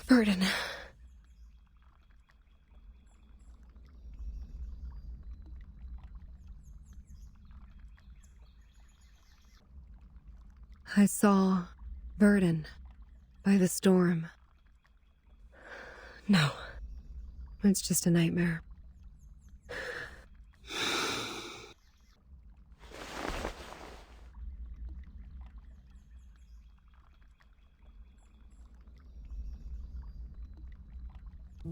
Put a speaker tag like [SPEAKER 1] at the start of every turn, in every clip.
[SPEAKER 1] Burden. I saw Burden by the storm. No, it's just a nightmare.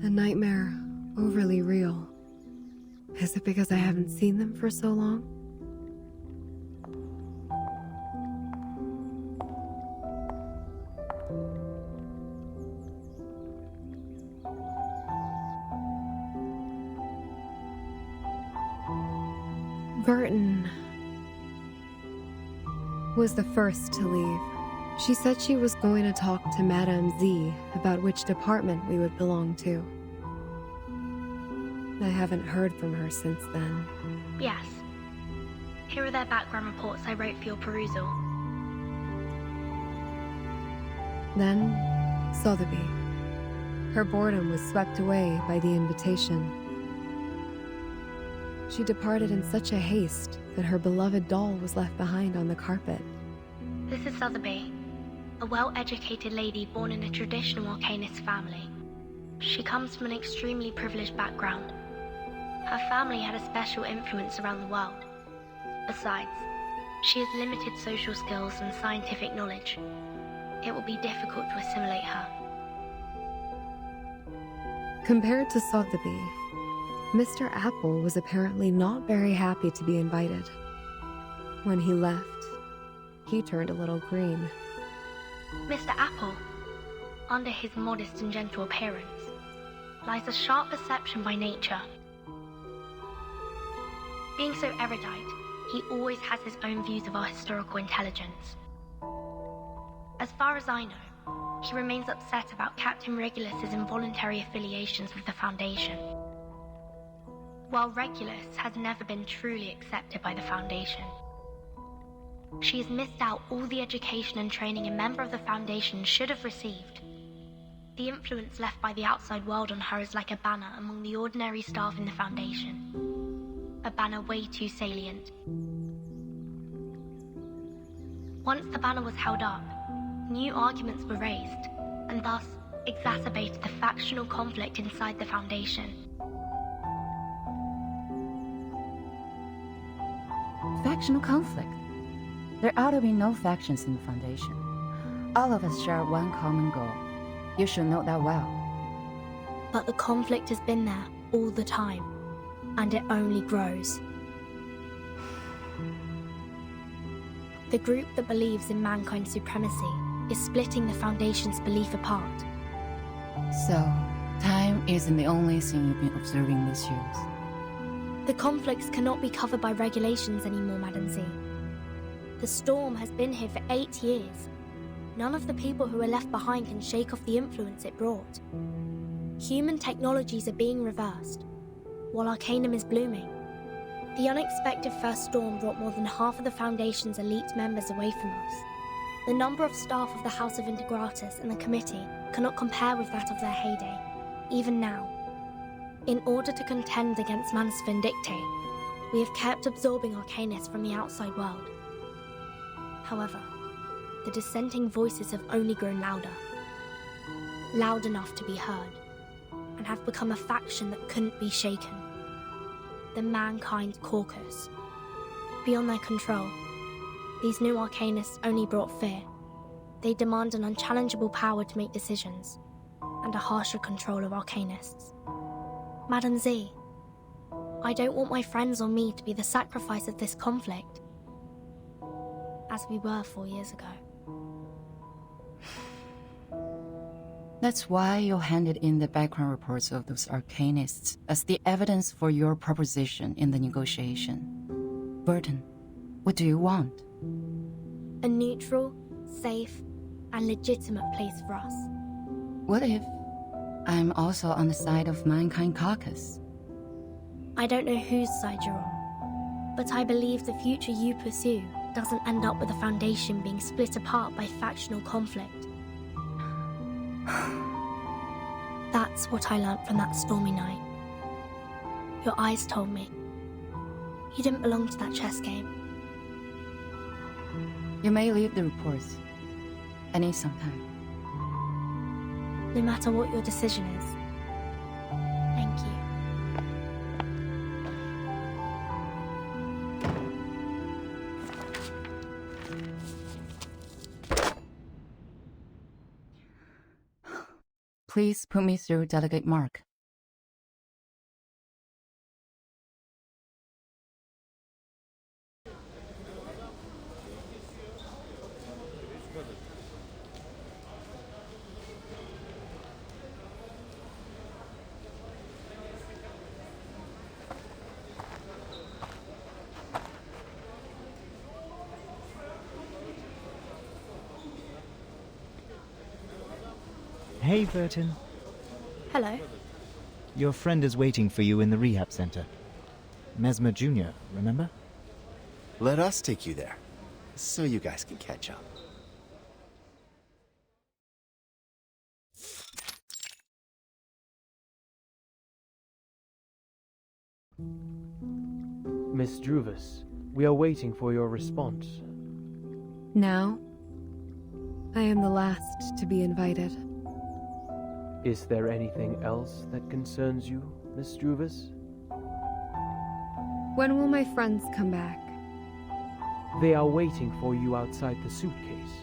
[SPEAKER 1] A nightmare overly real. Is it because I haven't seen them for so long? Burton was the first to leave. She said she was going to talk to Madame Z about which department we would belong to. I haven't heard from her since then.
[SPEAKER 2] Yes. Here are their background reports I wrote for your perusal.
[SPEAKER 1] Then, Sotheby. Her boredom was swept away by the invitation. She departed in such a haste that her beloved doll was left behind on the carpet.
[SPEAKER 2] This is Sotheby, a well-educated lady born in a traditional Arcanist family. She comes from an extremely privileged background. Her family had a special influence around the world. Besides, she has limited social skills and scientific knowledge. It will be difficult to assimilate her.
[SPEAKER 1] Compared to Sotheby, Mr. Apple was apparently not very happy to be invited. When he left, he turned a little green.
[SPEAKER 2] Mr. Apple, under his modest and gentle appearance, lies a sharp perception by nature. Being so erudite, he always has his own views of our historical intelligence. As far as I know, he remains upset about Captain Regulus's involuntary affiliations with the Foundation. While Regulus has never been truly accepted by the Foundation, she has missed out all the education and training a member of the Foundation should have received. The influence left by the outside world on her is like a banner among the ordinary staff in the Foundation. A banner way too salient. Once the banner was held up, new arguments were raised, and thus exacerbated the factional conflict inside the Foundation.
[SPEAKER 3] Factional conflict? There ought to be no factions in the Foundation. All of us share one common goal. You should know that well.
[SPEAKER 2] But the conflict has been there all the time, and it only grows. The group that believes in mankind's supremacy is splitting the Foundation's belief apart.
[SPEAKER 3] So, time isn't the only thing you've been observing these years.
[SPEAKER 2] The conflicts cannot be covered by regulations anymore, Madam Z. The storm has been here for 8 years. None of the people who are left behind can shake off the influence it brought. Human technologies are being reversed, while Arcanum is blooming. The unexpected first storm brought more than half of the Foundation's elite members away from us. The number of staff of the House of Integratus and the Committee cannot compare with that of their heyday, even now. In order to contend against Manus Vindictae, we have kept absorbing Arcanists from the outside world. However, the dissenting voices have only grown louder. Loud enough to be heard, and have become a faction that couldn't be shaken. The Mankind Caucus. Beyond their control, these new Arcanists only brought fear. They demand an unchallengeable power to make decisions, and a harsher control of Arcanists. Madam Z, I don't want my friends or me to be the sacrifice of this conflict, as we were 4 years ago.
[SPEAKER 3] That's why you handed in the background reports of those Arcanists as the evidence for your proposition in the negotiation. Burton, what do you want?
[SPEAKER 2] A neutral, safe, and legitimate place for us.
[SPEAKER 3] What if I'm also on the side of Mankind Caucus?
[SPEAKER 2] I don't know whose side you're on, but I believe the future you pursue doesn't end up with the Foundation being split apart by factional conflict. That's what I learnt from that stormy night. Your eyes told me. You didn't belong to that chess game.
[SPEAKER 3] You may leave the reports. I need some time.
[SPEAKER 2] No matter what your decision is. Thank you.
[SPEAKER 3] Please put me through Delegate Mark.
[SPEAKER 4] Hey, Burton.
[SPEAKER 2] Hello.
[SPEAKER 4] Your friend is waiting for you in the rehab center. Mesmer Jr., remember?
[SPEAKER 5] Let us take you there, so you guys can catch up.
[SPEAKER 6] Miss Druvis, we are waiting for your response.
[SPEAKER 1] Now, I am the last to be invited.
[SPEAKER 6] Is there anything else that concerns you, Miss Druvis?
[SPEAKER 1] When will my friends come back?
[SPEAKER 6] They are waiting for you outside the suitcase,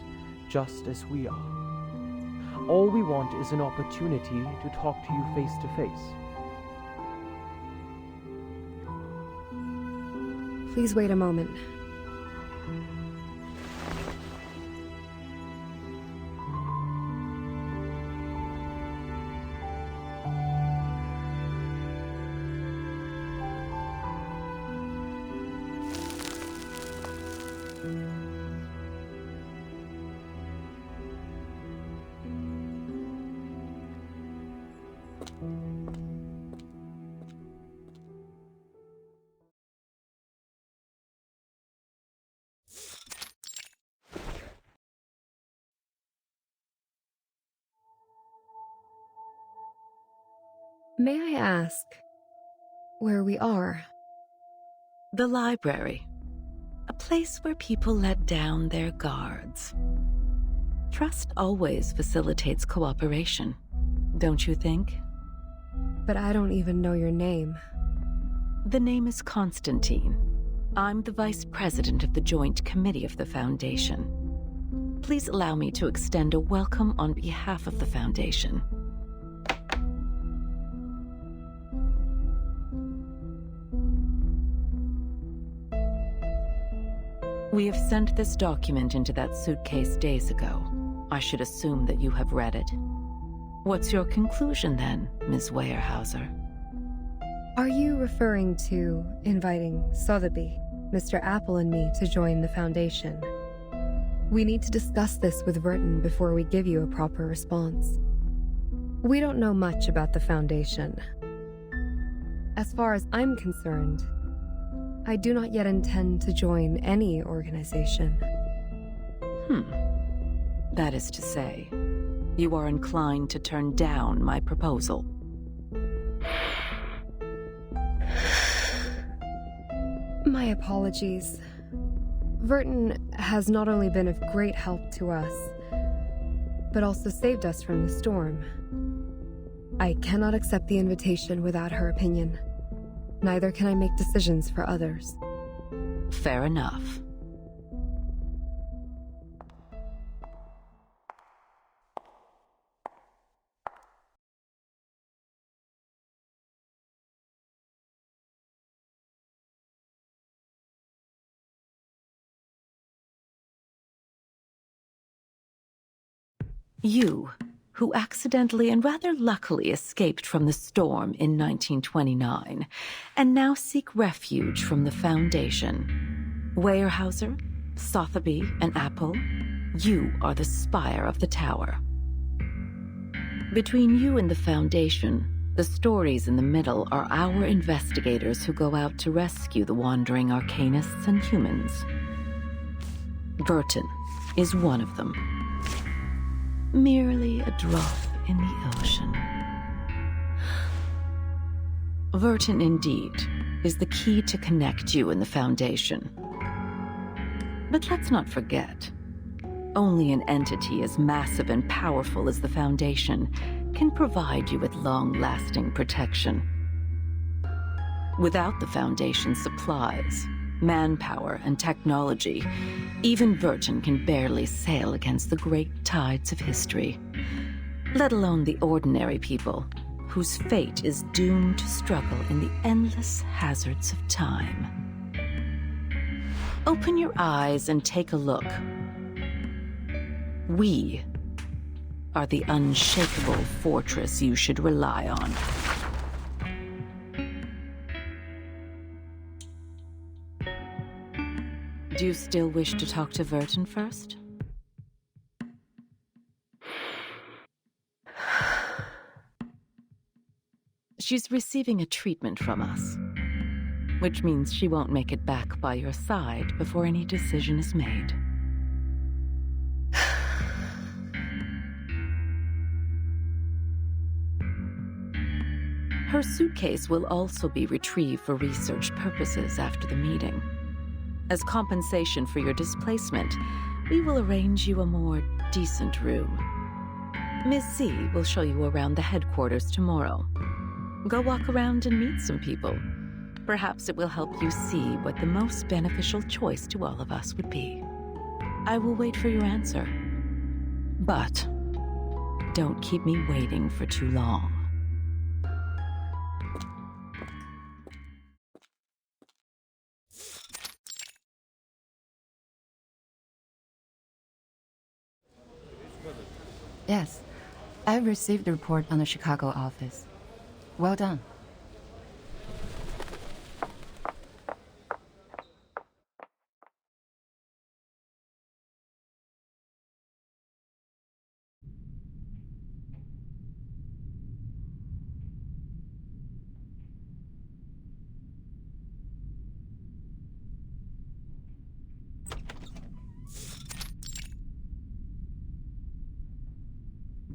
[SPEAKER 6] just as we are. All we want is an opportunity to talk to you face to face.
[SPEAKER 1] Please wait a moment. May I ask where we are?
[SPEAKER 7] The library. A place where people let down their guards. Trust always facilitates cooperation, don't you think?
[SPEAKER 1] But I don't even know your name.
[SPEAKER 7] The name is Constantine. I'm the Vice President of the Joint Committee of the Foundation. Please allow me to extend a welcome on behalf of the Foundation. We have sent this document into that suitcase days ago. I should assume that you have read it. What's your conclusion then, Ms. Weyerhaeuser?
[SPEAKER 1] Are you referring to inviting Sotheby, Mr. Apple, and me to join the Foundation? We need to discuss this with Verton before we give you a proper response. We don't know much about the Foundation. As far as I'm concerned, I do not yet intend to join any organization.
[SPEAKER 7] That is to say, you are inclined to turn down my proposal.
[SPEAKER 1] My apologies. Verton has not only been of great help to us, but also saved us from the storm. I cannot accept the invitation without her opinion. Neither can I make decisions for others.
[SPEAKER 7] Fair enough. You, who accidentally and rather luckily escaped from the storm in 1929, and now seek refuge from the Foundation. Weyerhaeuser, Sotheby, and Apple, you are the spire of the tower. Between you and the Foundation, the stories in the middle are our investigators who go out to rescue the wandering arcanists and humans. Verton is one of them. Merely a drop in the ocean. Vertin, indeed, is the key to connect you and the Foundation. But let's not forget, only an entity as massive and powerful as the Foundation can provide you with long-lasting protection. Without the Foundation's supplies, manpower, and technology, even Vertin can barely sail against the great tides of history, let alone the ordinary people whose fate is doomed to struggle in the endless hazards of time. Open your eyes and take a look. We are the unshakable fortress you should rely on. Do you still wish to talk to Vertin first? She's receiving a treatment from us, which means she won't make it back by your side before any decision is made. Her suitcase will also be retrieved for research purposes after the meeting. As compensation for your displacement, we will arrange you a more decent room. Ms. Z will show you around the headquarters tomorrow. Go walk around and meet some people. Perhaps it will help you see what the most beneficial choice to all of us would be. I will wait for your answer. But don't keep me waiting for too long.
[SPEAKER 3] Yes, I received the report on the Chicago office. Well done.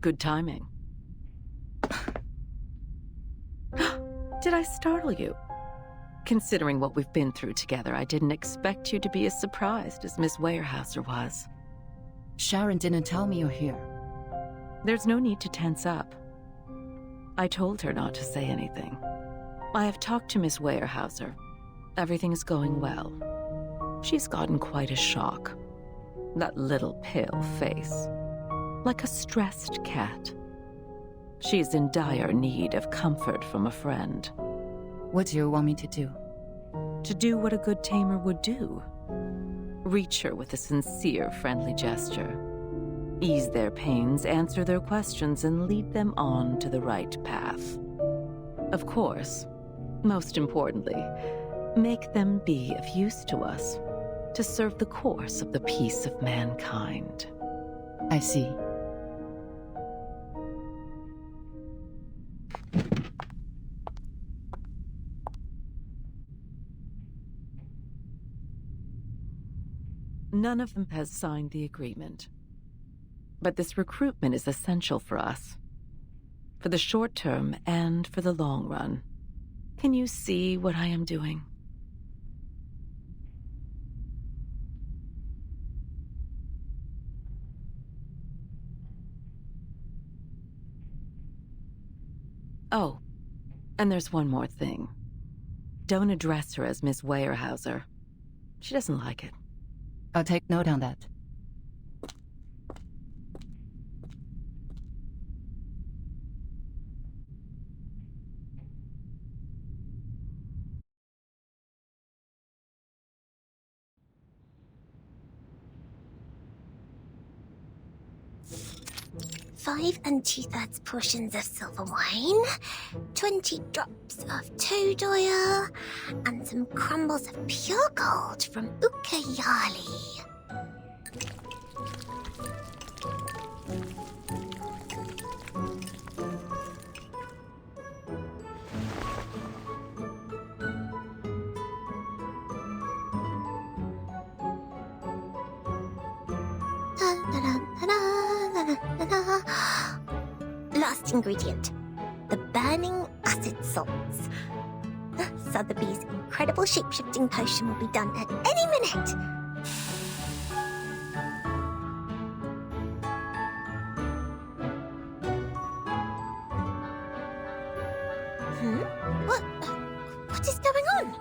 [SPEAKER 7] Good timing. Did I startle you? Considering what we've been through together, I didn't expect you to be as surprised as Miss Weyerhaeuser was.
[SPEAKER 3] Sharon didn't tell me you're here.
[SPEAKER 7] There's no need to tense up. I told her not to say anything. I have talked to Miss Weyerhaeuser. Everything is going well. She's gotten quite a shock. That little pale face. Like a stressed cat. She is in dire need of comfort from a friend.
[SPEAKER 3] What do you want me to do?
[SPEAKER 7] To do what a good tamer would do. Reach her with a sincere, friendly gesture. Ease their pains, answer their questions, and lead them on to the right path. Of course, most importantly, make them be of use to us, to serve the course of the peace of mankind.
[SPEAKER 3] I see.
[SPEAKER 7] None of them has signed the agreement. But this recruitment is essential for us. For the short term and for the long run. Can you see what I am doing? Oh, and there's one more thing. Don't address her as Miss Weyerhaeuser. She doesn't like it.
[SPEAKER 3] I'll take note on that.
[SPEAKER 8] Five and 2/3 portions of silver wine, 20 drops of toad oil, and some crumbles of pure gold from Ucayali. Last ingredient, the burning acid salts. Sotheby's incredible shape-shifting potion will be done at any minute. What is going on?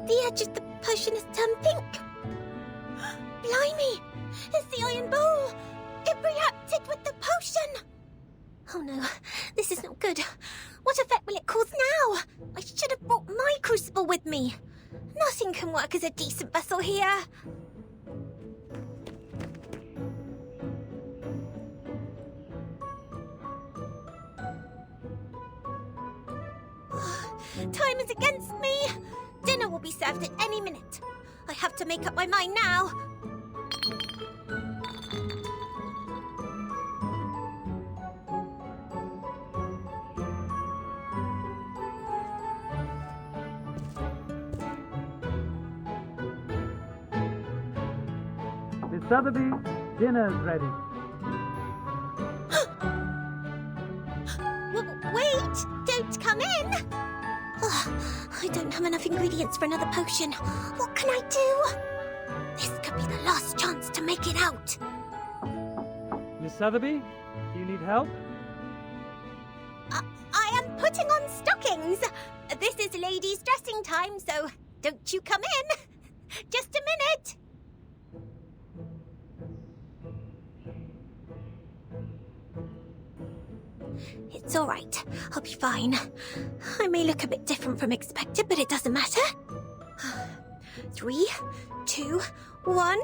[SPEAKER 8] The edge of the potion has turned pink. Blimey! It's the iron bowl! It reacted with the potion! Oh no, this is not good. What effect will it cause now? I should have brought my crucible with me. Nothing can work as a decent vessel here. Time is against me. Dinner will be served at any minute. I have to make up my mind now.
[SPEAKER 9] Miss Sotheby, dinner's ready.
[SPEAKER 8] Wait! Don't come in! I don't have enough ingredients for another potion. What can I do? This could be the last chance to make it out.
[SPEAKER 9] Miss Sotheby, do you need help?
[SPEAKER 8] I am putting on stockings. This is ladies' dressing time, so don't you come in. Just a minute. It's all right. I'll be fine. I may look a bit different from expected, but it doesn't matter. 3, 2, 1.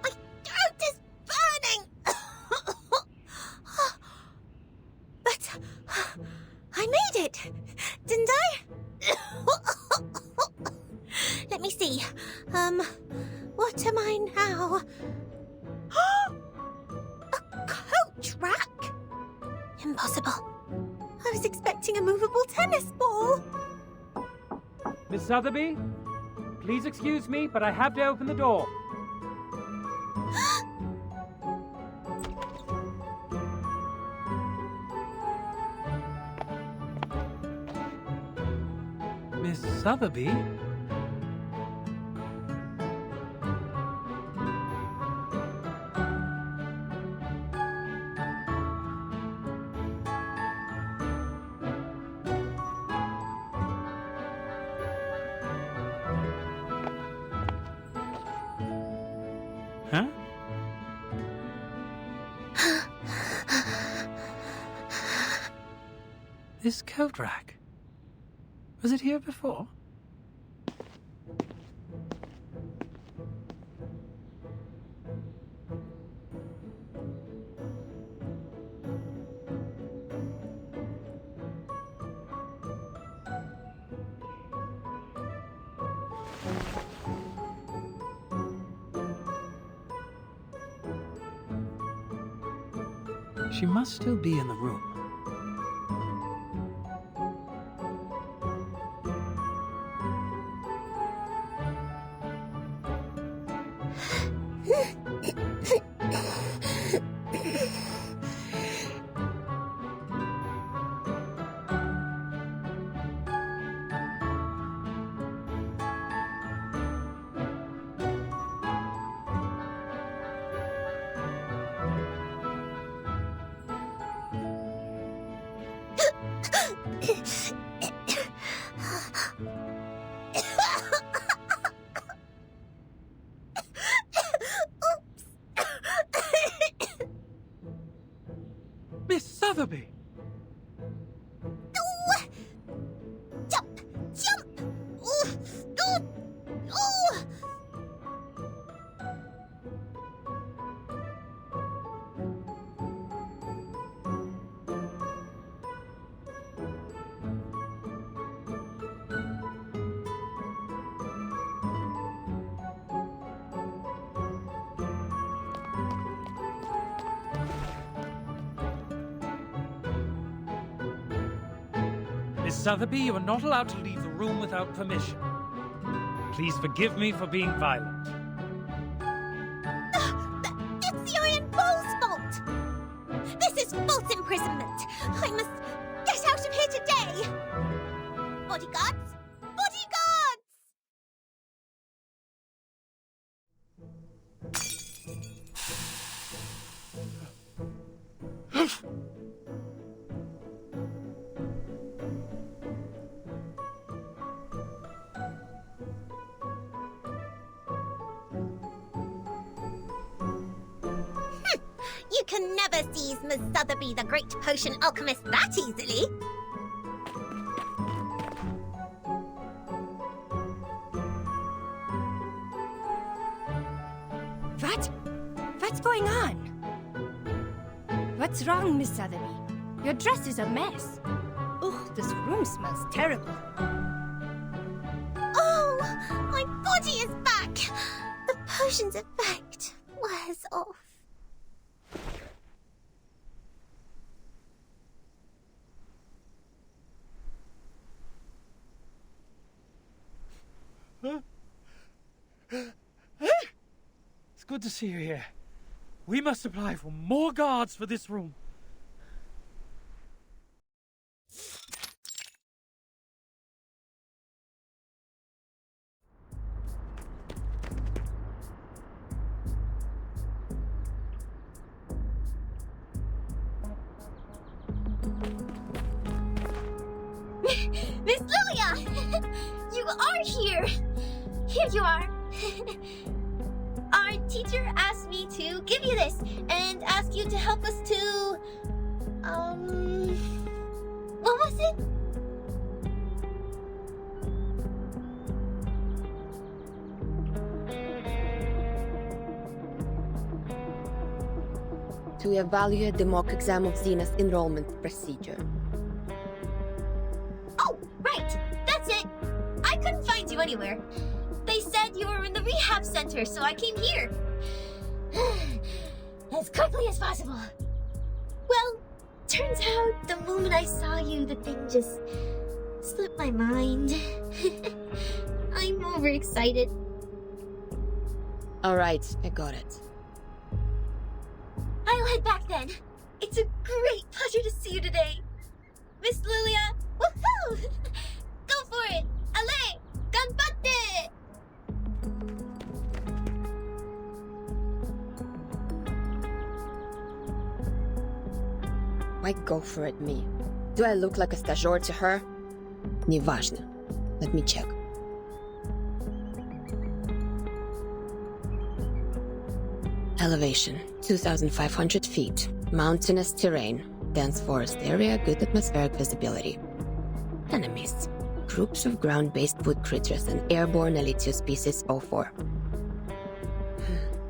[SPEAKER 8] My throat is burning. But I made it, didn't I? Let me see. What am I now? A coach rack? Impossible. I was expecting a movable tennis ball.
[SPEAKER 9] Miss Sotheby, please excuse me, but I have to open the door. Miss Sotheby? Huh? This coat rack. Was it here before? She must still be in the room. Miss Sotheby!
[SPEAKER 8] Jump! Jump! Ooh.
[SPEAKER 9] Miss Sotheby, you are not allowed to leave the room without permission. Please forgive me for being violent.
[SPEAKER 8] It's the Iron Bull's fault! This is false imprisonment! I must get out of here today! Bodyguards! Bodyguards! You can never seize Miss Sotheby, the great potion alchemist, that easily.
[SPEAKER 10] What's going on? What's wrong, Miss Sotheby? Your dress is a mess. Ugh, this room smells terrible.
[SPEAKER 8] Oh, my body is back! The potion's effect wears off.
[SPEAKER 9] It's good to see you here. We must apply for more guards for this room.
[SPEAKER 8] Miss Lilia! You are here! Here you are. Our teacher asked me to give you this and ask you to help us to... What was it?
[SPEAKER 11] To evaluate the mock exam of Xena's enrollment procedure.
[SPEAKER 8] Oh, right! That's it! I couldn't find you anywhere. They said you were in the rehab center, so I came here. As quickly as possible. Well, turns out the moment I saw you, the thing just slipped my mind. I'm overexcited.
[SPEAKER 11] Alright, I got it.
[SPEAKER 8] I'll head back then. It's a great pleasure to see you today. Miss Lilia, woohoo! Go for it! Ale! Ganbatte!
[SPEAKER 11] Why go for it, me? Do I look like a stagiaire to her? Неважно. Let me check. Elevation, 2,500 feet. Mountainous terrain. Dense forest area, good atmospheric visibility. Enemies. Groups of ground-based wood critters and airborne Elitio species 04.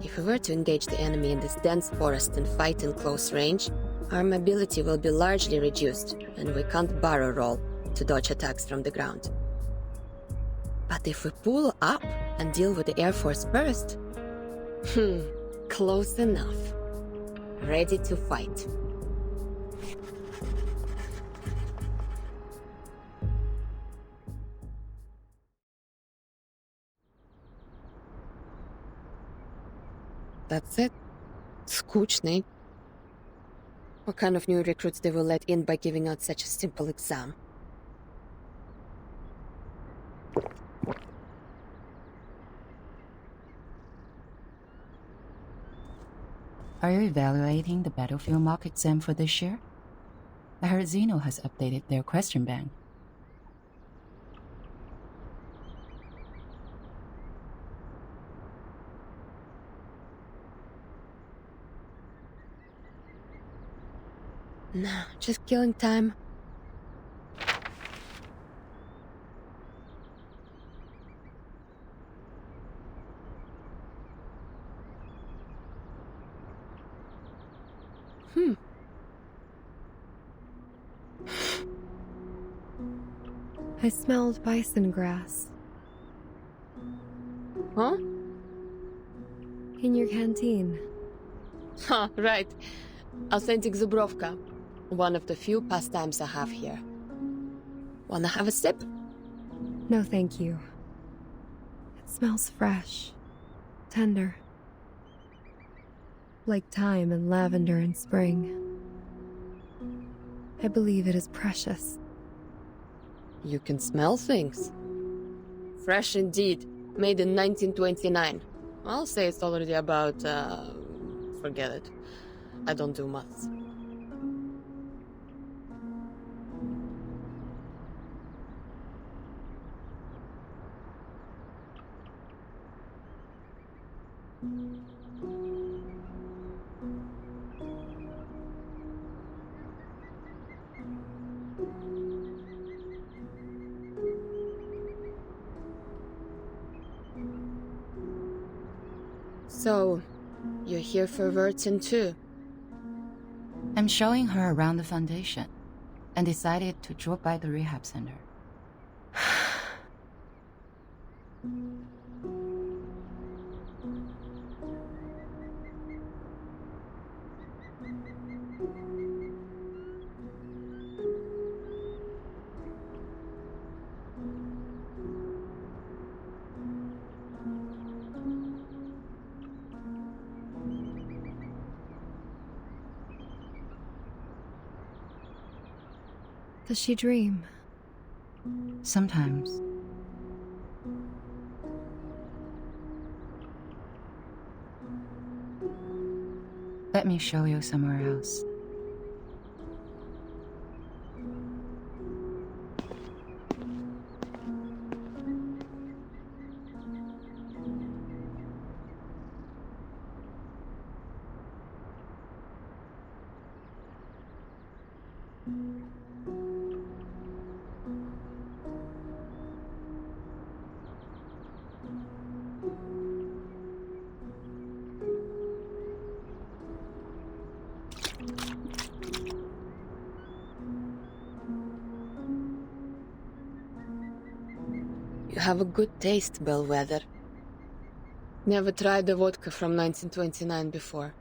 [SPEAKER 11] If we were to engage the enemy in this dense forest and fight in close range, our mobility will be largely reduced, and we can't barrel roll to dodge attacks from the ground. But if we pull up and deal with the Air Force first... close enough. Ready to fight. That's it. Скучный. What kind of new recruits they will let in by giving out such a simple exam?
[SPEAKER 3] Are you evaluating the battlefield mock exam for this year? I heard Xeno has updated their question bank.
[SPEAKER 11] No, just killing time.
[SPEAKER 1] I smelled bison grass.
[SPEAKER 11] Huh?
[SPEAKER 1] In your canteen.
[SPEAKER 11] Huh, right. Authentic Zubrovka. One of the few pastimes I have here. Wanna have a sip?
[SPEAKER 1] No, thank you. It smells fresh, tender, like thyme and lavender in spring. I believe it is precious.
[SPEAKER 11] You can smell things. Fresh indeed. Made in 1929. I'll say it's already about, forget it. I don't do maths. So, you're here for Vertin too?
[SPEAKER 3] I'm showing her around the foundation and decided to drop by the rehab center.
[SPEAKER 1] Does she dream?
[SPEAKER 3] Sometimes. Let me show you somewhere else.
[SPEAKER 11] You have a good taste, Bellwether. Never tried the vodka from 1929 before.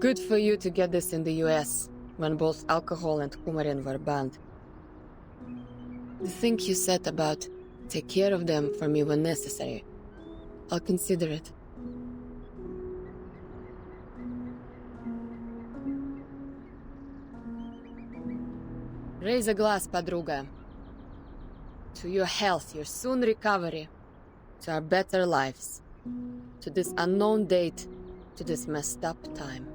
[SPEAKER 11] Good for you to get this in the US, when both alcohol and coumarin were banned. The thing you said about take care of them for me when necessary, I'll consider it. Raise a glass, подруга. To your health, your soon recovery, to our better lives, to this unknown date, to this messed up time.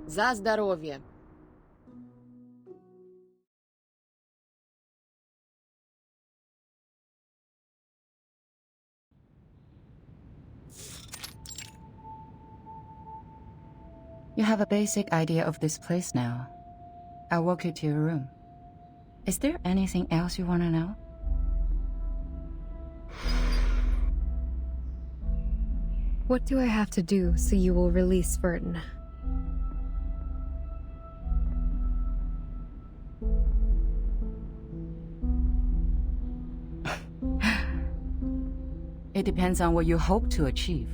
[SPEAKER 11] За здоровье!
[SPEAKER 3] You have a basic idea of this place now. I'll walk you to your room. Is there anything else you want to know?
[SPEAKER 1] What do I have to do so you will release Vertin?
[SPEAKER 3] It depends on what you hope to achieve.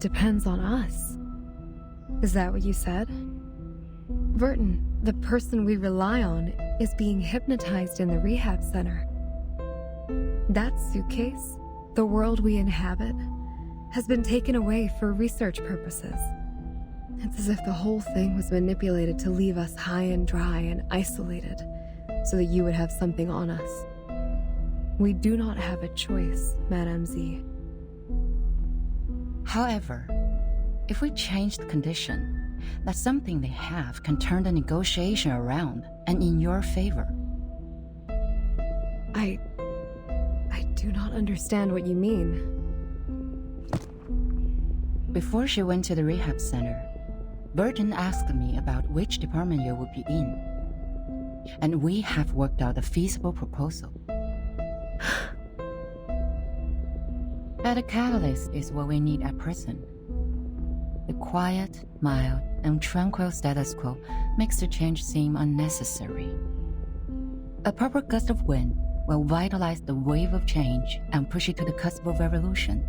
[SPEAKER 1] Depends on us. Is that what you said? Vertin, the person we rely on, is being hypnotized in the rehab center. That suitcase, the world we inhabit, has been taken away for research purposes. It's as if the whole thing was manipulated to leave us high and dry and isolated, so that you would have something on us. We do not have a choice, Madame Z.
[SPEAKER 3] However, if we change the condition, that something they have can turn the negotiation around and in your favor.
[SPEAKER 1] I do not understand what you mean.
[SPEAKER 3] Before she went to the rehab center, Burton asked me about which department you would be in. And we have worked out a feasible proposal. But a catalyst is what we need at present. The quiet, mild, and tranquil status quo makes the change seem unnecessary. A proper gust of wind will vitalize the wave of change and push it to the cusp of revolution.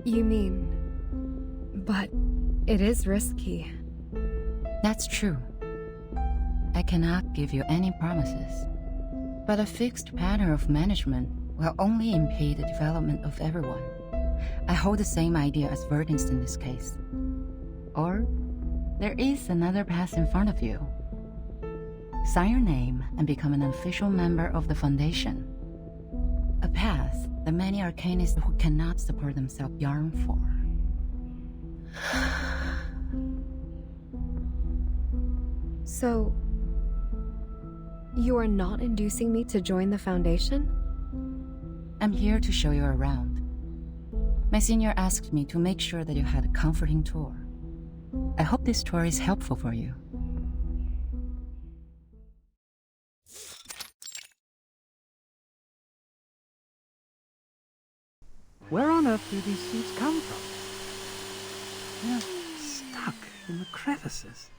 [SPEAKER 1] You mean... but it is risky.
[SPEAKER 3] That's true. I cannot give you any promises. But a fixed pattern of management will only impede the development of everyone. I hold the same idea as Vertin's in this case. Or there is another path in front of you. Sign your name and become an official member of the Foundation. A path that many arcanists who cannot support themselves yearn for.
[SPEAKER 1] So, you are not inducing me to join the Foundation?
[SPEAKER 3] I'm here to show you around. My senior asked me to make sure that you had a comforting tour. I hope this tour is helpful for you.
[SPEAKER 9] Where on earth do these seeds come from? They're stuck in the crevices.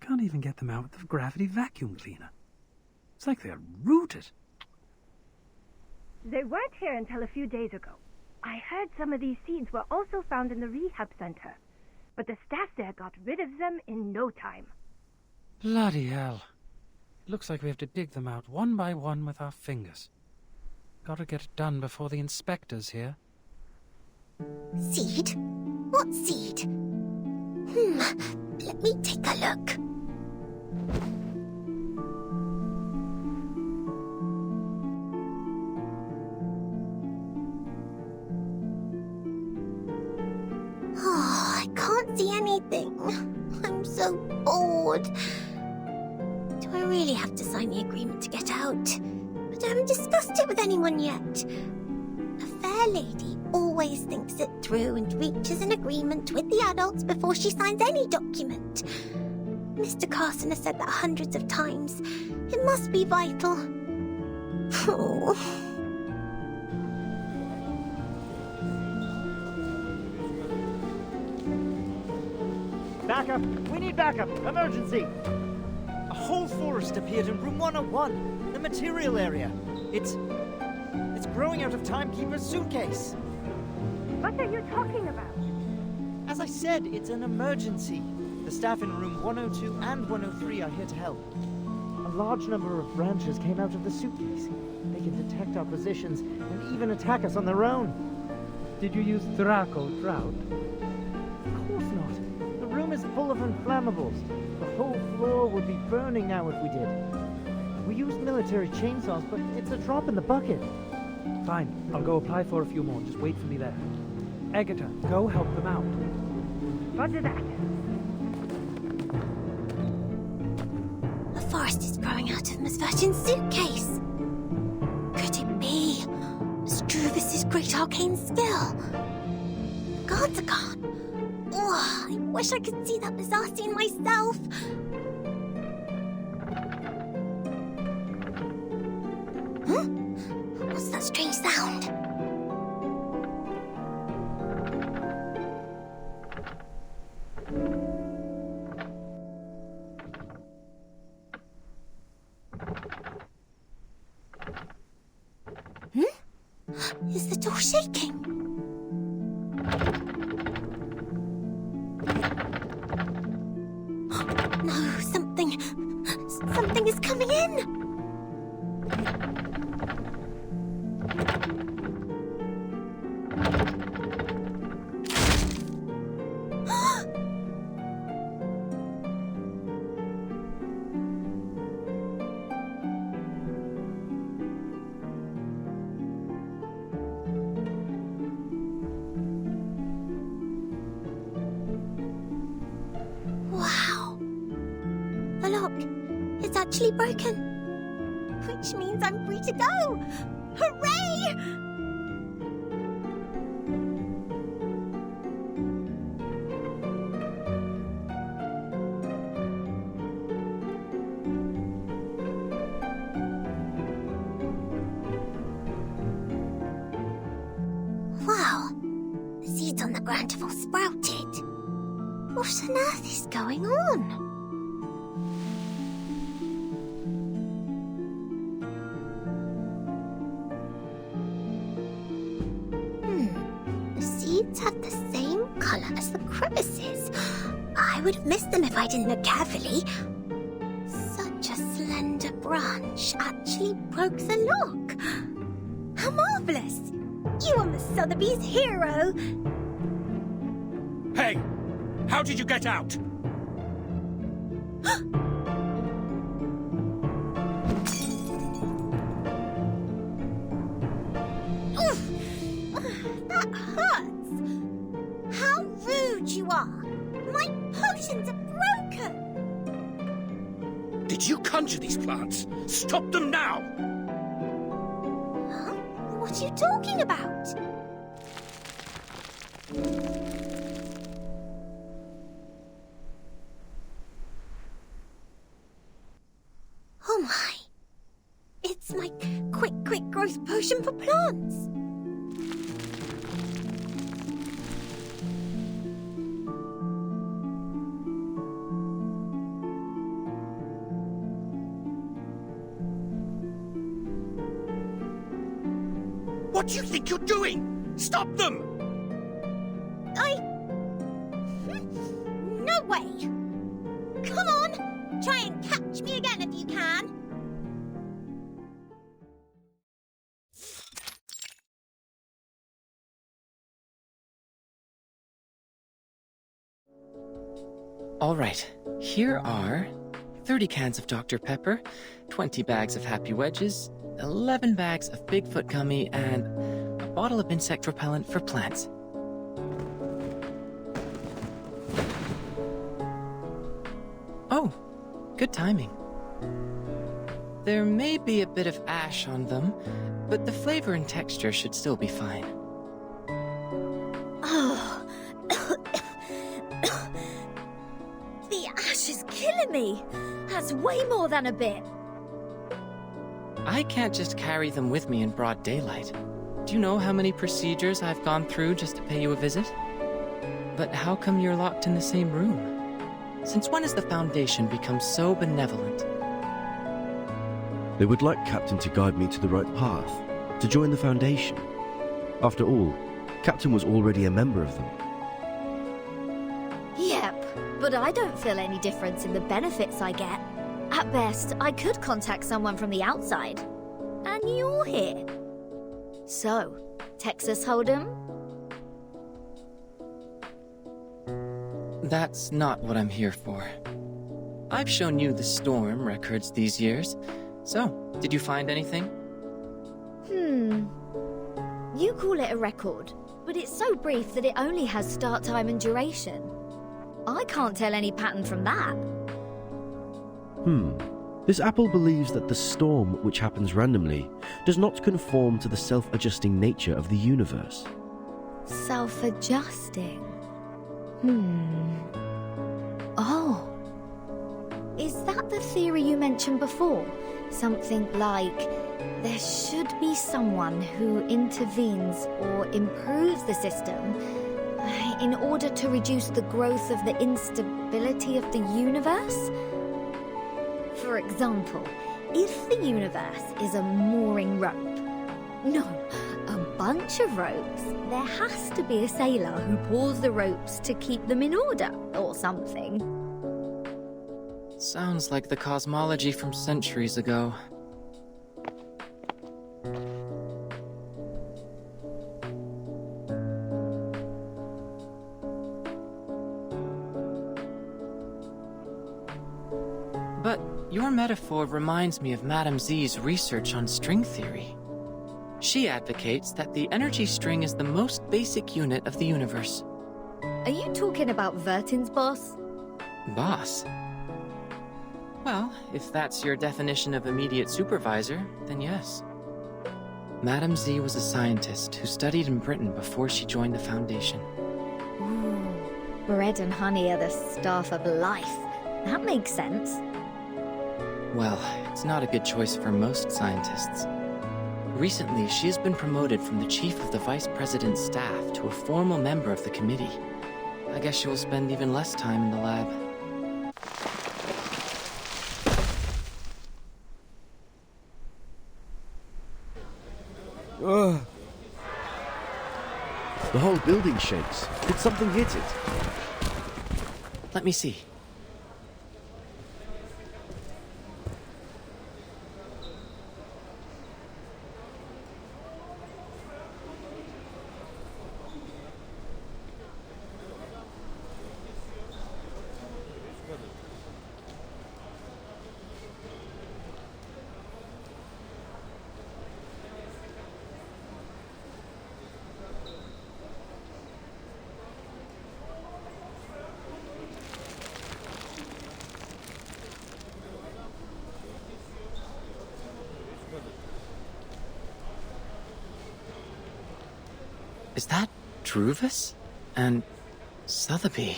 [SPEAKER 9] Can't even get them out with the gravity vacuum cleaner. It's like they're rooted.
[SPEAKER 10] They weren't here until a few days ago. I heard some of these seeds were also found in the rehab center, but the staff there got rid of them in no time.
[SPEAKER 9] Bloody hell. Looks like we have to dig them out one by one with our fingers. Gotta get it done before the inspector's here.
[SPEAKER 8] Seed? What seed? Let me take a look. Oh, I can't see anything. I'm so bored. Do I really have to sign the agreement to get out? I haven't discussed it with anyone yet. A fair lady always thinks it through and reaches an agreement with the adults before she signs any document. Mr. Carson has said that hundreds of times. It must be vital. Oh.
[SPEAKER 4] Backup! We need backup! Emergency! A whole forest appeared in room 101, the material area. It's growing out of Timekeeper's suitcase.
[SPEAKER 10] What are you talking about?
[SPEAKER 4] As I said, it's an emergency. The staff in room 102 and 103 are here to help. A large number of branches came out of the suitcase. They can detect our positions and even attack us on their own.
[SPEAKER 9] Did you use Draco Trout?
[SPEAKER 4] Of course not. The room is full of inflammables. The whole floor would be burning now if we did. We used military chainsaws, but it's a drop in the bucket.
[SPEAKER 9] Fine, I'll go apply for a few more. Just wait for me there. Agatha, go help them out.
[SPEAKER 10] Roger that.
[SPEAKER 8] A forest is growing out of Miss Vertin's suitcase. Could it be Struvis's great arcane skill? The guards are gone. Oh, I wish I could see that bizarre scene myself. Huh? What's that strange sound? Is the door shaking? No, something is coming in. Wow. The lock is actually broken, which means I'm free to go. Hooray! Wow, the seeds on the ground have all sprouted. What on earth is going on? The seeds have the same color as the crevices. I would have missed them if I didn't look carefully. branch actually broke the lock. How marvelous! You are Miss Sotheby's hero!
[SPEAKER 12] Hey! How did you get out?
[SPEAKER 8] Oof! That hurts! How rude you are! My potions are broken!
[SPEAKER 12] Did you conjure these plants? Stop them now!
[SPEAKER 8] Huh? What are you talking about? Oh my! It's my quick growth potion for plants!
[SPEAKER 12] What do you think you're doing? Stop them!
[SPEAKER 8] No way! Come on! Try and catch me again if you can!
[SPEAKER 13] All right, here are 30 cans of Dr. Pepper, 20 bags of Happy Wedges, 11 bags of Bigfoot gummy, and a bottle of insect repellent for plants. Oh, good timing. There may be a bit of ash on them, but the flavor and texture should still be fine.
[SPEAKER 2] Oh. The ash is killing me. That's way more than a bit.
[SPEAKER 13] I can't just carry them with me in broad daylight. Do you know how many procedures I've gone through just to pay you a visit? But how come you're locked in the same room? Since when has the Foundation become so benevolent?
[SPEAKER 14] They would like Captain to guide me to the right path, to join the Foundation. After all, Captain was already a member of them.
[SPEAKER 2] Yep, but I don't feel any difference in the benefits I get. At best, I could contact someone from the outside. And you're here. So, Texas Hold'em?
[SPEAKER 13] That's not what I'm here for. I've shown you the storm records these years. So, did you find anything?
[SPEAKER 2] You call it a record, but it's so brief that it only has start time and duration. I can't tell any pattern from that.
[SPEAKER 14] This apple believes that the storm, which happens randomly, does not conform to the self-adjusting nature of the universe.
[SPEAKER 2] Self-adjusting? Oh. Is that the theory you mentioned before? Something like, there should be someone who intervenes or improves the system in order to reduce the growth of the instability of the universe? For example, if the universe is a mooring rope, no, a bunch of ropes, there has to be a sailor who pulls the ropes to keep them in order, or something.
[SPEAKER 13] Sounds like the cosmology from centuries ago. But your metaphor reminds me of Madame Z's research on string theory. She advocates that the energy string is the most basic unit of the universe.
[SPEAKER 2] Are you talking about Vertin's boss?
[SPEAKER 13] Boss? Well, if that's your definition of immediate supervisor, then yes. Madame Z was a scientist who studied in Britain before she joined the Foundation.
[SPEAKER 2] Ooh, bread and honey are the staff of life. That makes sense.
[SPEAKER 13] Well, it's not a good choice for most scientists. Recently, she has been promoted from the chief of the vice president's staff to a formal member of the committee. I guess she will spend even less time in the lab.
[SPEAKER 14] The whole building shakes. Did something hit it?
[SPEAKER 13] Let me see. Is that Druvis? And Sotheby?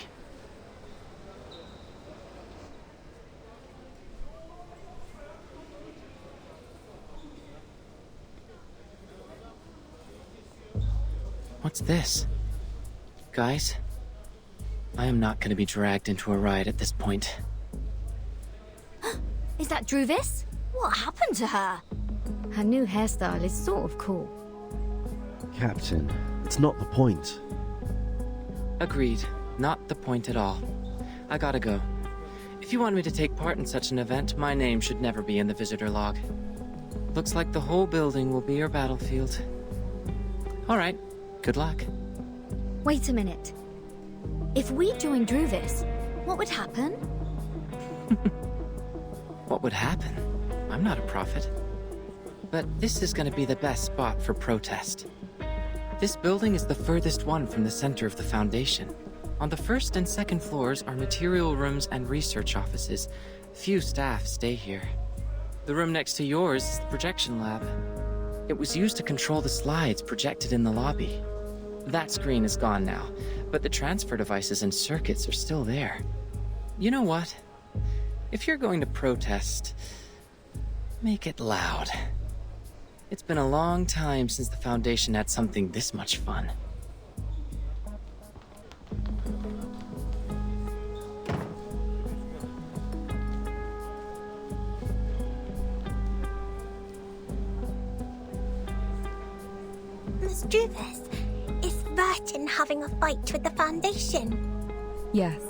[SPEAKER 13] What's this? Guys, I am not going to be dragged into a riot at this point.
[SPEAKER 10] Is that Druvis? What happened to her? Her new hairstyle is sort of cool.
[SPEAKER 14] Captain, it's not the point.
[SPEAKER 13] Agreed. Not the point at all. I gotta go. If you want me to take part in such an event, my name should never be in the visitor log. Looks like the whole building will be your battlefield. Alright, good luck.
[SPEAKER 10] Wait a minute. If we join Druvis, what would happen?
[SPEAKER 13] What would happen? I'm not a prophet. But this is gonna be the best spot for protest. This building is the furthest one from the center of the Foundation. On the first and second floors are material rooms and research offices. Few staff stay here. The room next to yours is the projection lab. It was used to control the slides projected in the lobby. That screen is gone now, but the transfer devices and circuits are still there. You know what? If you're going to protest, make it loud. It's been a long time since the Foundation had something this much fun.
[SPEAKER 8] Miss Druvis, is Vertin having a fight with the Foundation?
[SPEAKER 1] Yes.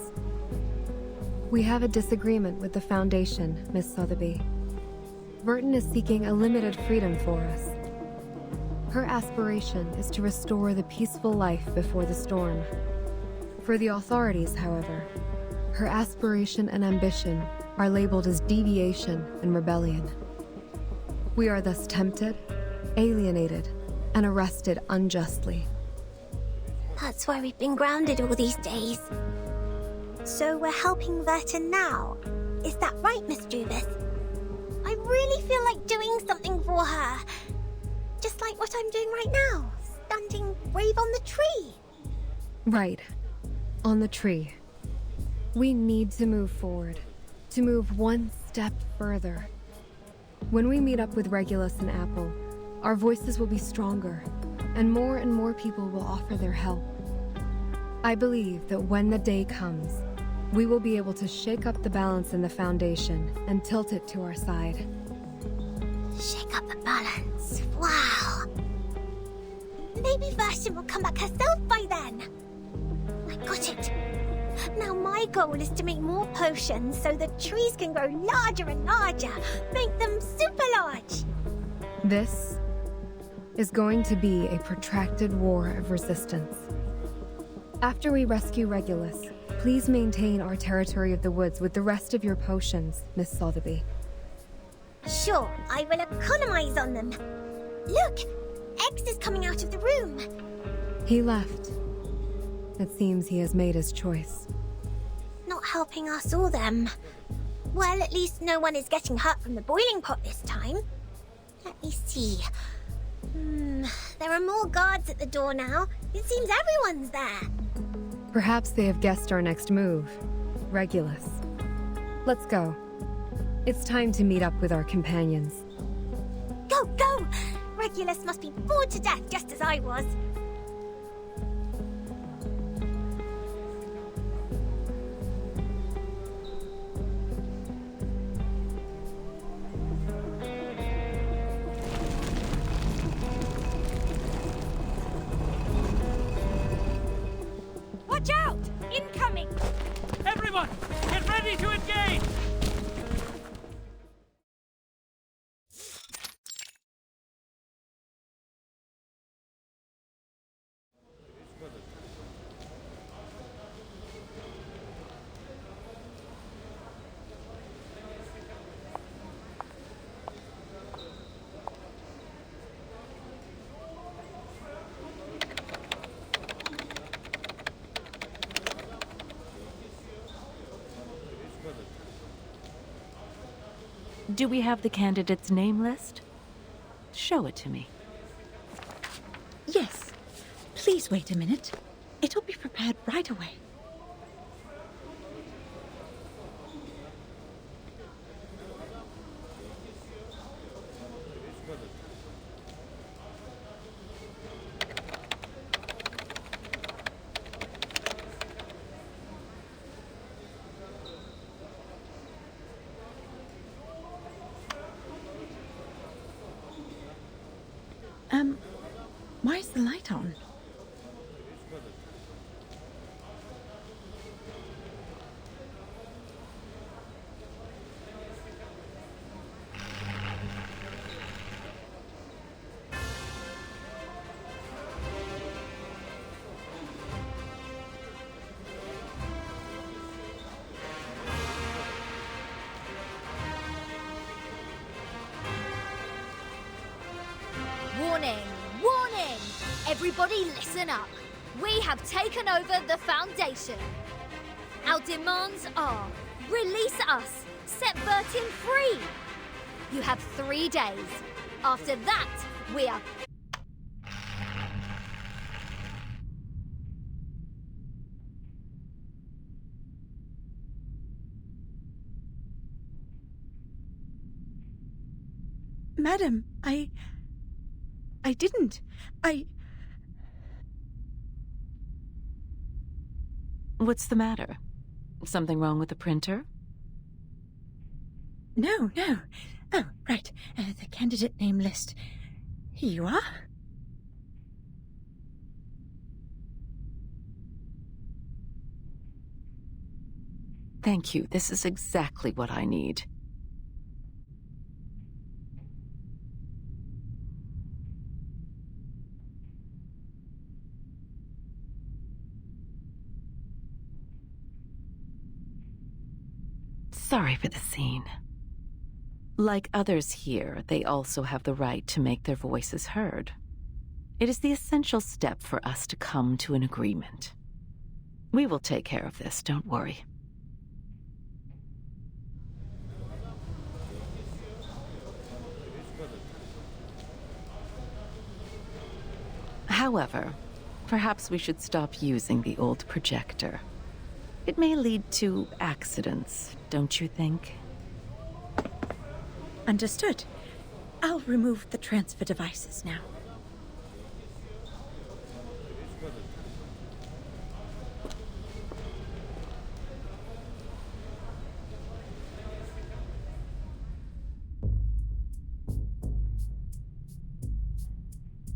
[SPEAKER 1] We have a disagreement with the Foundation, Miss Sotheby. Vertin is seeking a limited freedom for us. Her aspiration is to restore the peaceful life before the storm. For the authorities, however, her aspiration and ambition are labeled as deviation and rebellion. We are thus tempted, alienated, and arrested unjustly.
[SPEAKER 8] That's why we've been grounded all these days. So we're helping Vertin now. Is that right, Miss Druvis? I really feel like doing something for her. Just like what I'm doing right now, standing brave on the tree.
[SPEAKER 1] Right. On the tree. We need to move forward. To move one step further. When we meet up with Regulus and Apple, our voices will be stronger, and more people will offer their help. I believe that when the day comes, we will be able to shake up the balance in the Foundation and tilt it to our side.
[SPEAKER 8] Shake up the balance. Wow. Maybe Vertin will come back herself by then. I got it. Now my goal is to make more potions so the trees can grow larger and larger. Make them super large.
[SPEAKER 1] This is going to be a protracted war of resistance. After we rescue Regulus, please maintain our territory of the woods with the rest of your potions, Miss Sotheby.
[SPEAKER 8] Sure, I will economize on them. Look, X is coming out of the room.
[SPEAKER 1] He left. It seems he has made his choice.
[SPEAKER 8] Not helping us or them. Well, at least no one is getting hurt from the boiling pot this time. Let me see. There are more guards at the door now. It seems everyone's there.
[SPEAKER 1] Perhaps they have guessed our next move. Regulus. Let's go. It's time to meet up with our companions.
[SPEAKER 8] Go, go! Regulus must be bored to death just as I was.
[SPEAKER 10] Watch out! Incoming!
[SPEAKER 6] Everyone, get ready to engage!
[SPEAKER 7] Do we have the candidate's name list? Show it to me.
[SPEAKER 10] Yes,
[SPEAKER 15] Please wait a minute. It'll be prepared right away. Why is the light on?
[SPEAKER 16] Warning! Warning! Everybody listen up. We have taken over the Foundation. Our demands are: release us, set Bertin free. You have 3 days. After that, we are...
[SPEAKER 15] Madam, I didn't.
[SPEAKER 7] What's the matter? Something wrong with the printer?
[SPEAKER 15] No. Oh, right. The candidate name list. Here you are.
[SPEAKER 7] Thank you. This is exactly what I need. Sorry for the scene. Like others here, they also have the right to make their voices heard. It is the essential step for us to come to an agreement. We will take care of this, don't worry. However, perhaps we should stop using the old projector. It may lead to accidents, don't you think?
[SPEAKER 15] Understood. I'll remove the transfer devices now.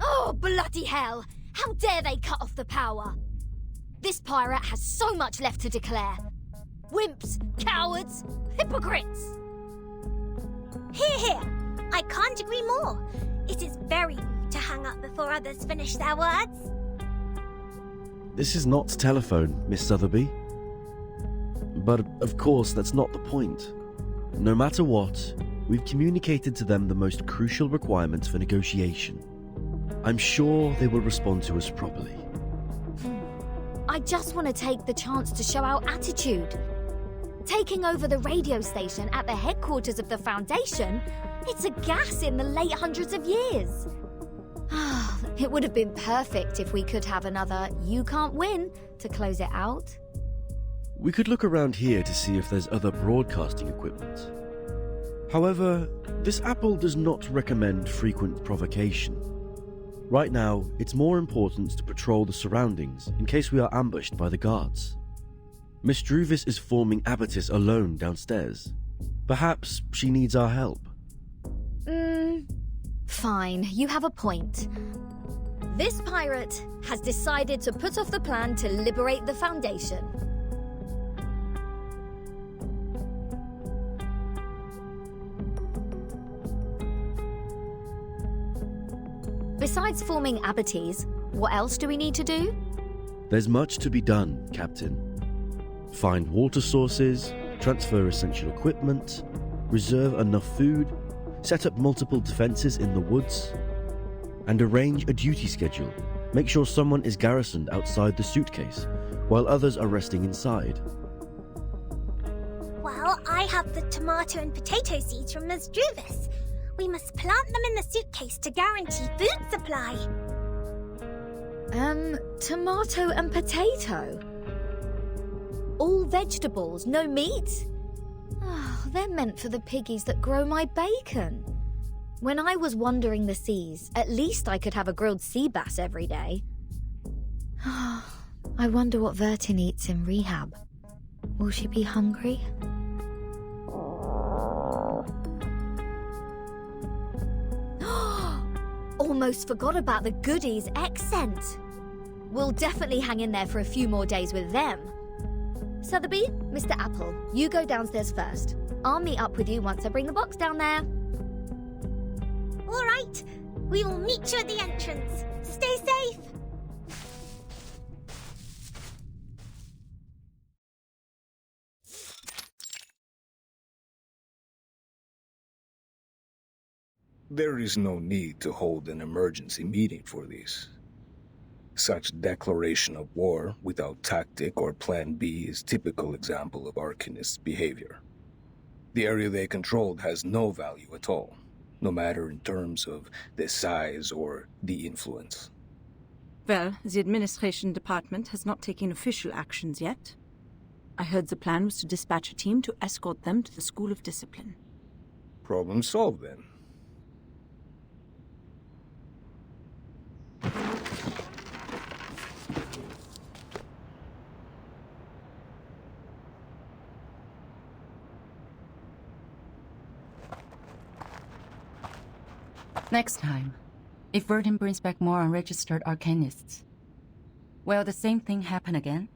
[SPEAKER 16] Oh, bloody hell! How dare they cut off the power? This pirate has so much left to declare. Wimps, cowards, hypocrites!
[SPEAKER 8] Here. I can't agree more. It is very rude to hang up before others finish their words.
[SPEAKER 14] This is not telephone, Miss Sotheby. But of course, that's not the point. No matter what, we've communicated to them the most crucial requirements for negotiation. I'm sure they will respond to us properly.
[SPEAKER 16] I just want to take the chance to show our attitude. Taking over the radio station at the headquarters of the Foundation, it's a gas in the late hundreds of years. It would have been perfect if we could have another "you can't win" to close it out.
[SPEAKER 14] We could look around here to see if there's other broadcasting equipment. However, this apple does not recommend frequent provocation. Right now, it's more important to patrol the surroundings in case we are ambushed by the guards. Miss Druvis is forming abatis alone downstairs. Perhaps she needs our help.
[SPEAKER 16] Fine, you have a point. This pirate has decided to put off the plan to liberate the Foundation. Besides forming abatis, what else do we need to do?
[SPEAKER 14] There's much to be done, Captain. Find water sources, transfer essential equipment, reserve enough food, set up multiple defenses in the woods, and arrange a duty schedule. Make sure someone is garrisoned outside the suitcase, while others are resting inside.
[SPEAKER 8] Well, I have the tomato and potato seeds from Ms. Druvis. We must plant them in the suitcase to guarantee food supply.
[SPEAKER 16] Tomato and potato. All vegetables, no meat? Oh, they're meant for the piggies that grow my bacon. When I was wandering the seas, at least I could have a grilled sea bass every day. I wonder what Vertin eats in rehab. Will she be hungry? Almost forgot about the goodies, Accent. We'll definitely hang in there for a few more days with them. Sotheby, Mr. Apple, you go downstairs first. I'll meet up with you once I bring the box down there.
[SPEAKER 8] All right, we will meet you at the entrance. Stay safe.
[SPEAKER 17] There is no need to hold an emergency meeting for this. Such declaration of war without tactic or plan B is typical example of Arcanists' behavior. The area they controlled has no value at all, no matter in terms of the size or the influence.
[SPEAKER 18] Well, the administration department has not taken official actions yet. I heard the plan was to dispatch a team to escort them to the School of Discipline.
[SPEAKER 17] Problem solved then.
[SPEAKER 3] Next time, if Vertin brings back more unregistered Arcanists, will the same thing happen again?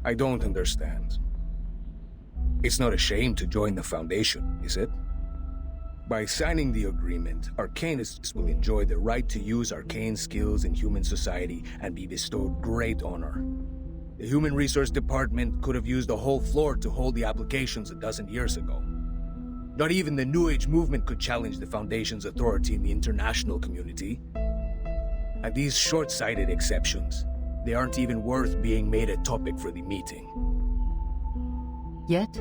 [SPEAKER 17] I don't understand. It's not a shame to join the Foundation, is it? By signing the agreement, Arcanists will enjoy the right to use arcane skills in human society and be bestowed great honor. The Human Resource Department could have used the whole floor to hold the applications a dozen years ago. Not even the New Age movement could challenge the Foundation's authority in the international community. And these short-sighted exceptions, they aren't even worth being made a topic for the meeting.
[SPEAKER 3] Yet,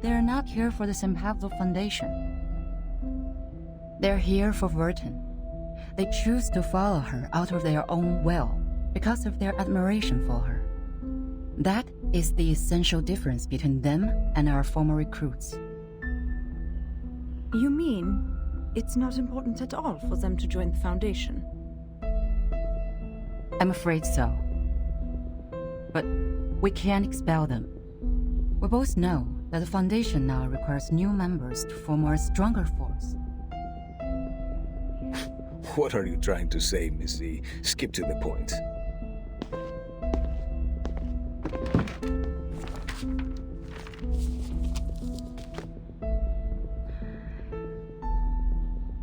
[SPEAKER 3] they're not here for the St. Pablo Foundation. They're here for Vertin. They choose to follow her out of their own will because of their admiration for her. That is the essential difference between them and our former recruits.
[SPEAKER 18] You mean it's not important at all for them to join the Foundation?
[SPEAKER 3] I'm afraid so. But we can't expel them. We both know that the Foundation now requires new members to form a stronger force.
[SPEAKER 17] What are you trying to say, Miss Z? Skip to the point.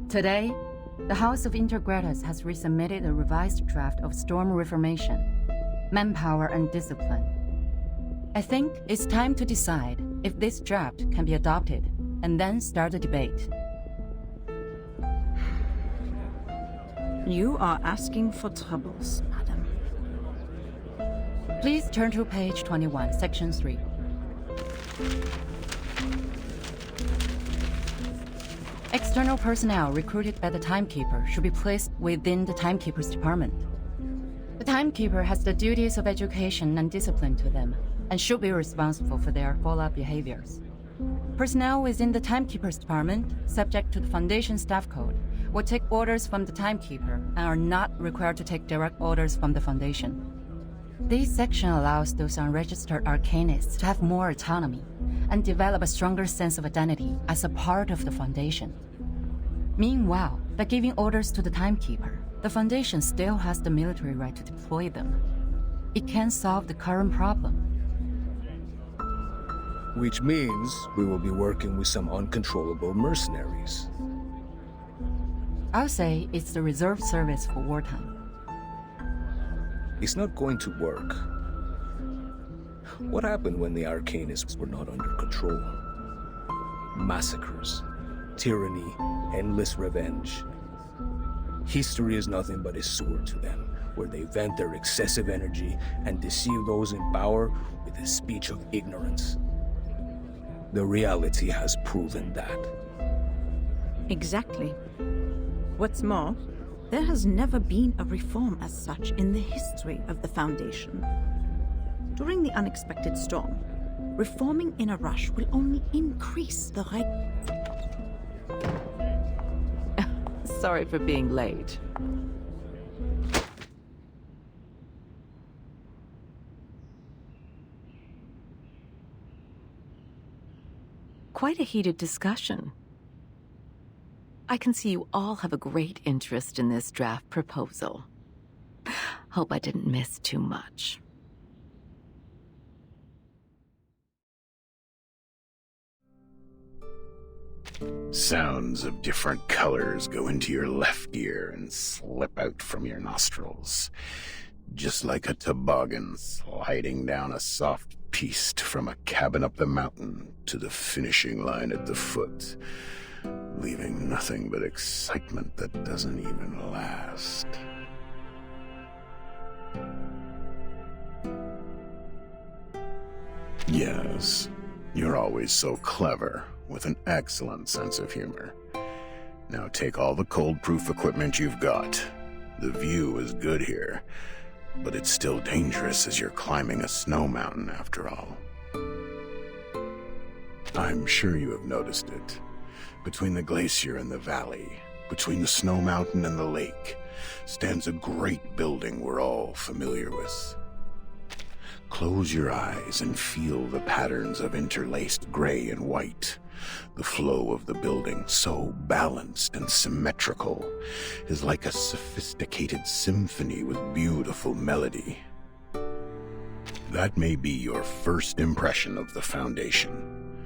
[SPEAKER 3] Today, the House of Intergratus has resubmitted a revised draft of Storm Reformation, Manpower and Discipline. I think it's time to decide if this draft can be adopted, and then start a debate.
[SPEAKER 18] You are asking for troubles, madam.
[SPEAKER 3] Please turn to page 21, section 3. External personnel recruited by the Timekeeper should be placed within the Timekeeper's department. The Timekeeper has the duties of education and discipline to them, and should be responsible for their follow-up behaviors. Personnel within the Timekeeper's department, subject to the Foundation Staff Code, will take orders from the Timekeeper and are not required to take direct orders from the Foundation. This section allows those unregistered Arcanists to have more autonomy and develop a stronger sense of identity as a part of the Foundation. Meanwhile, by giving orders to the Timekeeper, the Foundation still has the military right to deploy them. It can solve the current problem.
[SPEAKER 17] Which means we will be working with some uncontrollable mercenaries.
[SPEAKER 3] I'll say it's the reserve service for wartime.
[SPEAKER 17] It's not going to work. What happened when the Arcanists were not under control? Massacres, tyranny, endless revenge. History is nothing but a sword to them, where they vent their excessive energy and deceive those in power with a speech of ignorance. The reality has proven that.
[SPEAKER 18] Exactly. What's more, there has never been a reform as such in the history of the Foundation. During the unexpected storm, reforming in a rush will only increase the
[SPEAKER 7] Sorry for being late. Quite a heated discussion. I can see you all have a great interest in this draft proposal. Hope I didn't miss too much.
[SPEAKER 5] Sounds of different colors go into your left ear and slip out from your nostrils, just like a toboggan sliding down a soft piste from a cabin up the mountain to the finishing line at the foot, leaving nothing but excitement that doesn't even last. Yes, you're always so clever, with an excellent sense of humor. Now take all the cold-proof equipment you've got. The view is good here, but it's still dangerous as you're climbing a snow mountain after all. I'm sure you have noticed it. Between the glacier and the valley, between the snow mountain and the lake, stands a great building we're all familiar with. Close your eyes and feel the patterns of interlaced gray and white. The flow of the building, so balanced and symmetrical, is like a sophisticated symphony with beautiful melody. That may be your first impression of the Foundation.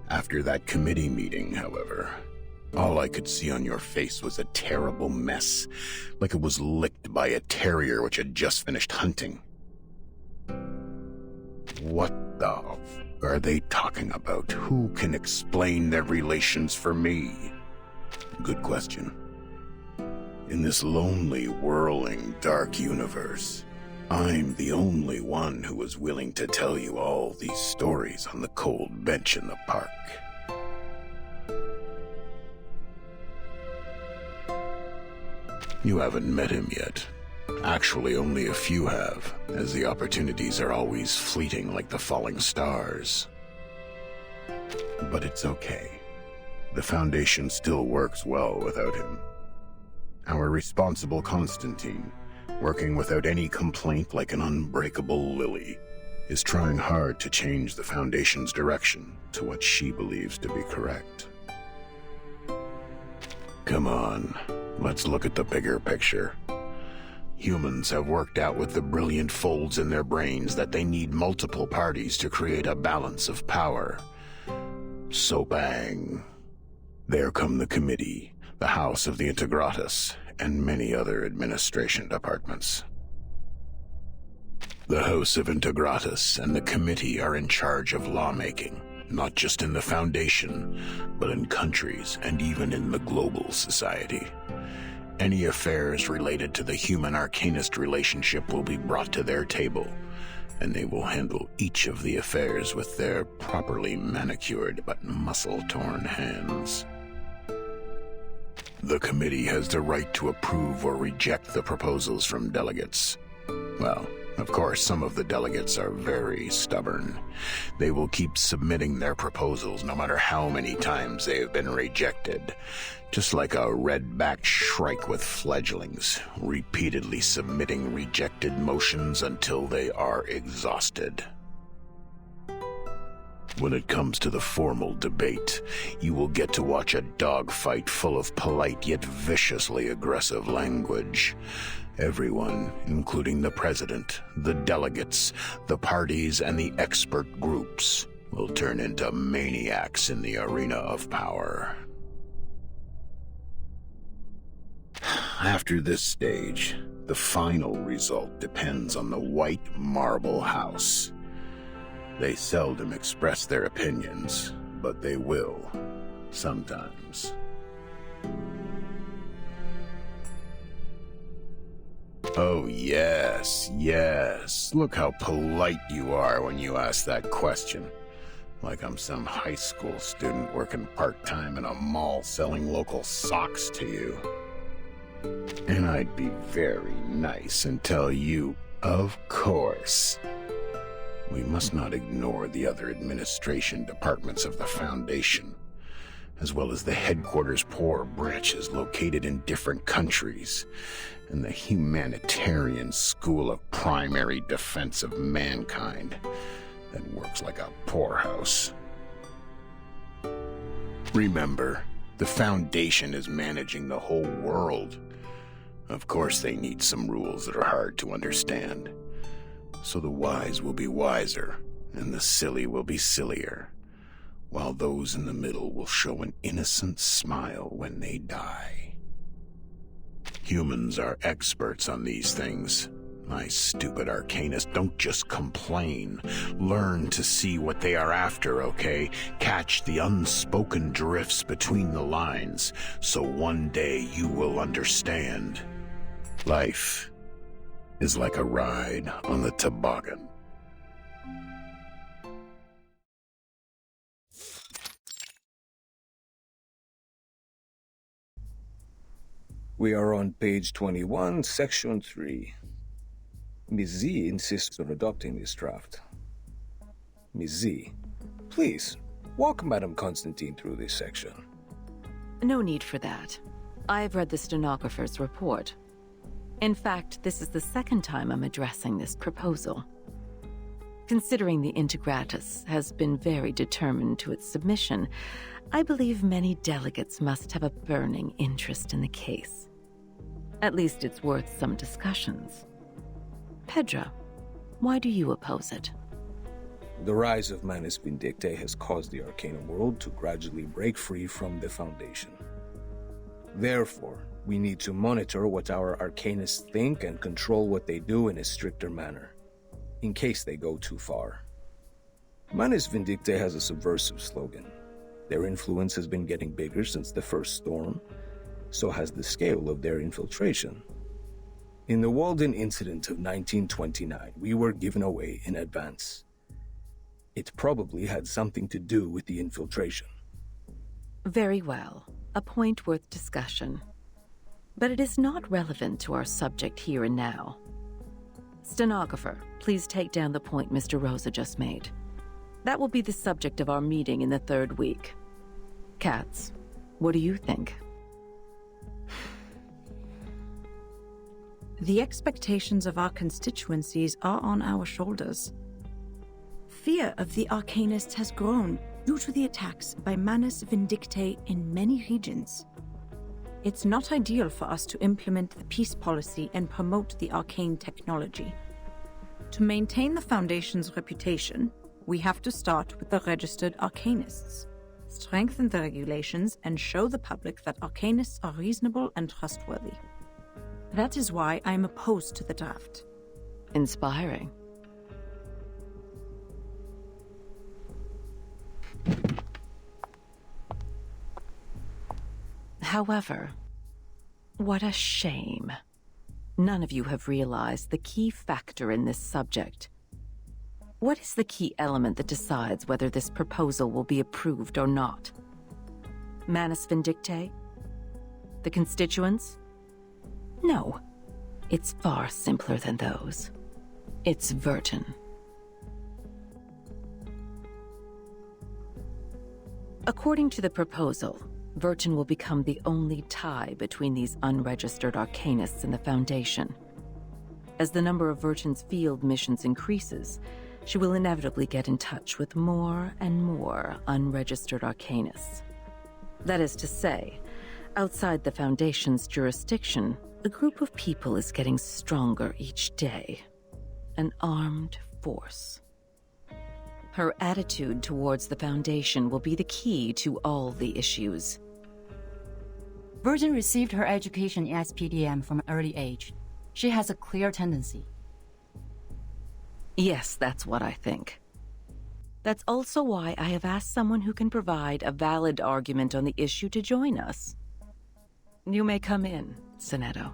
[SPEAKER 5] After that committee meeting, however, all I could see on your face was a terrible mess, like it was licked by a terrier which had just finished hunting. What the f are they talking about? Who can explain their relations for me? Good question. In this lonely, whirling, dark universe, I'm the only one who is willing to tell you all these stories on the cold bench in the park. You haven't met him yet. Actually, only a few have, as the opportunities are always fleeting like the falling stars. But it's okay. The Foundation still works well without him. Our responsible Constantine, working without any complaint like an unbreakable lily, is trying hard to change the Foundation's direction to what she believes to be correct. Come on, let's look at the bigger picture. Humans have worked out with the brilliant folds in their brains that they need multiple parties to create a balance of power. So bang. There come the committee, the House of the Integratus, and many other administration departments. The House of Integratus and the committee are in charge of lawmaking, not just in the Foundation, but in countries and even in the global society. Any affairs related to the human arcanist relationship will be brought to their table, and they will handle each of the affairs with their properly manicured but muscle-torn hands. The committee has the right to approve or reject the proposals from delegates. Well, of course, some of the delegates are very stubborn. They will keep submitting their proposals no matter how many times they have been rejected. Just like a red-backed shrike with fledglings, repeatedly submitting rejected motions until they are exhausted. When it comes to the formal debate, you will get to watch a dogfight full of polite yet viciously aggressive language. Everyone, including the president, the delegates, the parties, and the expert groups, will turn into maniacs in the arena of power. After this stage, the final result depends on the White Marble House. They seldom express their opinions, but they will, sometimes. Oh, yes, yes. Look how polite you are when you ask that question. Like I'm some high school student working part-time in a mall selling local socks to you. And I'd be very nice and tell you, of course. We must not ignore the other administration departments of the Foundation, as well as the headquarters poor branches located in different countries, and the humanitarian school of primary defense of mankind that works like a poorhouse. Remember, the Foundation is managing the whole world. Of course they need some rules that are hard to understand. So the wise will be wiser, and the silly will be sillier, while those in the middle will show an innocent smile when they die. Humans are experts on these things. My stupid arcanist, don't just complain. Learn to see what they are after, okay? Catch the unspoken drifts between the lines, so one day you will understand. Life is like a ride on the toboggan.
[SPEAKER 17] We are on page 21, section 3. Ms. Z insists on adopting this draft. Ms. Z, please, walk Madame Constantine through this section.
[SPEAKER 7] No need for that. I've read the stenographer's report. In fact, this is the second time I'm addressing this proposal. Considering the Integratus has been very determined to its submission, I believe many delegates must have a burning interest in the case. At least it's worth some discussions. Pedro, why do you oppose it?
[SPEAKER 17] The rise of Manus Vindictae has caused the Arcanum world to gradually break free from the Foundation. Therefore, we need to monitor what our Arcanists think and control what they do in a stricter manner, in case they go too far. Manus Vindictae has a subversive slogan. Their influence has been getting bigger since the first storm, so has the scale of their infiltration. In the Walden incident of 1929, we were given away in advance. It probably had something to do with the infiltration.
[SPEAKER 7] Very well. A point worth discussion. But it is not relevant to our subject here and now. Stenographer, please take down the point Mr. Rosa just made. That will be the subject of our meeting in the 3rd week. Katz, what do you think?
[SPEAKER 18] The expectations of our constituencies are on our shoulders. Fear of the Arcanists has grown due to the attacks by Manus Vindictae in many regions. It's not ideal for us to implement the peace policy and promote the arcane technology. To maintain the Foundation's reputation, we have to start with the registered Arcanists, strengthen the regulations, and show the public that Arcanists are reasonable and trustworthy. That is why I am opposed to the draft.
[SPEAKER 7] Inspiring. However, what a shame. None of you have realized the key factor in this subject. What is the key element that decides whether this proposal will be approved or not? Manus Vindictae? The constituents? No. It's far simpler than those. It's Vertin. According to the proposal, Vertin will become the only tie between these unregistered Arcanists and the Foundation. As the number of Vertin's field missions increases, she will inevitably get in touch with more and more unregistered Arcanists. That is to say, outside the Foundation's jurisdiction, a group of people is getting stronger each day. An armed force. Her attitude towards the Foundation will be the key to all the issues.
[SPEAKER 19] Virgin received her education in SPDM from an early age. She has a clear tendency.
[SPEAKER 7] Yes, that's what I think. That's also why I have asked someone who can provide a valid argument on the issue to join us. You may come in, Sonetto.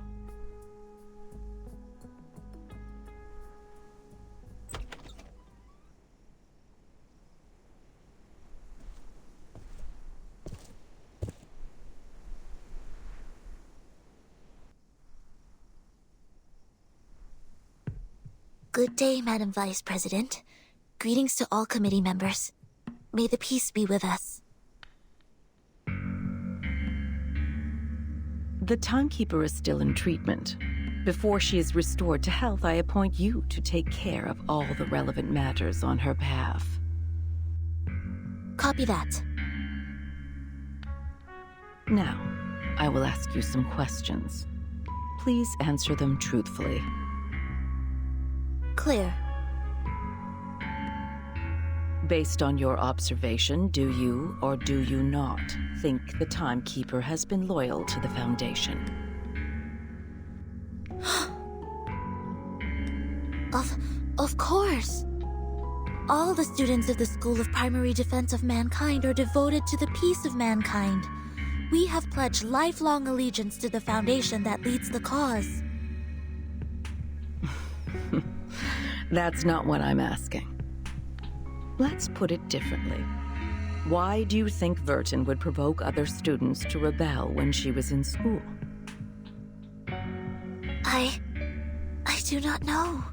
[SPEAKER 20] Good day, Madam Vice President. Greetings to all committee members. May the peace be with us.
[SPEAKER 7] The timekeeper is still in treatment. Before she is restored to health, I appoint you to take care of all the relevant matters on her behalf.
[SPEAKER 20] Copy that.
[SPEAKER 7] Now, I will ask you some questions. Please answer them truthfully.
[SPEAKER 20] Clear.
[SPEAKER 7] Based on your observation, do you or do you not think the timekeeper has been loyal to the Foundation?
[SPEAKER 20] Of course. All the students of the School of Primary Defense of Mankind are devoted to the peace of mankind. We have pledged lifelong allegiance to the Foundation that leads the cause.
[SPEAKER 7] That's not what I'm asking. Let's put it differently. Why do you think Vertin would provoke other students to rebel when she was in school?
[SPEAKER 20] I do not know.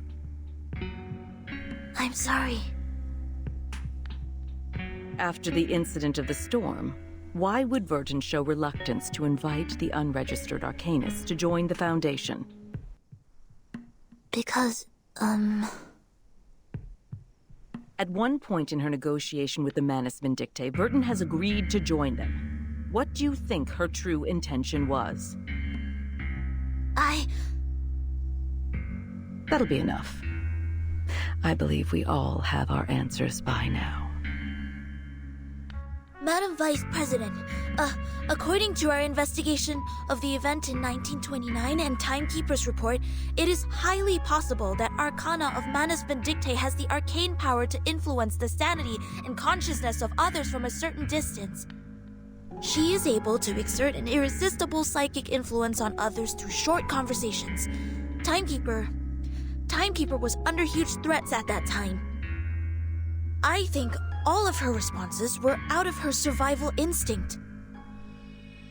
[SPEAKER 20] I'm sorry.
[SPEAKER 7] After the incident of the storm, why would Vertin show reluctance to invite the unregistered arcanists to join the Foundation?
[SPEAKER 20] Because,
[SPEAKER 7] At one point in her negotiation with the Manus Vindictae, Vertin has agreed to join them. What do you think her true intention was? That'll be enough. I believe we all have our answers by now.
[SPEAKER 20] Madam Vice President, according to our investigation of the event in 1929 and Timekeeper's report, it is highly possible that Arcana of Manus Vindictae has the arcane power to influence the sanity and consciousness of others from a certain distance. She is able to exert an irresistible psychic influence on others through short conversations. Timekeeper was under huge threats at that time. I think all of her responses were out of her survival instinct.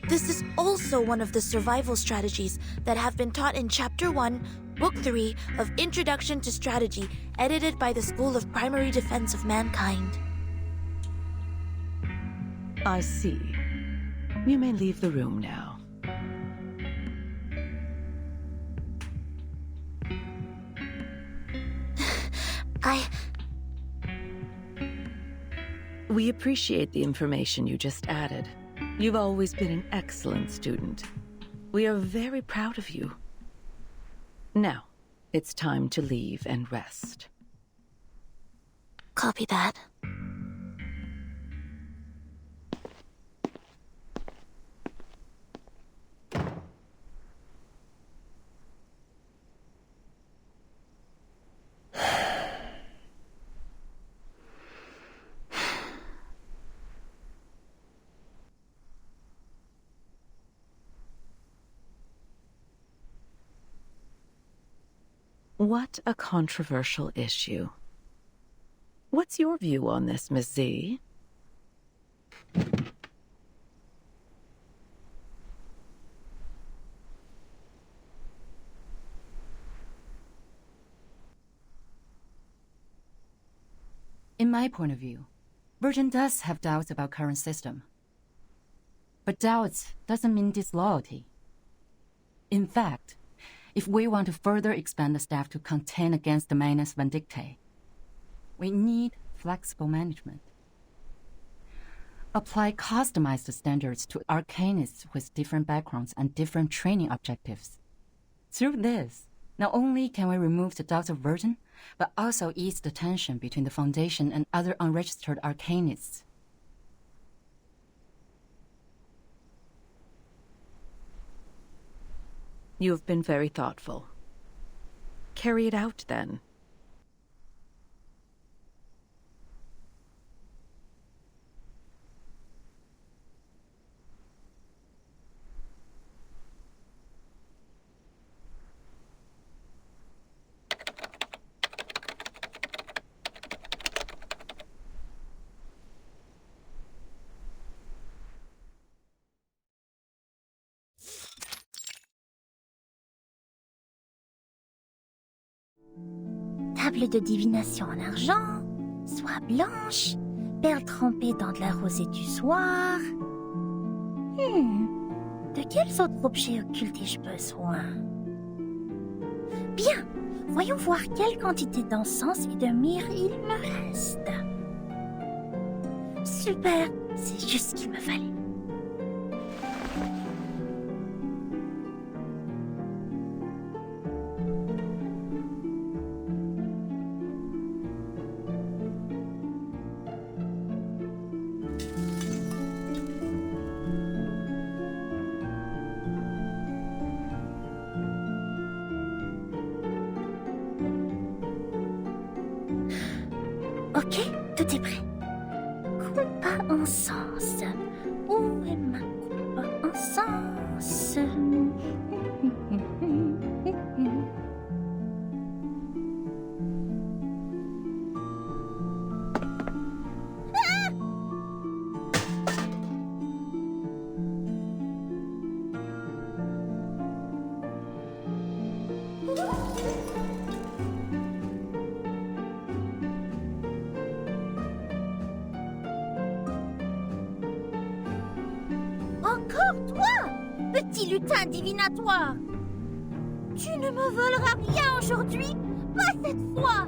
[SPEAKER 20] This is also one of the survival strategies that have been taught in Chapter 1, Book 3 of Introduction to Strategy, edited by the School of Primary Defense of Mankind.
[SPEAKER 7] I see. You may leave the room now. We appreciate the information you just added. You've always been an excellent student. We are very proud of you. Now, it's time to leave and rest.
[SPEAKER 20] Copy that.
[SPEAKER 7] What a controversial issue. What's your view on this, Miss Z?
[SPEAKER 19] In my point of view, Virgin does have doubts about current system. But doubts doesn't mean disloyalty. In fact, if we want to further expand the staff to contend against the Manus Vindictae, we need flexible management. Apply customized standards to arcanists with different backgrounds and different training objectives. Through this, not only can we remove the doubts of Virgin, but also ease the tension between the Foundation and other unregistered arcanists.
[SPEAKER 7] You have been very thoughtful. Carry it out, then.
[SPEAKER 8] table de divination en argent, soie blanche, perles trempées dans de la rosée du soir. De quels autres objets occultes ai-je besoin? Bien, voyons voir quelle quantité d'encens et de myrrhe il me reste. Super, c'est juste ce qu'il me fallait. Ok, tout est prêt. Compas encens. Où est ma compas encens? Encore toi, petit lutin divinatoire! Tu ne me voleras rien aujourd'hui, pas cette fois!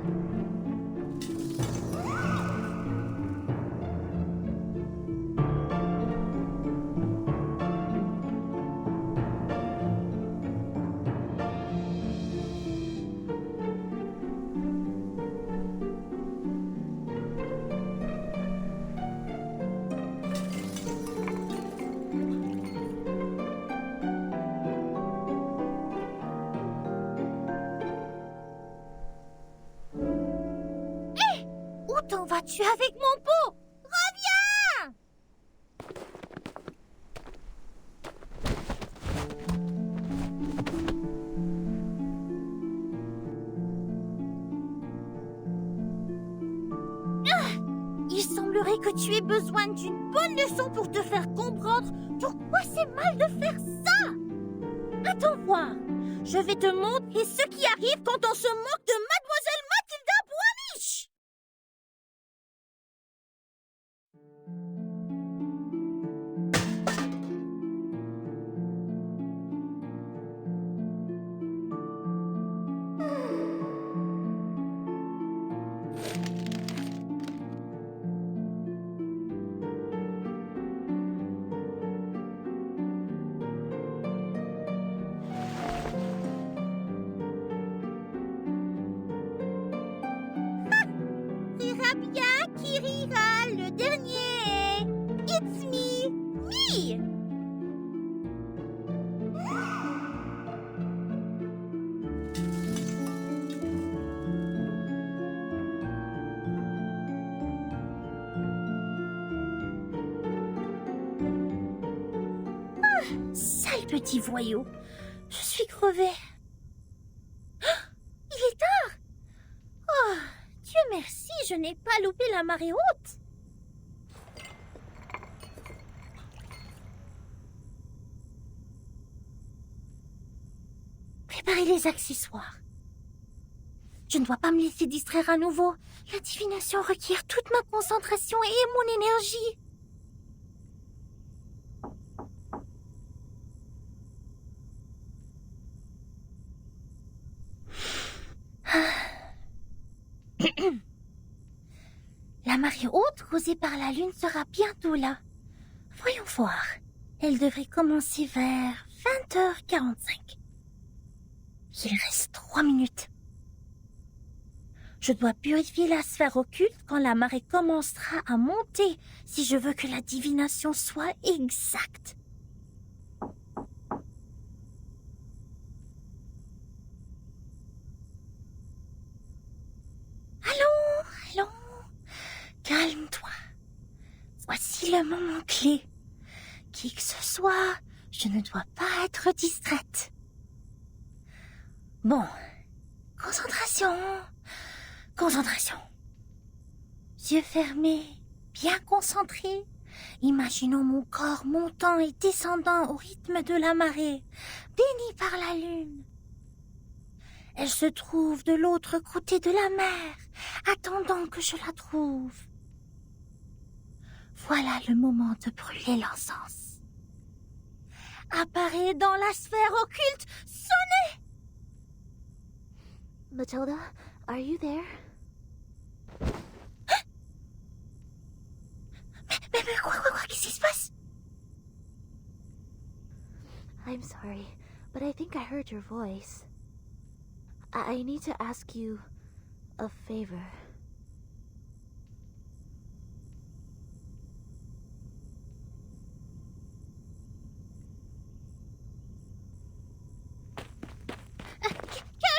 [SPEAKER 8] Où t'en vas-tu avec mon pot? Reviens! Il semblerait que tu aies besoin d'une bonne leçon pour te faire comprendre pourquoi c'est mal de faire ça. Attends voir, je vais te montrer ce qui arrive quand on se moque de Mademoiselle Mathilda Boismiche. Rira bien qui rira, le dernier. It's me, me. Sale petit voyou, je suis crevée. Il est tard. Oh, Dieu merci, je n'ai pas loupé la marée haute. Préparez les accessoires. Je ne dois pas me laisser distraire à nouveau. La divination requiert toute ma concentration et mon énergie. La marée haute causée par la lune sera bientôt là. Voyons voir. Elle devrait commencer vers 20h45. Il reste 3 minutes. Je dois purifier la sphère occulte quand la marée commencera à monter si je veux que la divination soit exacte. Allons. Calme-toi. Voici le moment clé. Qui que ce soit, je ne dois pas être distraite. Bon. Concentration. Yeux fermés, bien concentrés. Imaginons mon corps montant et descendant au rythme de la marée, béni par la lune. Elle se trouve de l'autre côté de la mer, attendant que je la trouve. Voilà le moment de brûler l'encens. Apparaît dans la sphère occulte, sonnez!
[SPEAKER 2] Matilda, are you there?
[SPEAKER 8] Mais quoi, qu'est-ce qui se passe?
[SPEAKER 2] I'm sorry, but I think I heard your voice. I need to ask you a favor.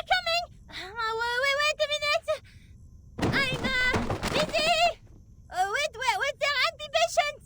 [SPEAKER 8] Coming! Wait a minute! I'm busy! With their anti-patients!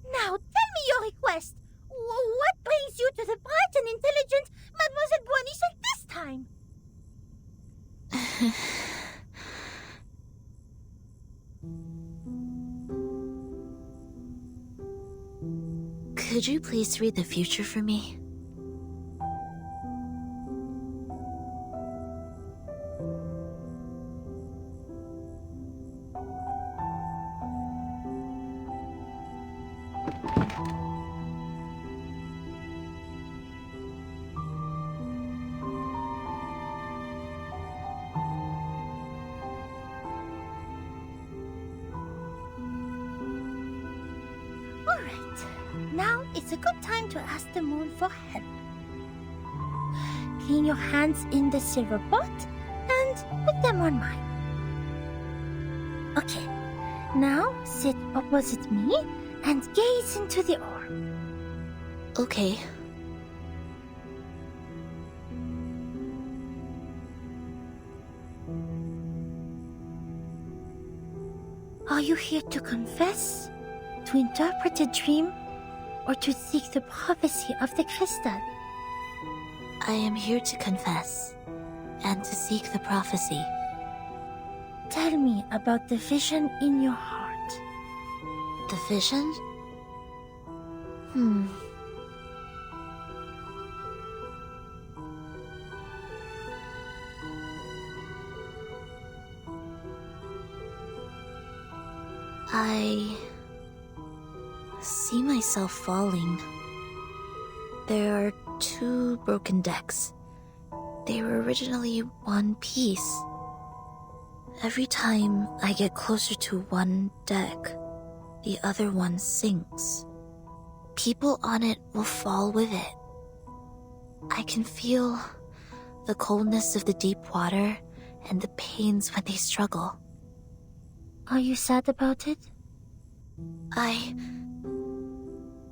[SPEAKER 8] Now, tell me your request. What brings you to the bright and intelligent Mademoiselle Boaniche at this time?
[SPEAKER 20] Could you please read the future for me?
[SPEAKER 8] Alright, now it's a good time to ask the moon for help. Clean your hands in the silver pot and put them on mine. Okay, now sit opposite me and gaze into the orb.
[SPEAKER 20] Okay.
[SPEAKER 8] Are you here to confess, to interpret a dream, or to seek the prophecy of the crystal?
[SPEAKER 20] I am here to confess and to seek the prophecy.
[SPEAKER 8] Tell me about the vision in your heart.
[SPEAKER 20] The vision? I see myself falling. There are 2 broken decks. They were originally one piece. Every time I get closer to one deck, the other one sinks. People on it will fall with it. I can feel the coldness of the deep water and the pains when they struggle.
[SPEAKER 8] Are you sad about it?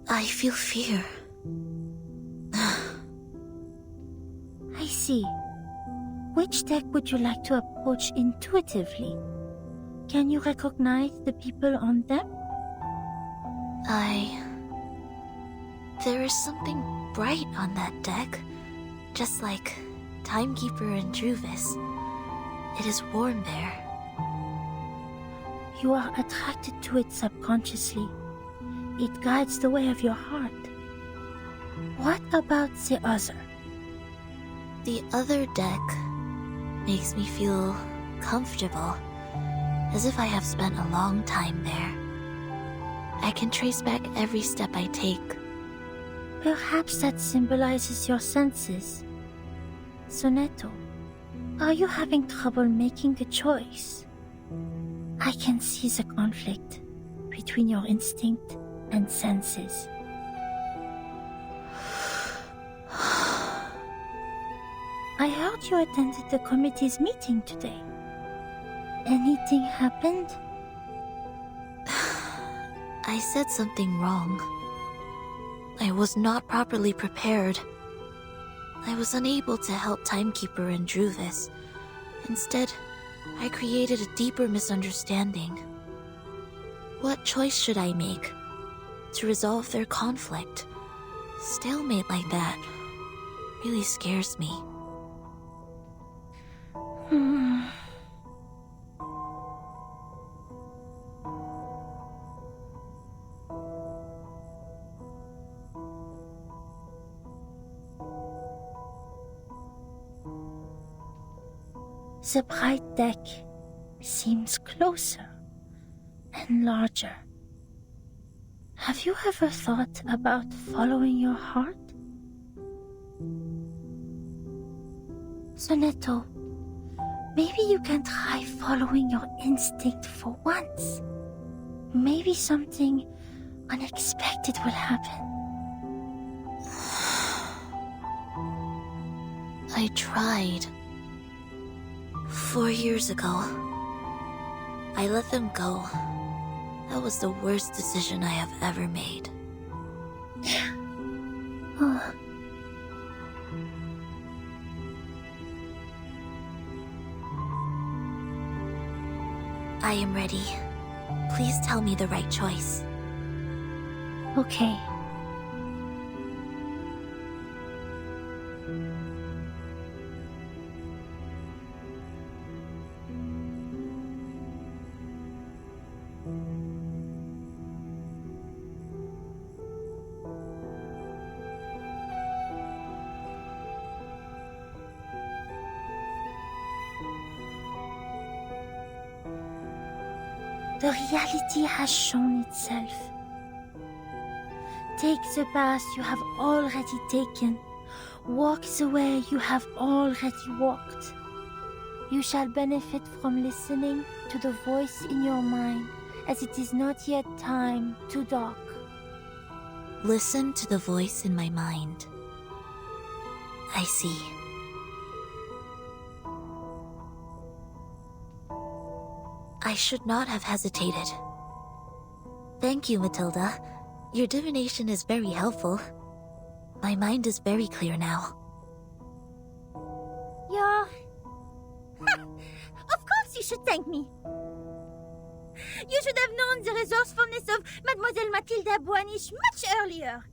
[SPEAKER 20] I feel fear.
[SPEAKER 8] I see. Which deck would you like to approach intuitively? Can you recognize the people on them?
[SPEAKER 20] There is something bright on that deck, just like Timekeeper and Druvis. It is warm there.
[SPEAKER 8] You are attracted to it subconsciously. It guides the way of your heart. What about the other?
[SPEAKER 20] The other deck makes me feel comfortable, as if I have spent a long time there. I can trace back every step I take.
[SPEAKER 8] Perhaps that symbolizes your senses. Sonetto, are you having trouble making a choice? I can see the conflict between your instinct and senses. I heard you attended the committee's meeting today. Anything happened?
[SPEAKER 20] I said something wrong. I was not properly prepared. I was unable to help Timekeeper and Druvis. Instead, I created a deeper misunderstanding. What choice should I make to resolve their conflict? Stalemate like that really scares me.
[SPEAKER 8] The bright deck seems closer and larger. Have you ever thought about following your heart? Sonetto, maybe you can try following your instinct for once. Maybe something unexpected will happen.
[SPEAKER 20] I tried. 4 years ago, I let them go. That was the worst decision I have ever made. I am ready. Please tell me the right choice.
[SPEAKER 8] Okay. The reality has shown itself. Take the path you have already taken. Walk the way you have already walked. You shall benefit from listening to the voice in your mind, as it is not yet time to dock.
[SPEAKER 20] Listen to the voice in my mind. I see. I should not have hesitated. Thank you, Matilda. Your divination is very helpful. My mind is very clear now.
[SPEAKER 15] Of course you should thank me. You should have known the resourcefulness of Mademoiselle Mathilda Boanish much earlier.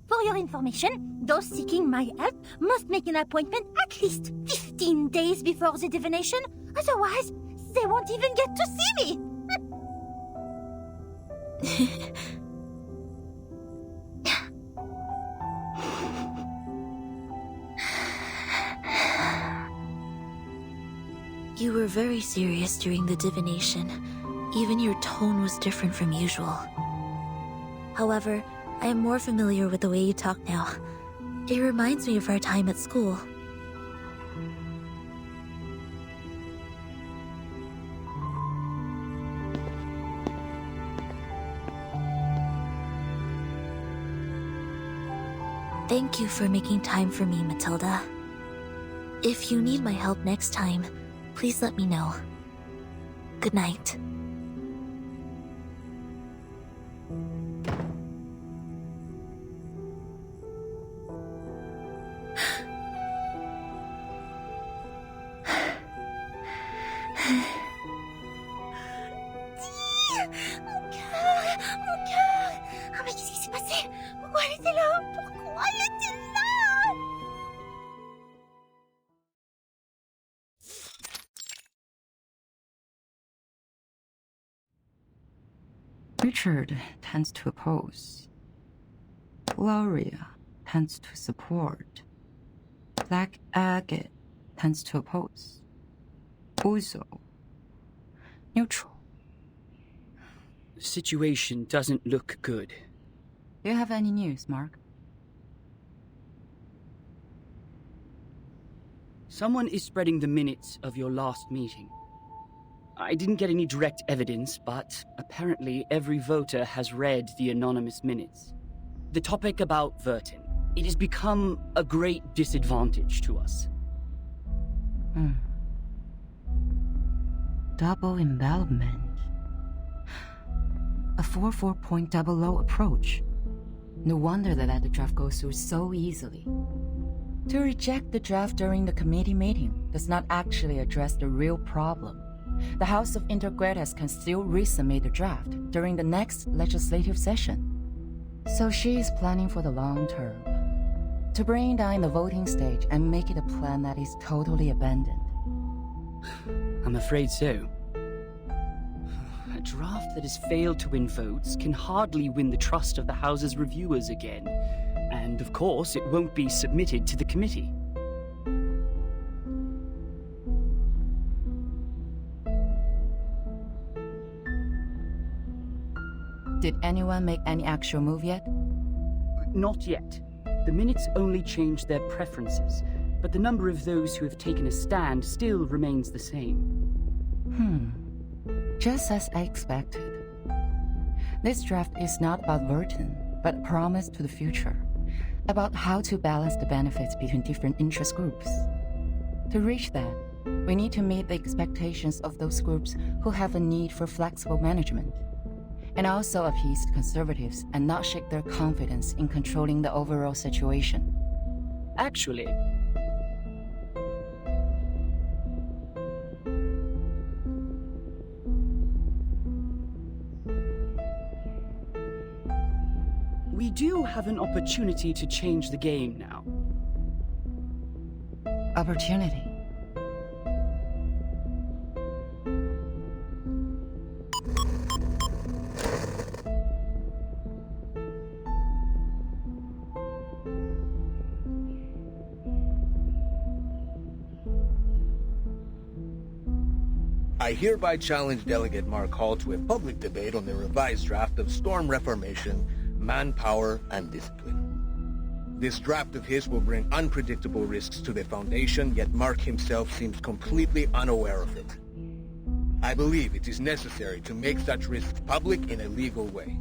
[SPEAKER 15] For your information, those seeking my help must make an appointment at least 15 days before the divination. Otherwise, they won't even get to see me.
[SPEAKER 20] You were very serious during the divination. Even your tone was different from usual. However, I am more familiar with the way you talk now. It reminds me of our time at school. Thank you for making time for me, Matilda. If you need my help next time, please let me know. Good night.
[SPEAKER 15] Mon cœur. Ah, mais qu'est-ce qui s'est passé? Pourquoi elle était là? Pourquoi elle était là?
[SPEAKER 3] Richard tends to oppose. Gloria tends to support. Black Agate tends to oppose. Uzo, neutral.
[SPEAKER 21] The situation doesn't look good.
[SPEAKER 3] Do you have any news, Mark?
[SPEAKER 21] Someone is spreading the minutes of your last meeting. I didn't get any direct evidence, but apparently every voter has read the anonymous minutes. The topic about Vertin. It has become a great disadvantage to us.
[SPEAKER 19] Double envelopment. A 4-4-point double low approach. No wonder they let the draft go through so easily. To reject the draft during the committee meeting does not actually address the real problem. The House of Integrators can still resubmit the draft during the next legislative session. So she is planning for the long term. To bring down the voting stage and make it a plan that is totally abandoned.
[SPEAKER 21] I'm afraid so. A draft that has failed to win votes can hardly win the trust of the House's reviewers again. And of course, it won't be submitted to the committee.
[SPEAKER 19] Did anyone make any actual move yet?
[SPEAKER 21] Not yet. The minutes only changed their preferences, but the number of those who have taken a stand still remains the same.
[SPEAKER 19] Just as I expected. This draft is not about Verton, but a promise to the future. About how to balance the benefits between different interest groups. To reach that, we need to meet the expectations of those groups who have a need for flexible management. And also appease conservatives and not shake their confidence in controlling the overall situation.
[SPEAKER 21] Actually, we do have an opportunity to change the game now.
[SPEAKER 19] Opportunity?
[SPEAKER 17] I hereby challenge Delegate Mark Hall to a public debate on the revised draft of Storm Reformation, Manpower, and Discipline. This draft of his will bring unpredictable risks to the Foundation, yet Mark himself seems completely unaware of it. I believe it is necessary to make such risks public in a legal way.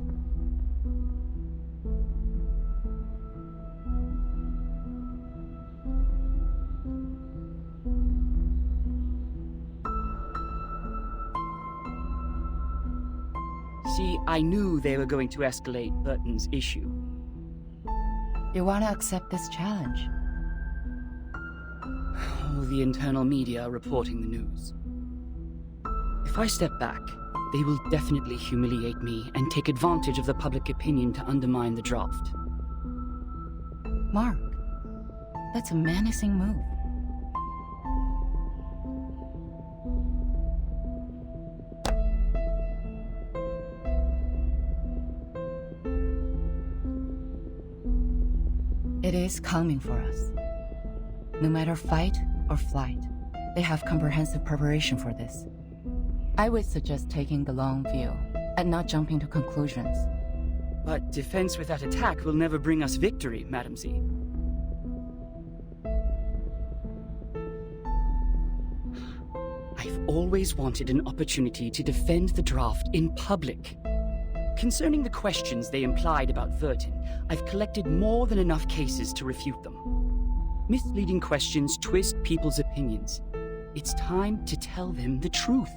[SPEAKER 21] See, I knew they were going to escalate Burton's issue.
[SPEAKER 19] You want to accept this challenge?
[SPEAKER 21] All the internal media are reporting the news. If I step back, they will definitely humiliate me and take advantage of the public opinion to undermine the draft.
[SPEAKER 19] Mark, that's a menacing move. It is coming for us. No matter fight or flight, they have comprehensive preparation for this. I would suggest taking the long view and not jumping to conclusions.
[SPEAKER 21] But defense without attack will never bring us victory, Madam Z. I've always wanted an opportunity to defend the draft in public. Concerning the questions they implied about Verton, I've collected more than enough cases to refute them. Misleading questions twist people's opinions. It's time to tell them the truth.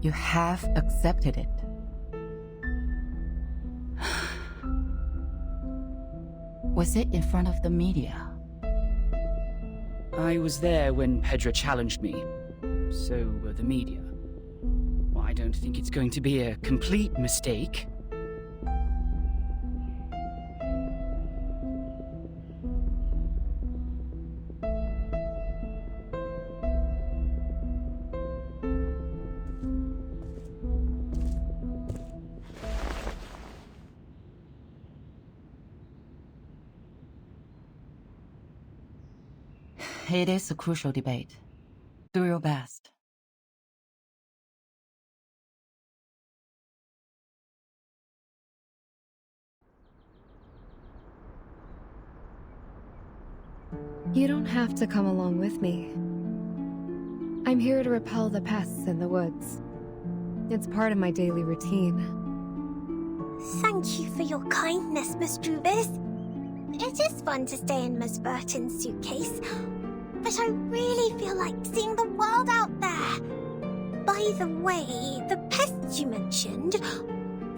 [SPEAKER 19] You have accepted it. Was it in front of the media?
[SPEAKER 21] I was there when Pedra challenged me. So were the media. Well, I don't think it's going to be a complete mistake.
[SPEAKER 19] It is a crucial debate. Do your best.
[SPEAKER 1] You don't have to come along with me. I'm here to repel the pests in the woods. It's part of my daily routine.
[SPEAKER 8] Thank you for your kindness, Miss Druvis. It is fun to stay in Miss Burton's suitcase, but I really feel like seeing the world out there. By the way, the pests you mentioned,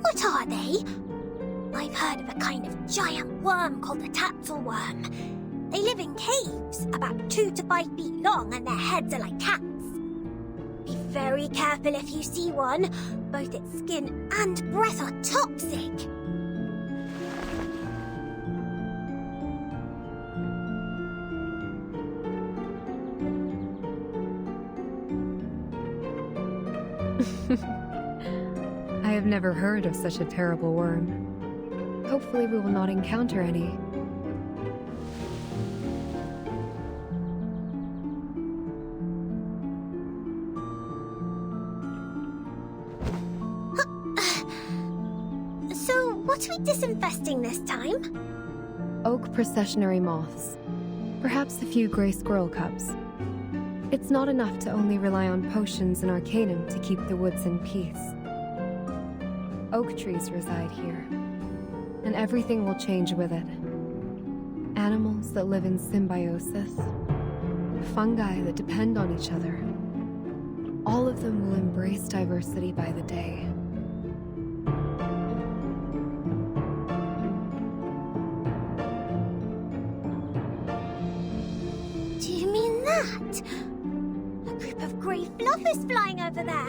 [SPEAKER 8] what are they? I've heard of a kind of giant worm called the tatzelworm. They live in caves, about 2 to 5 feet long, and their heads are like cats. Be very careful if you see one. Both its skin and breath are toxic.
[SPEAKER 1] I have never heard of such a terrible worm. Hopefully we will not encounter any.
[SPEAKER 8] So, what are we disinfesting this time?
[SPEAKER 1] Oak processionary moths. Perhaps a few gray squirrel cubs. It's not enough to only rely on potions and arcanum to keep the woods in peace. Oak trees reside here, and everything will change with it. Animals that live in symbiosis, fungi that depend on each other. All of them will embrace diversity by the day.
[SPEAKER 8] Do you mean that? A group of grey fluff is flying over there.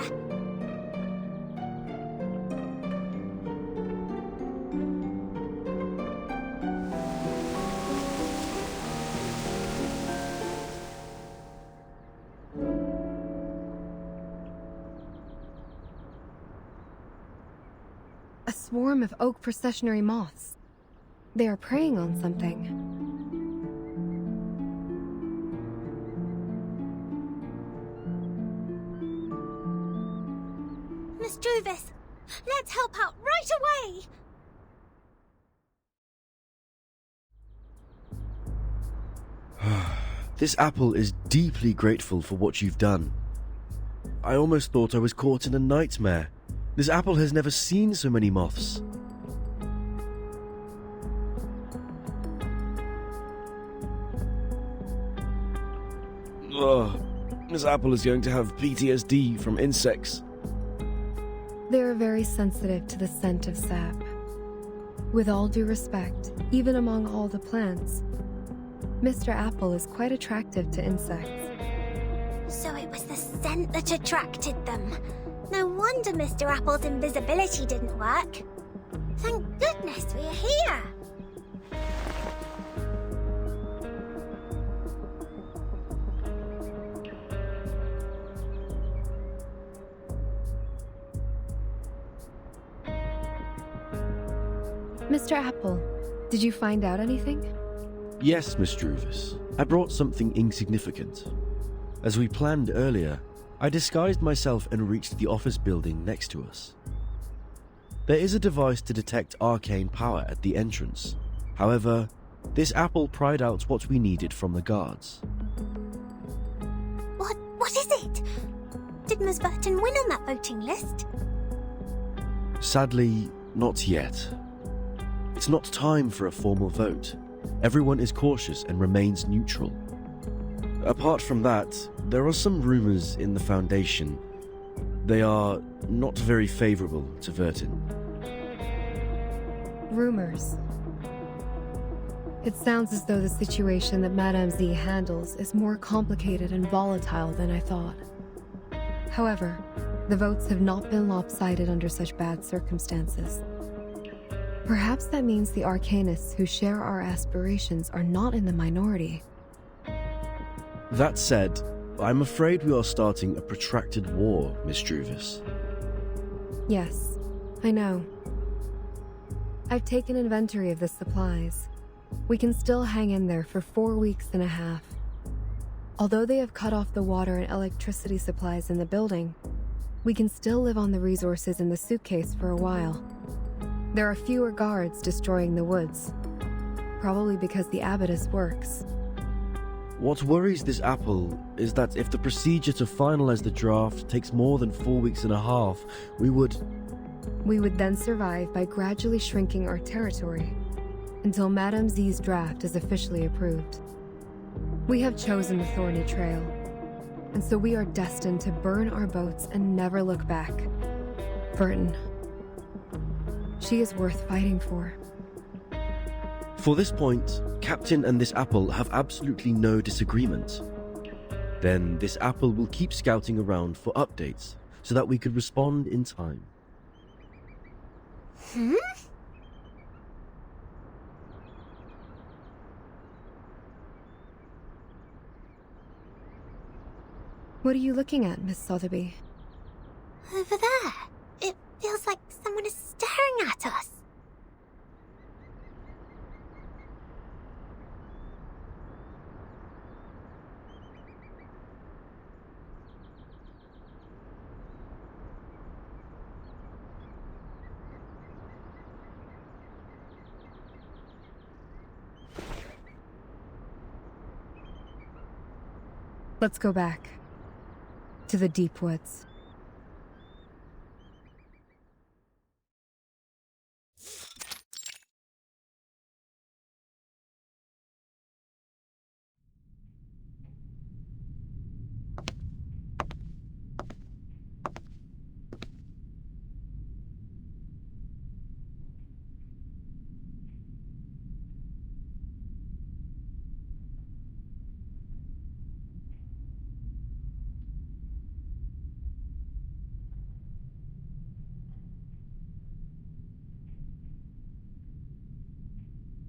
[SPEAKER 1] A swarm of oak processionary moths. They are preying on something.
[SPEAKER 8] Miss Druvis, let's help out right away!
[SPEAKER 14] This apple is deeply grateful for what you've done. I almost thought I was caught in a nightmare. This apple has never seen so many moths. Ugh, this apple is going to have PTSD from insects.
[SPEAKER 1] They are very sensitive to the scent of sap. With all due respect, even among all the plants, Mr. Apple is quite attractive to insects.
[SPEAKER 8] So it was the scent that attracted them. No wonder Mr. Apple's invisibility didn't work. Thank goodness we're here!
[SPEAKER 1] Mr. Apple, did you find out anything?
[SPEAKER 14] Yes, Miss Druvis. I brought something insignificant. As we planned earlier, I disguised myself and reached the office building next to us. There is a device to detect arcane power at the entrance. However, this apple pried out what we needed from the guards.
[SPEAKER 8] What is it? Did Miss Burton win on that voting list?
[SPEAKER 14] Sadly, not yet. It's not time for a formal vote. Everyone is cautious and remains neutral. Apart from that, there are some rumors in the Foundation. They are not very favorable to Vertin.
[SPEAKER 1] Rumors. It sounds as though the situation that Madame Z handles is more complicated and volatile than I thought. However, the votes have not been lopsided under such bad circumstances. Perhaps that means the Arcanists who share our aspirations are not in the minority.
[SPEAKER 14] That said, I'm afraid we are starting a protracted war, Miss Druvis.
[SPEAKER 1] Yes, I know. I've taken inventory of the supplies. We can still hang in there for 4 weeks and a half. Although they have cut off the water and electricity supplies in the building, we can still live on the resources in the suitcase for a while. There are fewer guards destroying the woods, probably because the abattis works.
[SPEAKER 14] What worries this apple is that if the procedure to finalize the draft takes more than 4 weeks and a half, we would...
[SPEAKER 1] We would then survive by gradually shrinking our territory until Madame Z's draft is officially approved. We have chosen the thorny trail, and so we are destined to burn our boats and never look back. Burton. She is worth fighting for.
[SPEAKER 14] For this point, Captain and this apple have absolutely no disagreement. Then this apple will keep scouting around for updates so that we could respond in time.
[SPEAKER 1] What are you looking at, Miss Sotheby?
[SPEAKER 8] Over there. It feels like someone is staring at us.
[SPEAKER 1] Let's go back to the deep woods.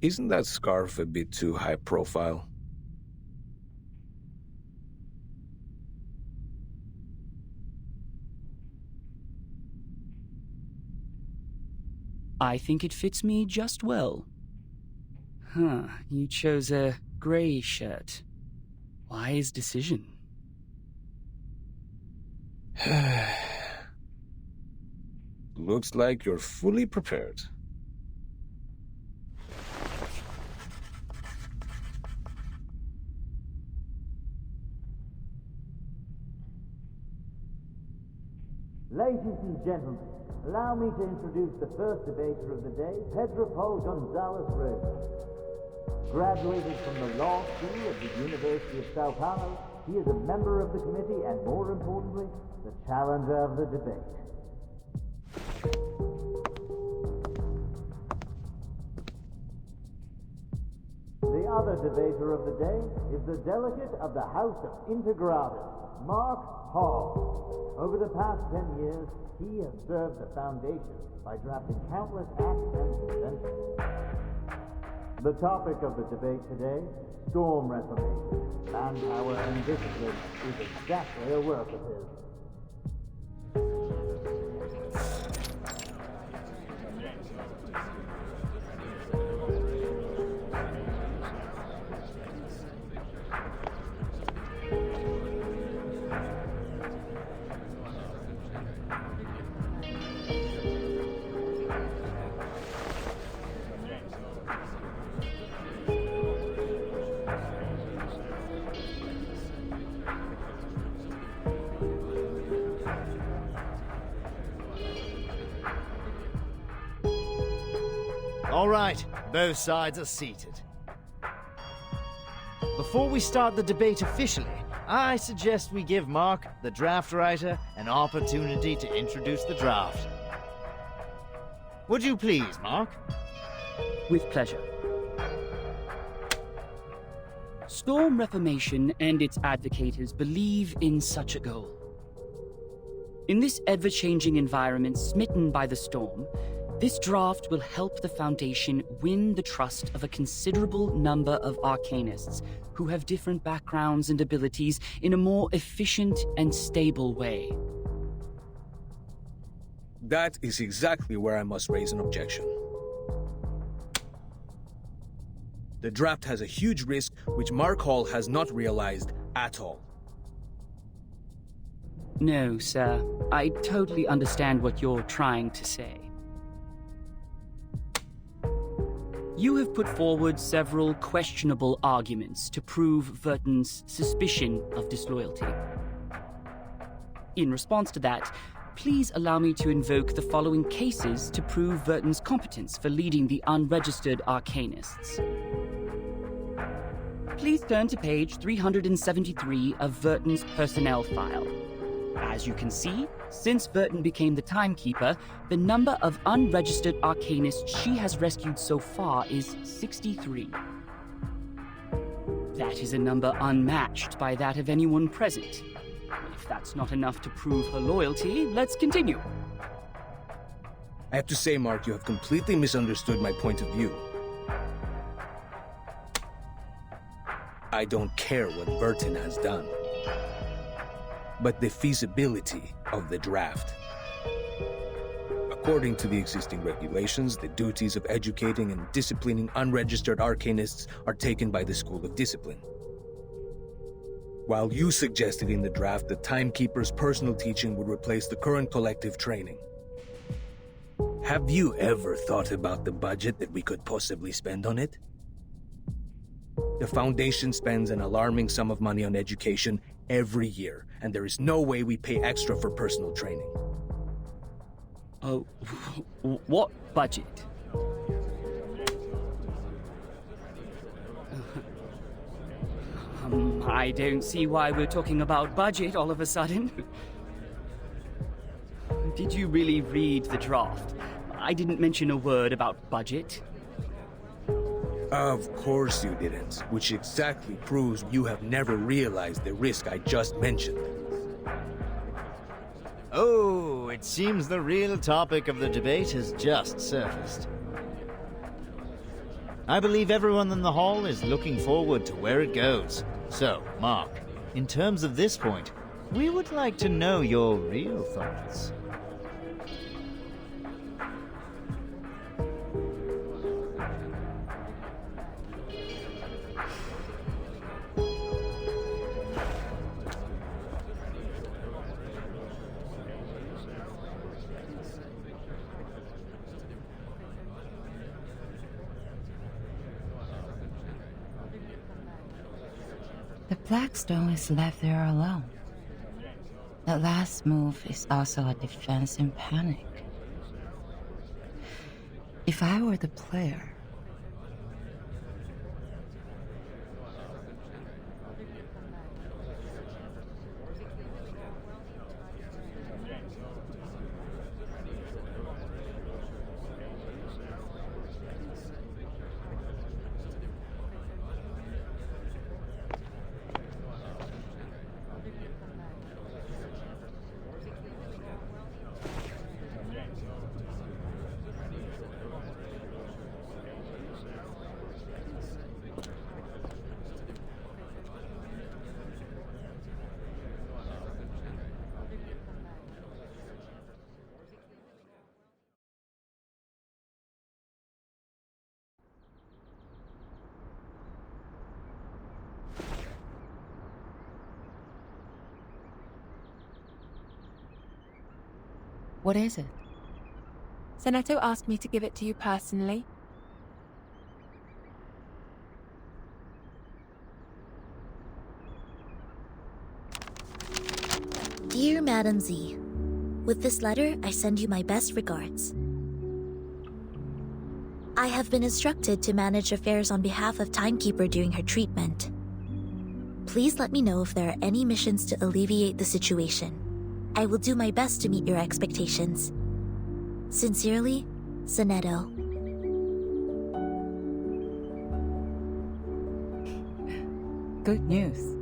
[SPEAKER 17] Isn't that scarf a bit too high profile?
[SPEAKER 21] I think it fits me just well. Huh, you chose a grey shirt. Wise decision.
[SPEAKER 17] Looks like you're fully prepared.
[SPEAKER 4] Ladies and gentlemen, allow me to introduce the first debater of the day, Pedro Paul Gonzalez Reyes. Graduated from the Law School of the University of Sao Paulo, he is a member of the committee and, more importantly, the challenger of the debate. The other debater of the day is the delegate of the House of Integrados, Mark Hall. Over the past 10 years, he has served the Foundation by drafting countless acts and conventions. The topic of the debate today, storm reformation. Manpower and discipline is exactly a work of his. All right, both sides are seated. Before we start the debate officially, I suggest we give Mark, the draft writer, an opportunity to introduce the draft. Would you please, Mark?
[SPEAKER 21] With pleasure. Storm Reformation and its advocates believe in such a goal. In this ever-changing environment smitten by the storm, this draft will help the Foundation win the trust of a considerable number of arcanists who have different backgrounds and abilities in a more efficient and stable way.
[SPEAKER 17] That is exactly where I must raise an objection. The draft has a huge risk which Mark Hall has not realized at all.
[SPEAKER 21] No, sir. I totally understand what you're trying to say. You have put forward several questionable arguments to prove Verton's suspicion of disloyalty. In response to that, please allow me to invoke the following cases to prove Verton's competence for leading the unregistered arcanists. Please turn to page 373 of Verton's personnel file. As you can see, since Verton became the timekeeper, the number of unregistered arcanists she has rescued so far is 63. That is a number unmatched by that of anyone present. If that's not enough to prove her loyalty, let's continue.
[SPEAKER 17] I have to say, Mark, you have completely misunderstood my point of view. I don't care what Verton has done, but the feasibility of the draft. According to the existing regulations, the duties of educating and disciplining unregistered arcanists are taken by the School of Discipline. While you suggested in the draft that Timekeeper's personal teaching would replace the current collective training. Have you ever thought about the budget that we could possibly spend on it? The Foundation spends an alarming sum of money on education every year, and there is no way we pay extra for personal training.
[SPEAKER 21] Oh, what budget? I don't see why we're talking about budget all of a sudden. Did you really read the draft? I didn't mention a word about budget.
[SPEAKER 17] Of course you didn't, which exactly proves you have never realized the risk I just mentioned.
[SPEAKER 4] Oh, it seems the real topic of the debate has just surfaced. I believe everyone in the hall is looking forward to where it goes. So, Mark, in terms of this point, we would like to know your real thoughts.
[SPEAKER 19] The Blackstone is left there alone. That last move is also a defense in panic. If I were the player, what is it?
[SPEAKER 1] Zeneto asked me to give it to you personally.
[SPEAKER 20] Dear Madam Z, with this letter, I send you my best regards. I have been instructed to manage affairs on behalf of Timekeeper during her treatment. Please let me know if there are any missions to alleviate the situation. I will do my best to meet your expectations. Sincerely, Zeneto.
[SPEAKER 19] Good news.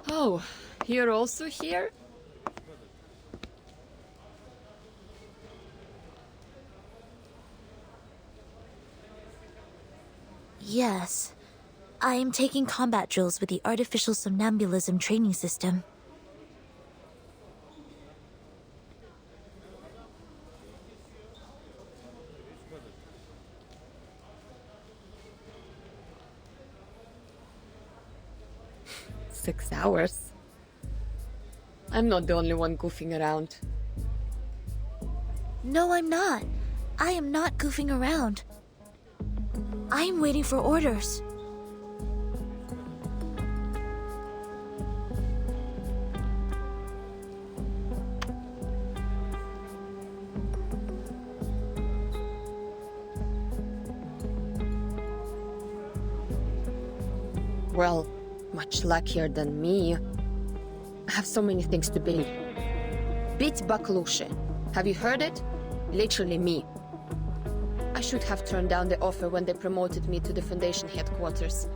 [SPEAKER 11] Oh, you're also here?
[SPEAKER 20] Yes. I am taking combat drills with the Artificial Somnambulism training system.
[SPEAKER 11] "6 hours? I'm not the only one goofing around.
[SPEAKER 20] No, I'm not. I am not goofing around. I'm waiting for orders.
[SPEAKER 11] Well, much luckier than me. I have so many things to build. Beat Baklushe. Have you heard it? Literally me. I should have turned down the offer when they promoted me to the Foundation headquarters.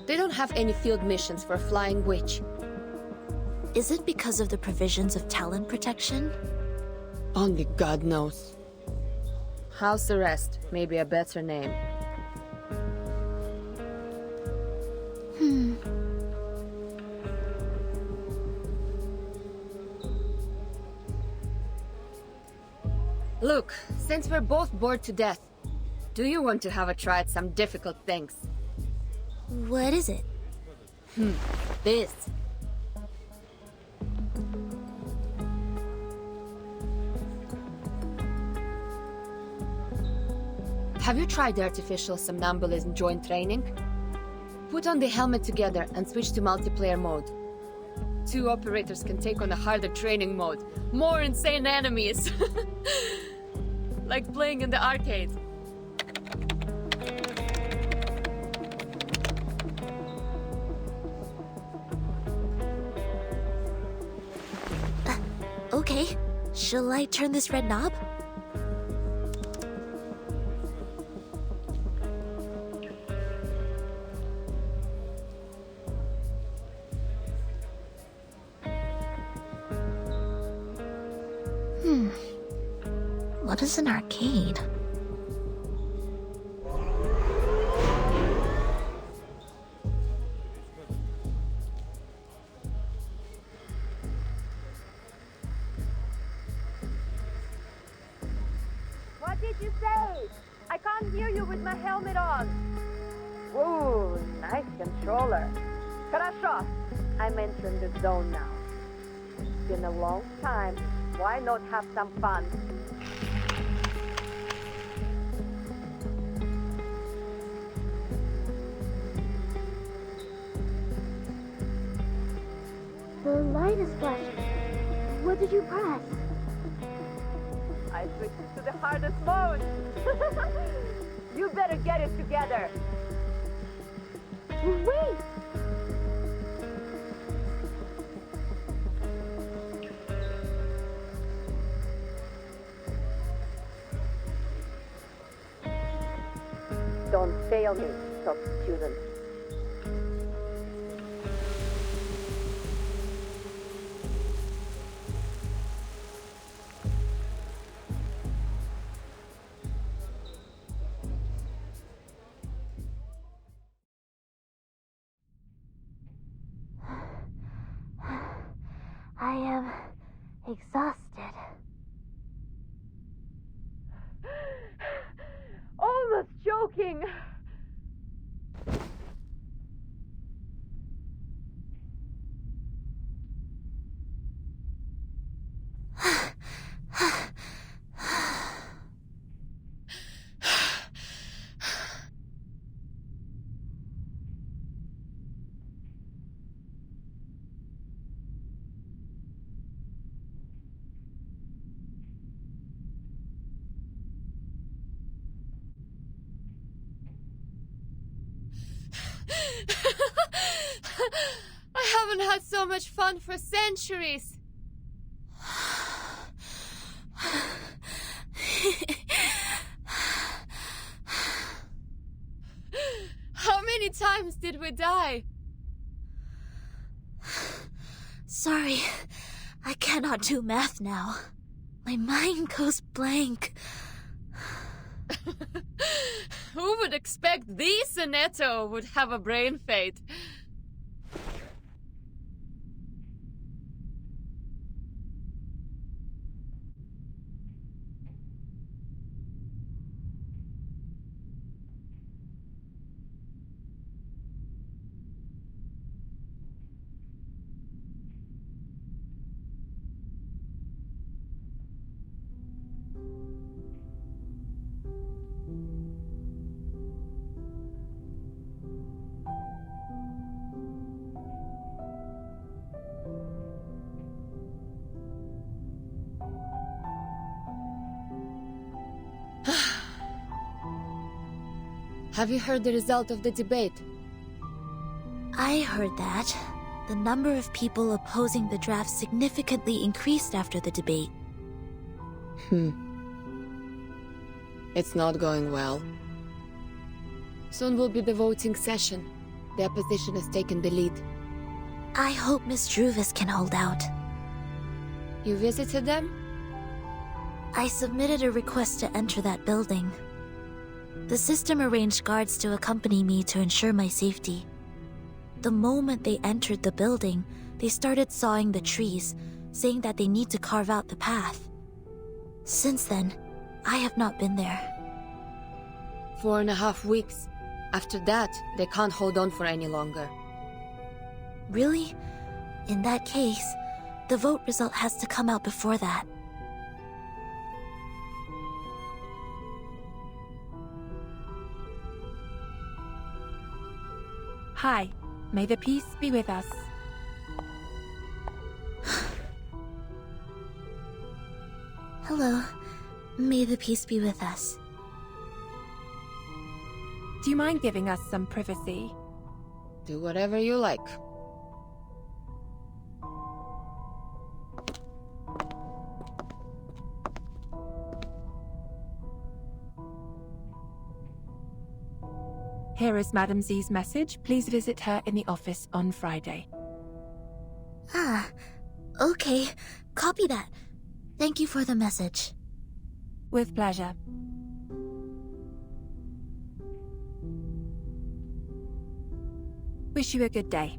[SPEAKER 11] They don't have any field missions for a flying witch.
[SPEAKER 20] Is it because of the provisions of talent protection?
[SPEAKER 11] Only God knows. House arrest may be a better name. Look, since we're both bored to death, do you want to have a try at some difficult things?
[SPEAKER 20] What is it?
[SPEAKER 11] This. Have you tried the artificial somnambulism joint training? Put on the helmet together and switch to multiplayer mode. 2 operators can take on a harder training mode. More insane enemies! Like playing in the arcade.
[SPEAKER 20] Okay. Shall I turn this red knob? What is an arcade?
[SPEAKER 9] What did you say? I can't hear you with my helmet on. Whoa, nice controller. Хорошо. I'm entering the zone now. It's been a long time. Why not have some fun?
[SPEAKER 15] The light is flashing. What did you press?
[SPEAKER 9] I switched to the hardest mode. You better get it together.
[SPEAKER 15] Wait!
[SPEAKER 9] Don't fail me, top student.
[SPEAKER 15] I am exhausted.
[SPEAKER 9] Almost joking.
[SPEAKER 11] I haven't had so much fun for centuries. How many times did we die?
[SPEAKER 20] Sorry, I cannot do math now. My mind goes blank.
[SPEAKER 11] Who would expect the Sonetto would have a brain fade? Have you heard the result of the debate?
[SPEAKER 20] I heard that the number of people opposing the draft significantly increased after the debate.
[SPEAKER 11] It's not going well. Soon will be the voting session. The opposition has taken the lead.
[SPEAKER 20] I hope Miss Druvis can hold out.
[SPEAKER 11] You visited them?
[SPEAKER 20] I submitted a request to enter that building. The system arranged guards to accompany me to ensure my safety. The moment they entered the building, they started sawing the trees, saying that they need to carve out the path. Since then, I have not been there.
[SPEAKER 11] 4.5 weeks. After that, they can't hold on for any longer.
[SPEAKER 20] Really? In that case, the vote result has to come out before that.
[SPEAKER 12] Hi. May the peace be with us.
[SPEAKER 20] Hello. May the peace be with us.
[SPEAKER 12] Do you mind giving us some privacy?
[SPEAKER 11] Do whatever you like.
[SPEAKER 12] Here is Madam Z's message. Please visit her in the office on Friday.
[SPEAKER 20] Ah, okay. Copy that. Thank you for the message.
[SPEAKER 12] With pleasure. Wish you a good day.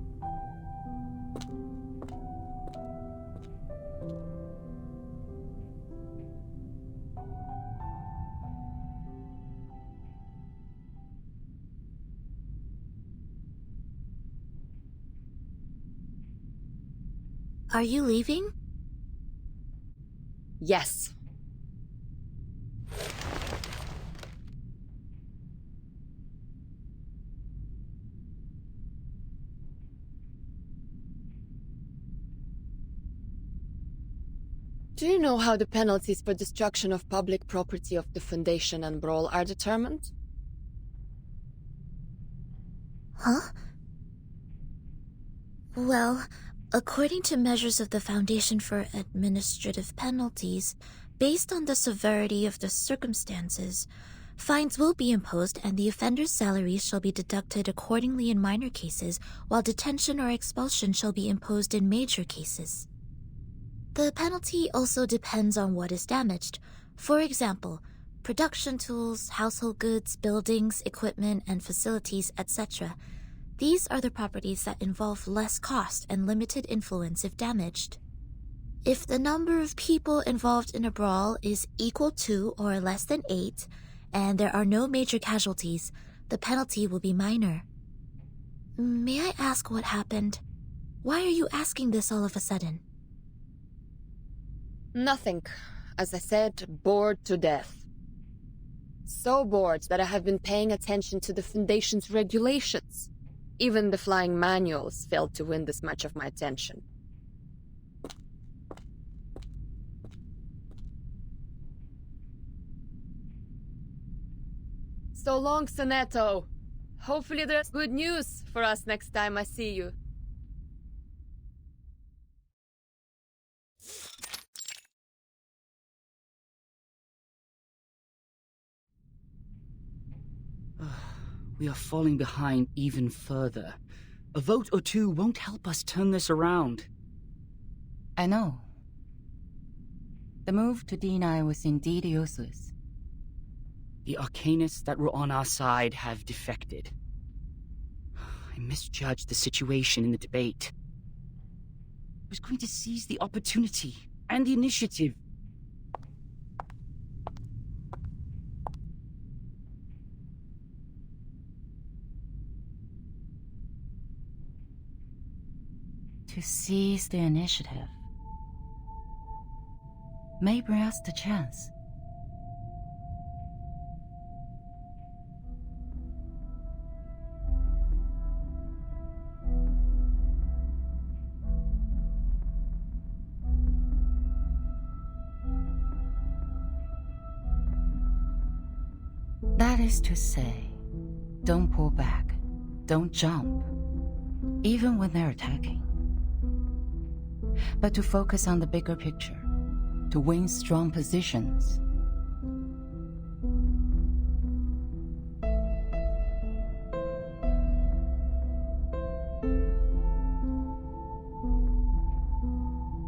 [SPEAKER 20] Are you leaving?
[SPEAKER 11] Yes. Do you know how the penalties for destruction of public property of the Foundation and Brawl are determined?
[SPEAKER 20] Huh? Well, according to measures of the Foundation for Administrative Penalties, based on the severity of the circumstances, fines will be imposed and the offender's salaries shall be deducted accordingly in minor cases, while detention or expulsion shall be imposed in major cases. The penalty also depends on what is damaged. For example, production tools, household goods, buildings, equipment, and facilities, etc. These are the properties that involve less cost and limited influence if damaged. If the number of people involved in a brawl is equal to or less than 8, and there are no major casualties, the penalty will be minor. May I ask what happened? Why are you asking this all of a sudden?
[SPEAKER 11] Nothing. As I said, bored to death. So bored that I have been paying attention to the Foundation's regulations. Even the flying manuals failed to win this much of my attention. So long, Sonetto. Hopefully there's good news for us next time I see you.
[SPEAKER 21] We are falling behind even further. A vote or two won't help us turn this around.
[SPEAKER 19] I know. The move to deny was indeed useless.
[SPEAKER 21] The arcanists that were on our side have defected. I misjudged the situation in the debate. I was going to seize the opportunity and the initiative.
[SPEAKER 19] To seize the initiative may bring us the chance. That is to say, Don't pull back. Don't jump. Even when they're attacking. But to focus on the bigger picture. To win strong positions.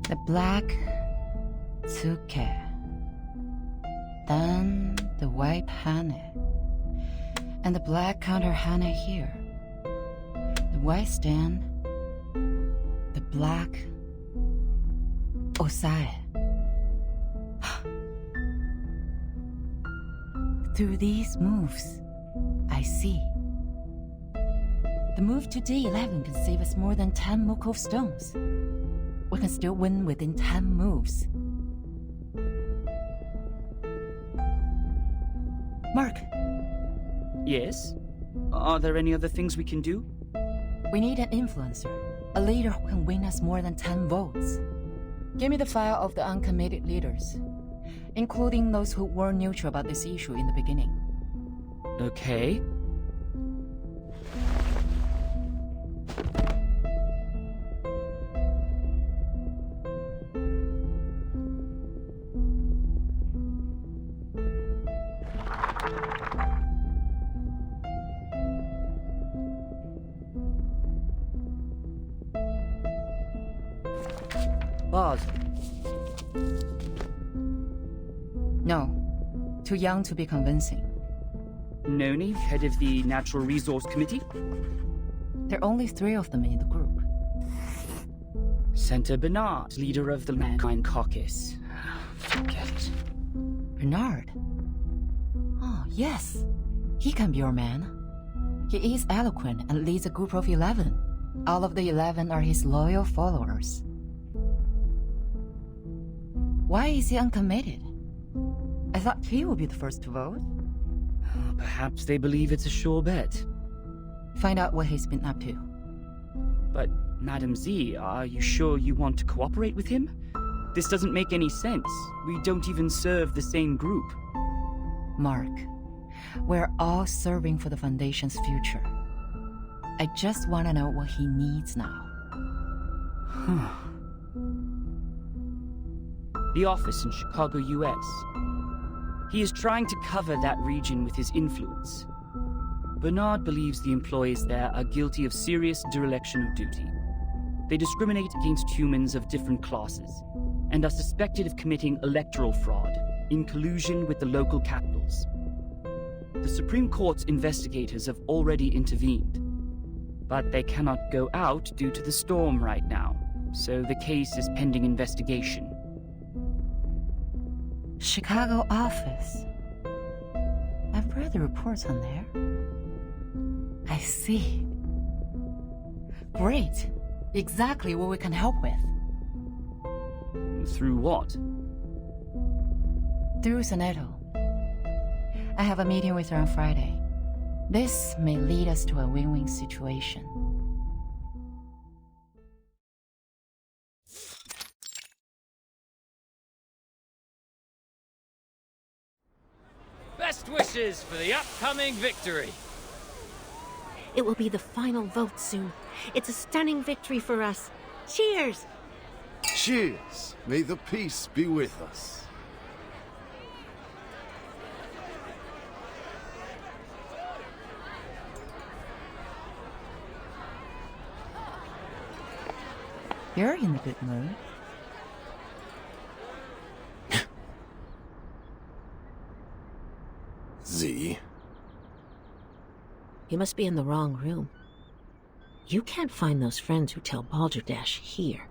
[SPEAKER 19] The black tsuke. Then the white hane. And the black counter hane here. The white stand. The black osae. Through these moves, I see. The move to D11 can save us more than 10 Mukov stones. We can still win within 10 moves. Mark.
[SPEAKER 21] Yes? Are there any other things we can do?
[SPEAKER 19] We need an influencer. A leader who can win us more than 10 votes. Give me the file of the uncommitted leaders, including those who were neutral about this issue in the beginning.
[SPEAKER 21] Okay.
[SPEAKER 19] Boss. No. Too young to be convincing.
[SPEAKER 21] Noni, head of the Natural Resource Committee?
[SPEAKER 19] There are only 3 of them in the group.
[SPEAKER 21] Senator Bernard, leader of the Mankind Caucus. Forget it.
[SPEAKER 19] Bernard? Oh, yes. He can be your man. He is eloquent and leads a group of 11. All of the 11 are his loyal followers. Why is he uncommitted? I thought he would be the first to vote.
[SPEAKER 21] Perhaps they believe it's a sure bet.
[SPEAKER 19] Find out what he's been up to.
[SPEAKER 21] But, Madam Z, are you sure you want to cooperate with him? This doesn't make any sense. We don't even serve the same group.
[SPEAKER 19] Mark, we're all serving for the Foundation's future. I just want to know what he needs now.
[SPEAKER 21] The office in Chicago, US. He is trying to cover that region with his influence. Bernard believes the employees there are guilty of serious dereliction of duty. They discriminate against humans of different classes, and are suspected of committing electoral fraud in collusion with the local capitals. The Supreme Court's investigators have already intervened, but they cannot go out due to the storm right now, so the case is pending investigation.
[SPEAKER 19] Chicago office. I've read the reports on there. I see. Great. Exactly what we can help with.
[SPEAKER 21] Through what?
[SPEAKER 19] Through Soneto. I have a meeting with her on Friday. This may lead us to a win-win situation.
[SPEAKER 13] Best wishes for the upcoming victory.
[SPEAKER 22] It will be the final vote soon. It's a stunning victory for us. Cheers!
[SPEAKER 23] Cheers! May the peace be with us.
[SPEAKER 19] You're in a good mood.
[SPEAKER 5] Z?
[SPEAKER 22] You must be in the wrong room. You can't find those friends who tell Balderdash here.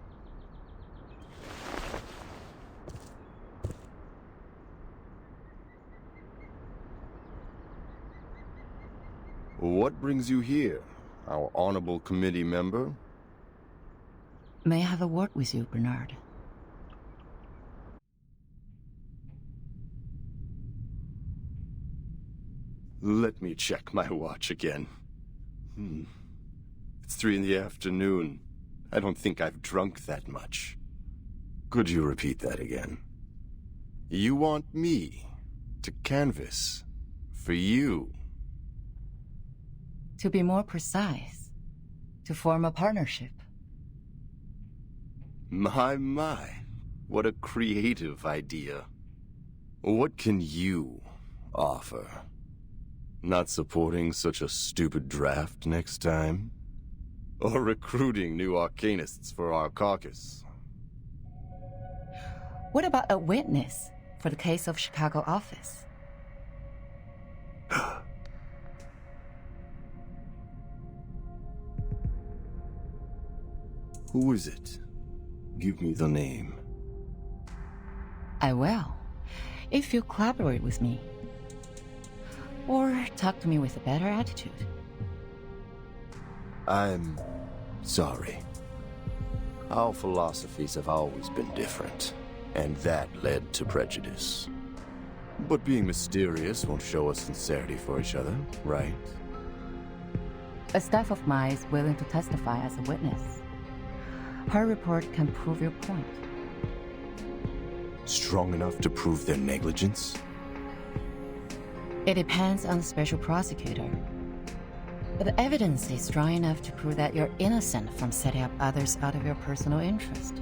[SPEAKER 23] What brings you here, our honorable committee member?
[SPEAKER 19] May I have a word with you, Bernard?
[SPEAKER 23] Let me check my watch again. It's 3 in the afternoon. I don't think I've drunk that much.
[SPEAKER 5] Could you repeat that again?
[SPEAKER 23] You want me to canvass for you?
[SPEAKER 19] To be more precise, to form a partnership.
[SPEAKER 23] My. What a creative idea. What can you offer? Not supporting such a stupid draft next time? Or recruiting new arcanists for our caucus?
[SPEAKER 19] What about a witness for the case of Chicago office?
[SPEAKER 5] Who is it? Give me the name.
[SPEAKER 19] I will, if you collaborate with me. Or talk to me with a better attitude.
[SPEAKER 5] I'm sorry. Our philosophies have always been different, and that led to prejudice. But being mysterious won't show us sincerity for each other, right?
[SPEAKER 19] A staff of mine is willing to testify as a witness. Her report can prove your point.
[SPEAKER 5] Strong enough to prove their negligence?
[SPEAKER 19] It depends on the special prosecutor. But the evidence is strong enough to prove that you're innocent from setting up others out of your personal interest.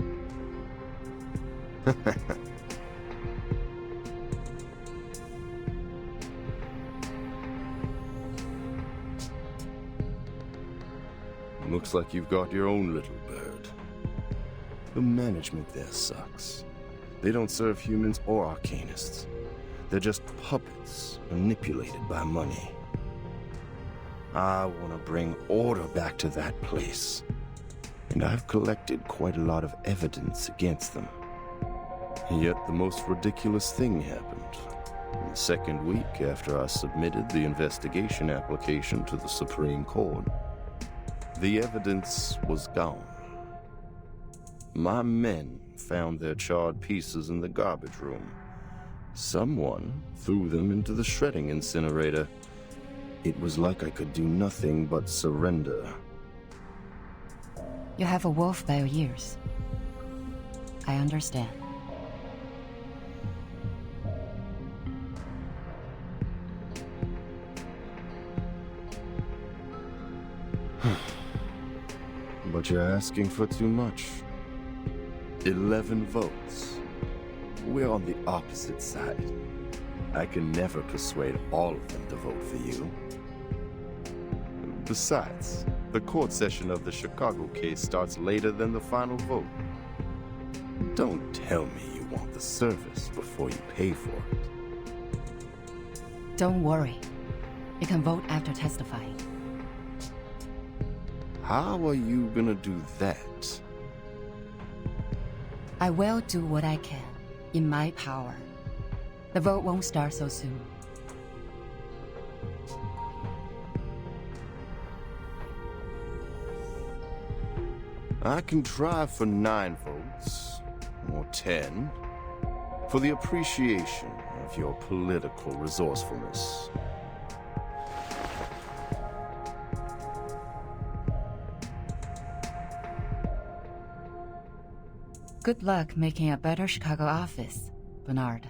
[SPEAKER 5] Looks like you've got your own little bird. The management there sucks. They don't serve humans or arcanists. They're just puppets manipulated by money. I want to bring order back to that place. And I've collected quite a lot of evidence against them. Yet the most ridiculous thing happened. The second week after I submitted the investigation application to the Supreme Court, the evidence was gone. My men found their charred pieces in the garbage room. Someone threw them into the shredding incinerator. It was like I could do nothing but surrender.
[SPEAKER 19] You have a wolf by your ears. I understand.
[SPEAKER 5] But you're asking for too much. 11 votes. We're on the opposite side. I can never persuade all of them to vote for you. Besides, the court session of the Chicago case starts later than the final vote. Don't tell me you want the service before you pay for it.
[SPEAKER 19] Don't worry. You can vote after testifying.
[SPEAKER 5] How are you gonna do that?
[SPEAKER 19] I will do what I can, in my power. The vote won't start so soon.
[SPEAKER 5] I can try for 9 votes, or 10, for the appreciation of your political resourcefulness.
[SPEAKER 19] Good luck making a better Chicago office, Bernard.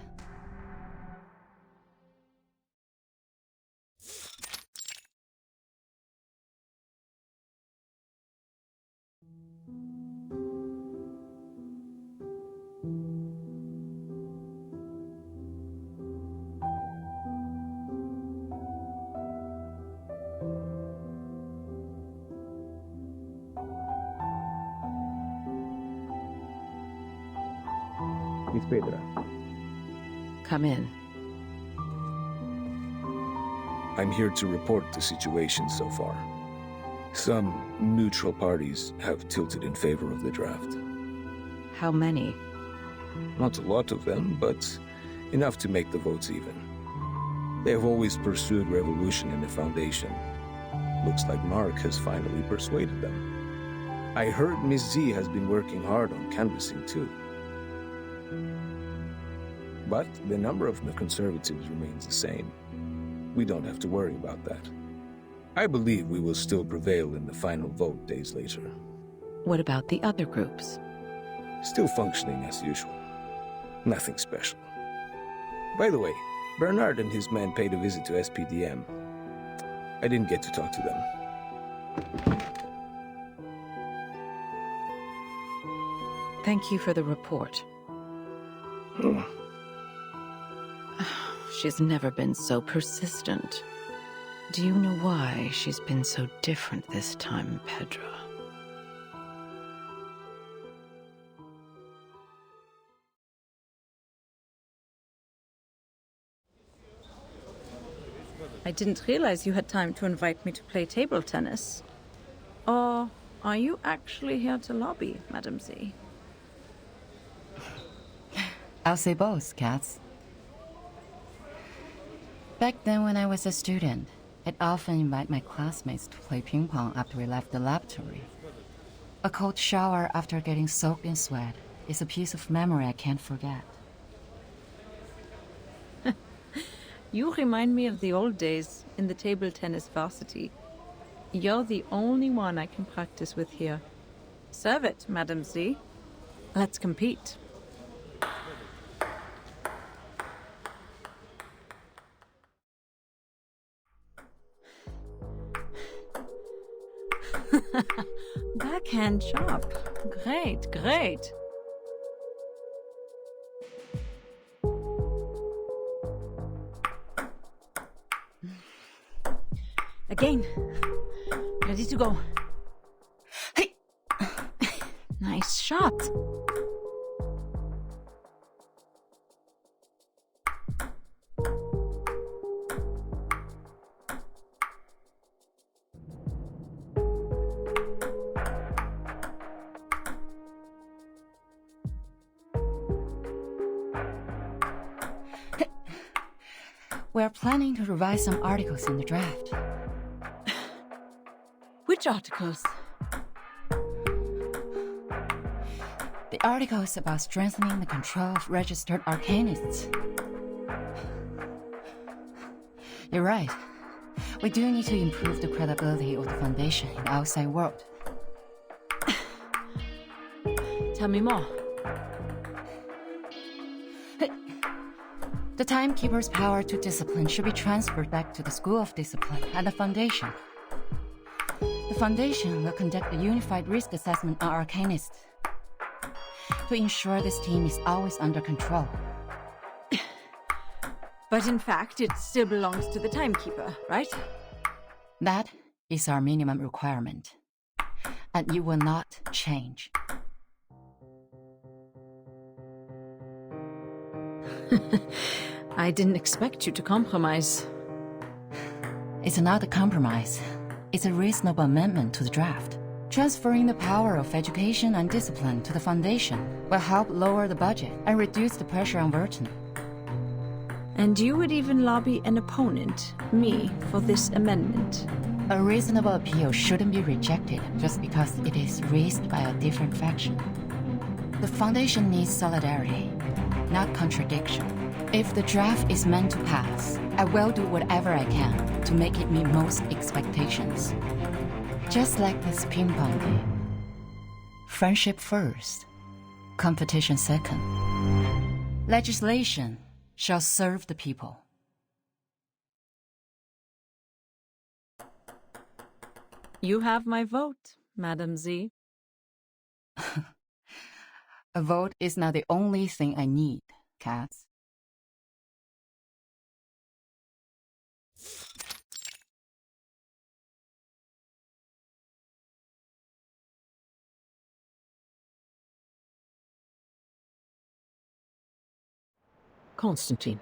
[SPEAKER 17] Miss Pedra.
[SPEAKER 7] Come in.
[SPEAKER 17] I'm here to report the situation so far. Some neutral parties have tilted in favor of the draft.
[SPEAKER 7] How many?
[SPEAKER 17] Not a lot of them, but enough to make the votes even. They have always pursued revolution in the Foundation. Looks like Mark has finally persuaded them. I heard Miss Z has been working hard on canvassing too. But the number of the Conservatives remains the same. We don't have to worry about that. I believe we will still prevail in the final vote days later.
[SPEAKER 7] What about the other groups?
[SPEAKER 17] Still functioning as usual. Nothing special. By the way, Bernard and his men paid a visit to SPDM. I didn't get to talk to them.
[SPEAKER 7] Thank you for the report. She's never been so persistent. Do you know why she's been so different this time, Pedro?
[SPEAKER 18] I didn't realize you had time to invite me to play table tennis. Or are you actually here to lobby, Madam Z?
[SPEAKER 19] I'll say both, Katz. Back then when I was a student, I'd often invite my classmates to play ping pong after we left the laboratory. A cold shower after getting soaked in sweat is a piece of memory I can't forget.
[SPEAKER 18] You remind me of the old days in the table tennis varsity. You're the only one I can practice with here. Serve it, Madam Z. Let's compete. Backhand chop. Great, great. Again. Ready to go. Hey. Nice shot.
[SPEAKER 19] We're planning to revise some articles in the draft.
[SPEAKER 18] Which articles?
[SPEAKER 19] The articles about strengthening the control of registered arcanists. You're right. We do need to improve the credibility of the Foundation in the outside world.
[SPEAKER 18] Tell me more.
[SPEAKER 19] The Timekeeper's power to discipline should be transferred back to the School of Discipline and the Foundation. The Foundation will conduct a unified risk assessment on Arcanists to ensure this team is always under control.
[SPEAKER 18] But in fact, it still belongs to the Timekeeper, right?
[SPEAKER 19] That is our minimum requirement. And you will not change.
[SPEAKER 18] I didn't expect you to compromise.
[SPEAKER 19] It's not a compromise. It's a reasonable amendment to the draft. Transferring the power of education and discipline to the Foundation will help lower the budget and reduce the pressure on Burton.
[SPEAKER 18] And you would even lobby an opponent, me, for this amendment.
[SPEAKER 19] A reasonable appeal shouldn't be rejected just because it is raised by a different faction. The Foundation needs solidarity, not contradiction. If the draft is meant to pass, I will do whatever I can to make it meet most expectations. Just like this ping pong game. Friendship first, competition second. Legislation shall serve the people.
[SPEAKER 18] You have my vote, Madam Z.
[SPEAKER 19] A vote is not the only thing I need, Katz.
[SPEAKER 22] Constantine.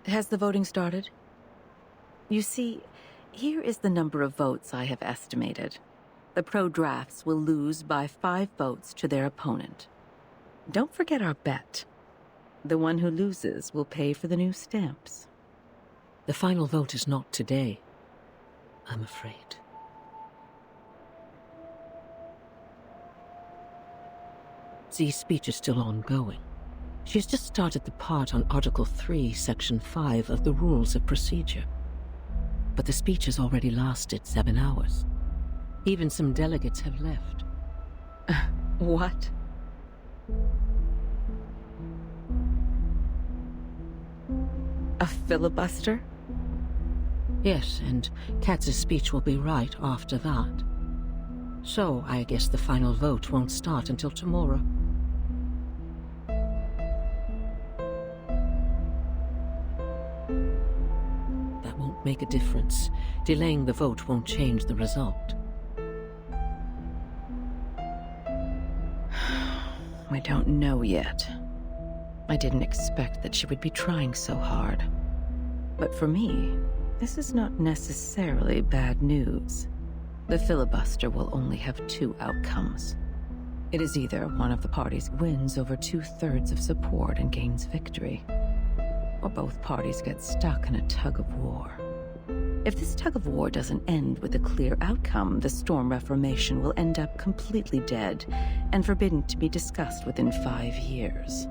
[SPEAKER 7] Has the voting started? You see, here is the number of votes I have estimated. The pro-drafts will lose by 5 votes to their opponent. Don't forget our bet. The one who loses will pay for the new stamps.
[SPEAKER 22] The final vote is not today, I'm afraid. Z's speech is still ongoing. She has just started the part on Article 3, Section 5 of the Rules of Procedure. But the speech has already lasted 7 hours. Even some delegates have left.
[SPEAKER 7] What? A filibuster?
[SPEAKER 22] Yes, and Katz's speech will be right after that. So, I guess the final vote won't start until tomorrow. That won't make a difference. Delaying the vote won't change the result.
[SPEAKER 7] We don't know yet. I didn't expect that she would be trying so hard. But for me, this is not necessarily bad news. The filibuster will only have two outcomes. It is either one of the parties wins over 2/3 of support and gains victory, or both parties get stuck in a tug-of-war. If this tug-of-war doesn't end with a clear outcome, the Storm Reformation will end up completely dead and forbidden to be discussed within 5 years.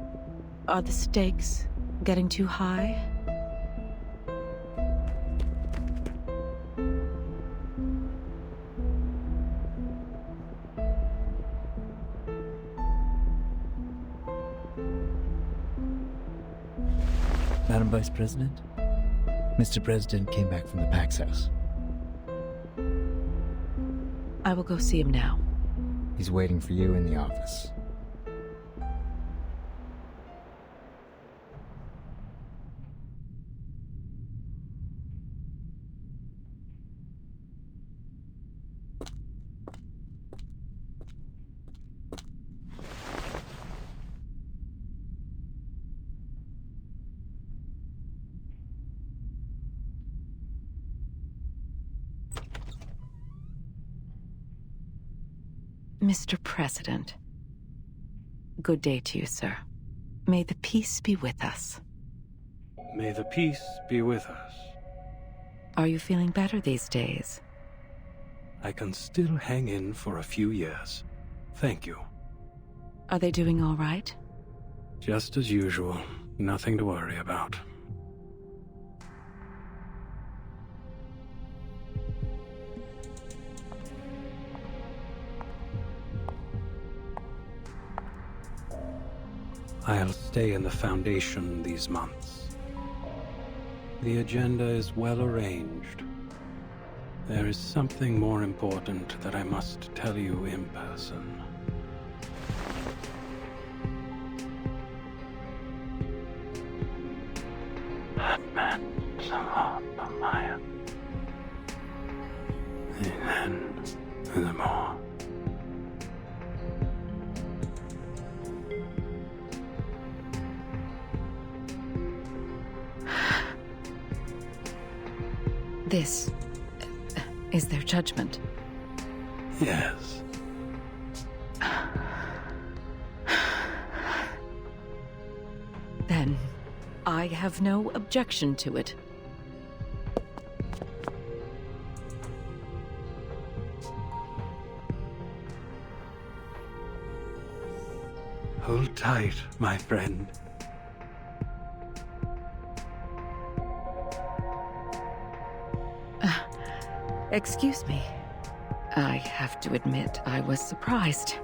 [SPEAKER 7] Are the stakes getting too high?
[SPEAKER 6] Madam Vice President, Mr. President came back from the Pax House.
[SPEAKER 7] I will go see him now.
[SPEAKER 6] He's waiting for you in the office.
[SPEAKER 7] Mr. President. Good day to you, sir. May the peace be with us.
[SPEAKER 10] May the peace be with us.
[SPEAKER 7] Are you feeling better these days?
[SPEAKER 10] I can still hang in for a few years. Thank you.
[SPEAKER 7] Are they doing all right?
[SPEAKER 10] Just as usual. Nothing to worry about. I'll stay in the Foundation these months. The agenda is well arranged. There is something more important that I must tell you in person.
[SPEAKER 7] This is their judgment.
[SPEAKER 10] Yes.
[SPEAKER 7] Then I have no objection to it.
[SPEAKER 10] Hold tight, my friend.
[SPEAKER 7] Excuse me. I have to admit, I was surprised.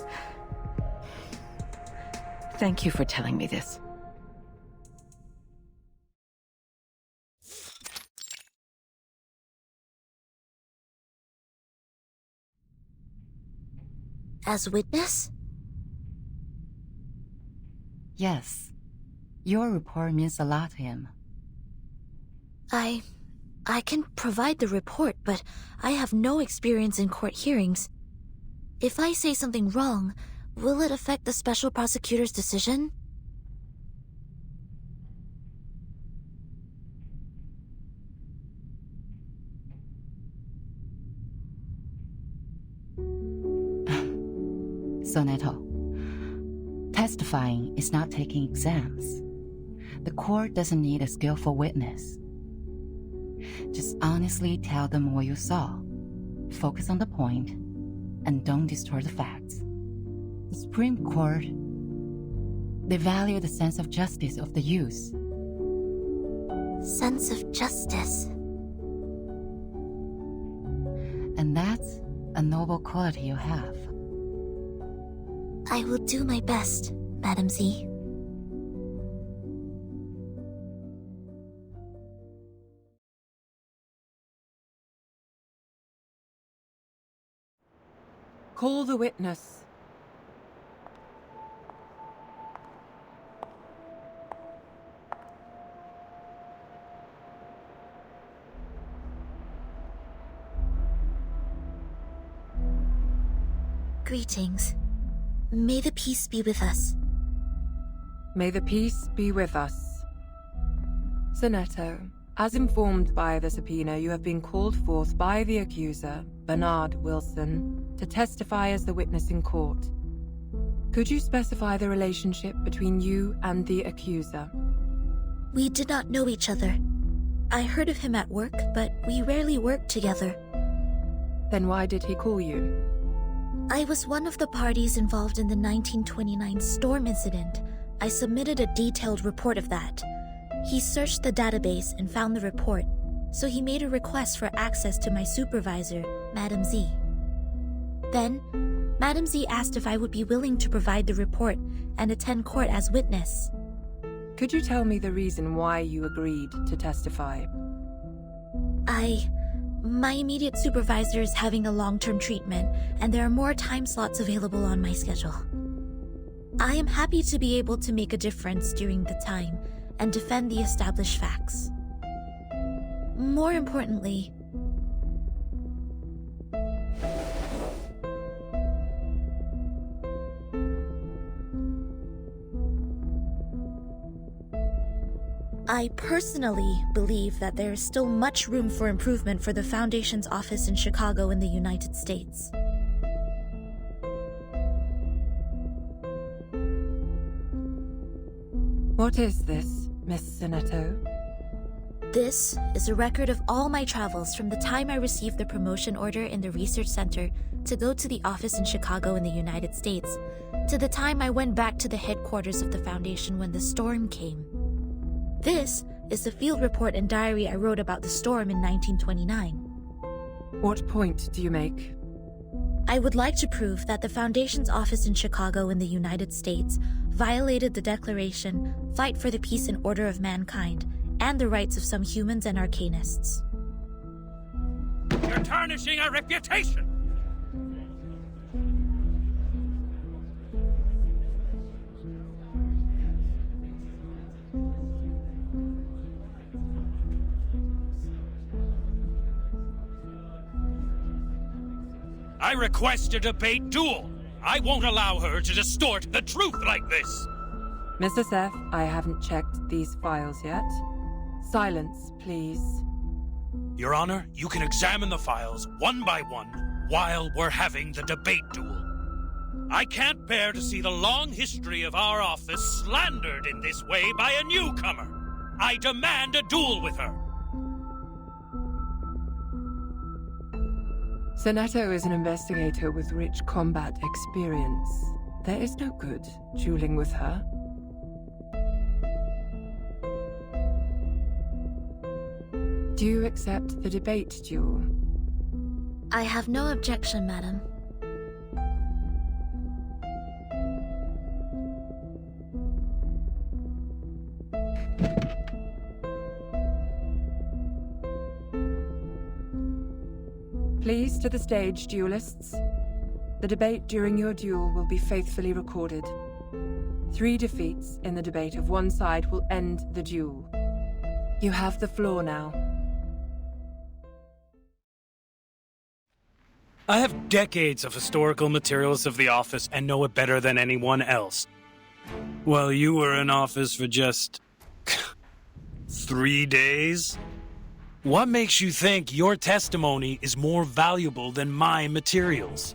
[SPEAKER 7] Thank you for telling me this.
[SPEAKER 20] As witness?
[SPEAKER 19] Yes. Your report means a lot to him.
[SPEAKER 20] I can provide the report, but I have no experience in court hearings. If I say something wrong, will it affect the special prosecutor's decision?
[SPEAKER 19] Soneto, testifying is not taking exams. The court doesn't need a skillful witness. Just honestly tell them what you saw. Focus on the point, and don't distort the facts. The Supreme Court, they value the sense of justice of the youth.
[SPEAKER 20] Sense of justice.
[SPEAKER 19] And that's a noble quality you have.
[SPEAKER 20] I will do my best, Madam Z.
[SPEAKER 12] Call the witness.
[SPEAKER 20] Greetings. May the peace be with us.
[SPEAKER 12] May the peace be with us. Sonetto, as informed by the subpoena, you have been called forth by the accuser, Bernard Wilson, to testify as the witness in court. Could you specify the relationship between you and the accuser?
[SPEAKER 20] We did not know each other. I heard of him at work, but we rarely worked together.
[SPEAKER 12] Then why did he call you?
[SPEAKER 20] I was one of the parties involved in the 1929 storm incident. I submitted a detailed report of that. He searched the database and found the report, so he made a request for access to my supervisor, Madam Z. Then, Madam Z asked if I would be willing to provide the report and attend court as witness.
[SPEAKER 12] Could you tell me the reason why you agreed to testify?
[SPEAKER 20] My immediate supervisor is having a long-term treatment, and there are more time slots available on my schedule. I am happy to be able to make a difference during the time and defend the established facts. More importantly, I personally believe that there is still much room for improvement for the Foundation's office in Chicago in the United States.
[SPEAKER 12] What is this, Miss Sonetto?
[SPEAKER 20] This is a record of all my travels from the time I received the promotion order in the research center to go to the office in Chicago in the United States, to the time I went back to the headquarters of the Foundation when the storm came. This is the field report and diary I wrote about the storm in 1929.
[SPEAKER 12] What point do you make?
[SPEAKER 20] I would like to prove that the Foundation's office in Chicago in the United States violated the Declaration, Fight for the Peace and Order of Mankind, and the rights of some humans and arcanists.
[SPEAKER 13] You're tarnishing our reputation! I request a debate duel. I won't allow her to distort the truth like this.
[SPEAKER 12] Mr. Seth, I haven't checked these files yet. Silence, please.
[SPEAKER 13] Your Honor, you can examine the files one by one while we're having the debate duel. I can't bear to see the long history of our office slandered in this way by a newcomer. I demand a duel with her.
[SPEAKER 12] Sonetto is an investigator with rich combat experience. There is no good dueling with her. Do you accept the debate duel?
[SPEAKER 20] I have no objection, madam.
[SPEAKER 12] Please to the stage, duelists. The debate during your duel will be faithfully recorded. 3 defeats in the debate of one side will end the duel. You have the floor now.
[SPEAKER 13] I have decades of historical materials of the office and know it better than anyone else. While you were in office for just 3 days? What makes you think your testimony is more valuable than my materials?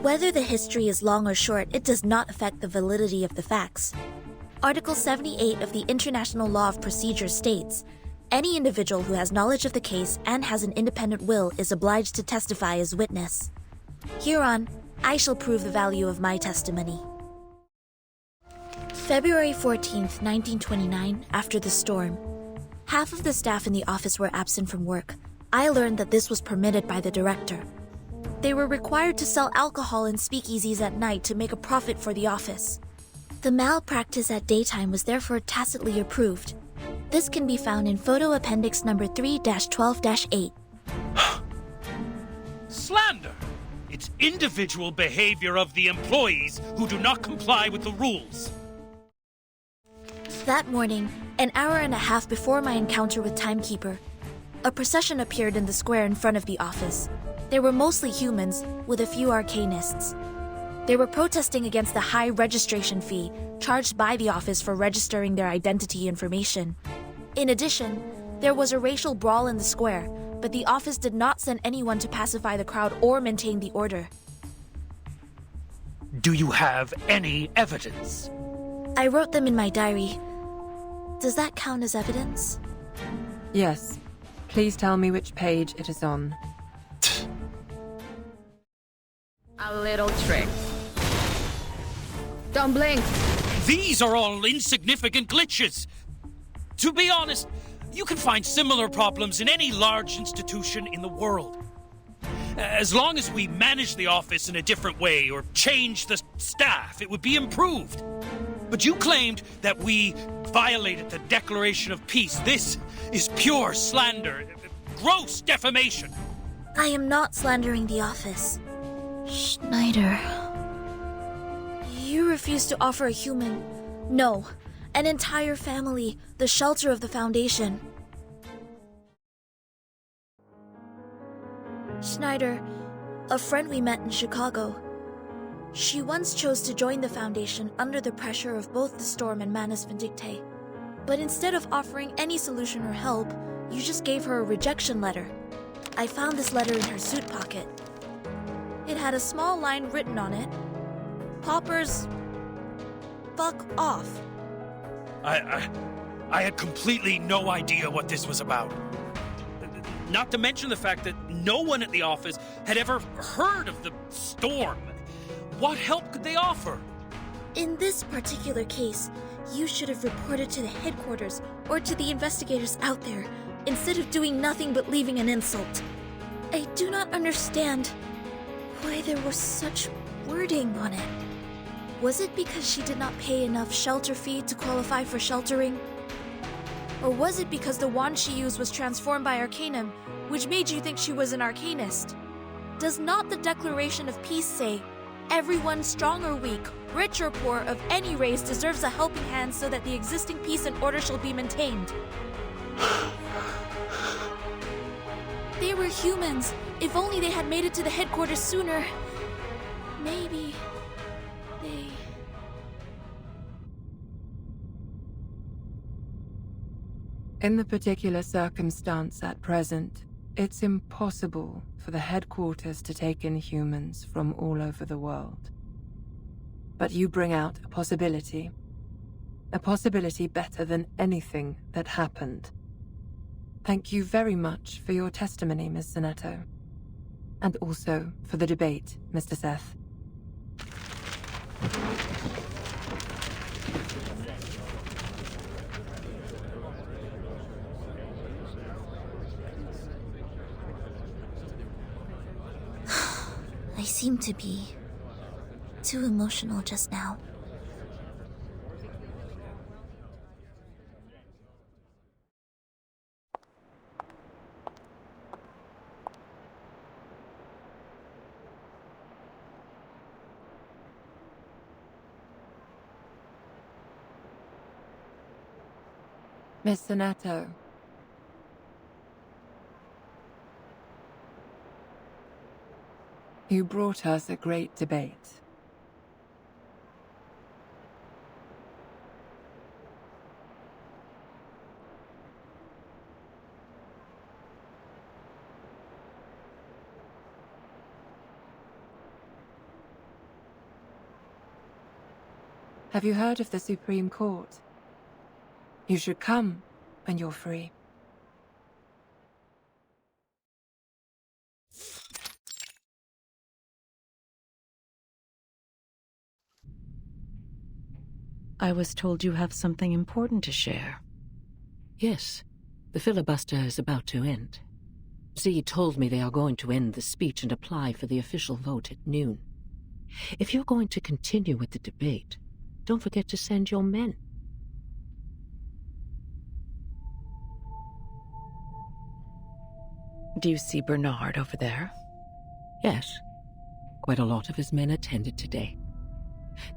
[SPEAKER 20] Whether the history is long or short, it does not affect the validity of the facts. Article 78 of the International Law of Procedure states, any individual who has knowledge of the case and has an independent will is obliged to testify as witness. Hereon, I shall prove the value of my testimony. February 14th, 1929, after the storm, half of the staff in the office were absent from work. I learned that this was permitted by the director. They were required to sell alcohol in speakeasies at night to make a profit for the office. The malpractice at daytime was therefore tacitly approved. This can be found in Photo Appendix number 3-12-8.
[SPEAKER 13] Slander! It's individual behavior of the employees who do not comply with the rules.
[SPEAKER 20] That morning, an hour and a half before my encounter with Timekeeper, a procession appeared in the square in front of the office. They were mostly humans, with a few arcanists. They were protesting against the high registration fee charged by the office for registering their identity information. In addition, there was a racial brawl in the square, but the office did not send anyone to pacify the crowd or maintain the order.
[SPEAKER 13] Do you have any evidence?
[SPEAKER 20] I wrote them in my diary. Does that count as evidence?
[SPEAKER 12] Yes. Please tell me which page it is on.
[SPEAKER 11] A little trick. Don't blink.
[SPEAKER 13] These are all insignificant glitches. To be honest, you can find similar problems in any large institution in the world. As long as we manage the office in a different way or change the staff, it would be improved. But you claimed that we violated the Declaration of Peace. This is pure slander, gross defamation.
[SPEAKER 20] I am not slandering the office. Schneider. You refuse to offer a human, no, an entire family, the shelter of the Foundation. Schneider, a friend we met in Chicago. She once chose to join the Foundation under the pressure of both the Storm and Manus Vindictae. But instead of offering any solution or help, you just gave her a rejection letter. I found this letter in her suit pocket. It had a small line written on it. Poppers, fuck off.
[SPEAKER 13] I had completely no idea what this was about. Not to mention the fact that no one at the office had ever heard of the Storm. What help could they offer?
[SPEAKER 20] In this particular case, you should have reported to the headquarters or to the investigators out there, instead of doing nothing but leaving an insult. I do not understand why there was such wording on it. Was it because she did not pay enough shelter fee to qualify for sheltering? Or was it because the wand she used was transformed by Arcanum, which made you think she was an Arcanist? Does not the Declaration of Peace say, everyone, strong or weak, rich or poor, of any race deserves a helping hand so that the existing peace and order shall be maintained? They were humans. If only they had made it to the headquarters sooner. Maybe they...
[SPEAKER 12] In the particular circumstance at present, it's impossible for the headquarters to take in humans from all over the world. But you bring out a possibility better than anything that happened. Thank you very much for your testimony, Ms. Zanetto. And also for the debate, Mr. Seth.
[SPEAKER 20] I seem to be too emotional just now.
[SPEAKER 12] Miss Zanetto. You brought us a great debate. Have you heard of the Supreme Court? You should come when you're free.
[SPEAKER 22] I was told you have something important to share. Yes, the filibuster is about to end. Z told me they are going to end the speech and apply for the official vote at noon. If you're going to continue with the debate, don't forget to send your men. Do you see Bernard over there? Yes. Quite a lot of his men attended today.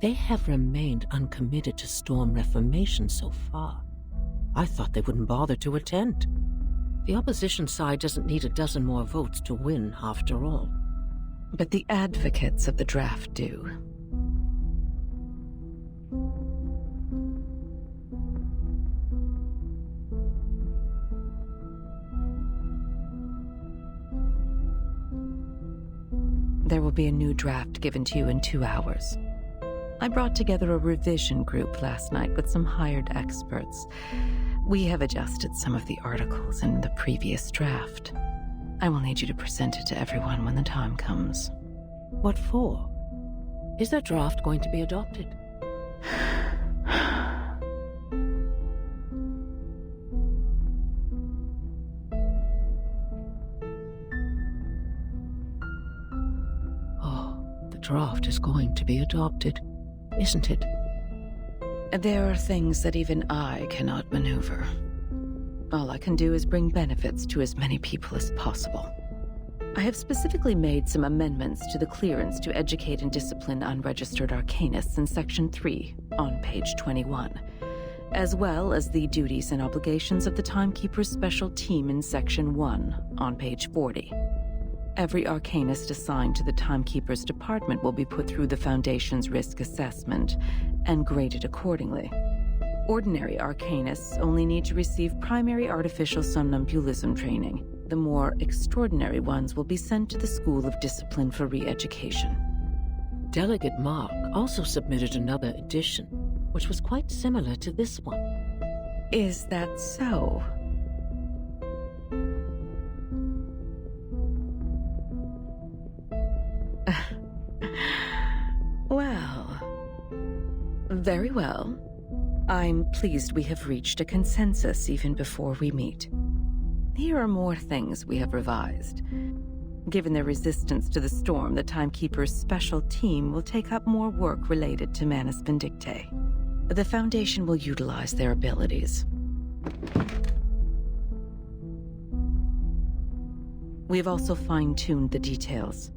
[SPEAKER 22] They have remained uncommitted to Storm Reformation so far. I thought they wouldn't bother to attend. The opposition side doesn't need a dozen more votes to win, after all.
[SPEAKER 7] But the advocates of the draft do. There will be a new draft given to you in 2 hours. I brought together a revision group last night with some hired experts. We have adjusted some of the articles in the previous draft. I will need you to present it to everyone when the time comes.
[SPEAKER 22] What for? Is the draft going to be adopted? The draft is going to be adopted, isn't it?
[SPEAKER 7] There are things that even I cannot maneuver. All I can do is bring benefits to as many people as possible. I have specifically made some amendments to the clearance to educate and discipline unregistered arcanists in Section 3 on page 21, as well as the duties and obligations of the Timekeeper's Special Team in Section 1 on page 40. Every arcanist assigned to the Timekeeper's department will be put through the Foundation's risk assessment and graded accordingly. Ordinary arcanists only need to receive primary artificial somnambulism training. The more extraordinary ones will be sent to the School of Discipline for re-education.
[SPEAKER 22] Delegate Mark also submitted another edition, which was quite similar to this one.
[SPEAKER 7] Is that so? Well, very well. I'm pleased we have reached a consensus even before we meet. Here are more things we have revised. Given their resistance to the storm, the Timekeeper's special team will take up more work related to Manus Vindictae. The Foundation will utilize their abilities. We have also fine-tuned the details.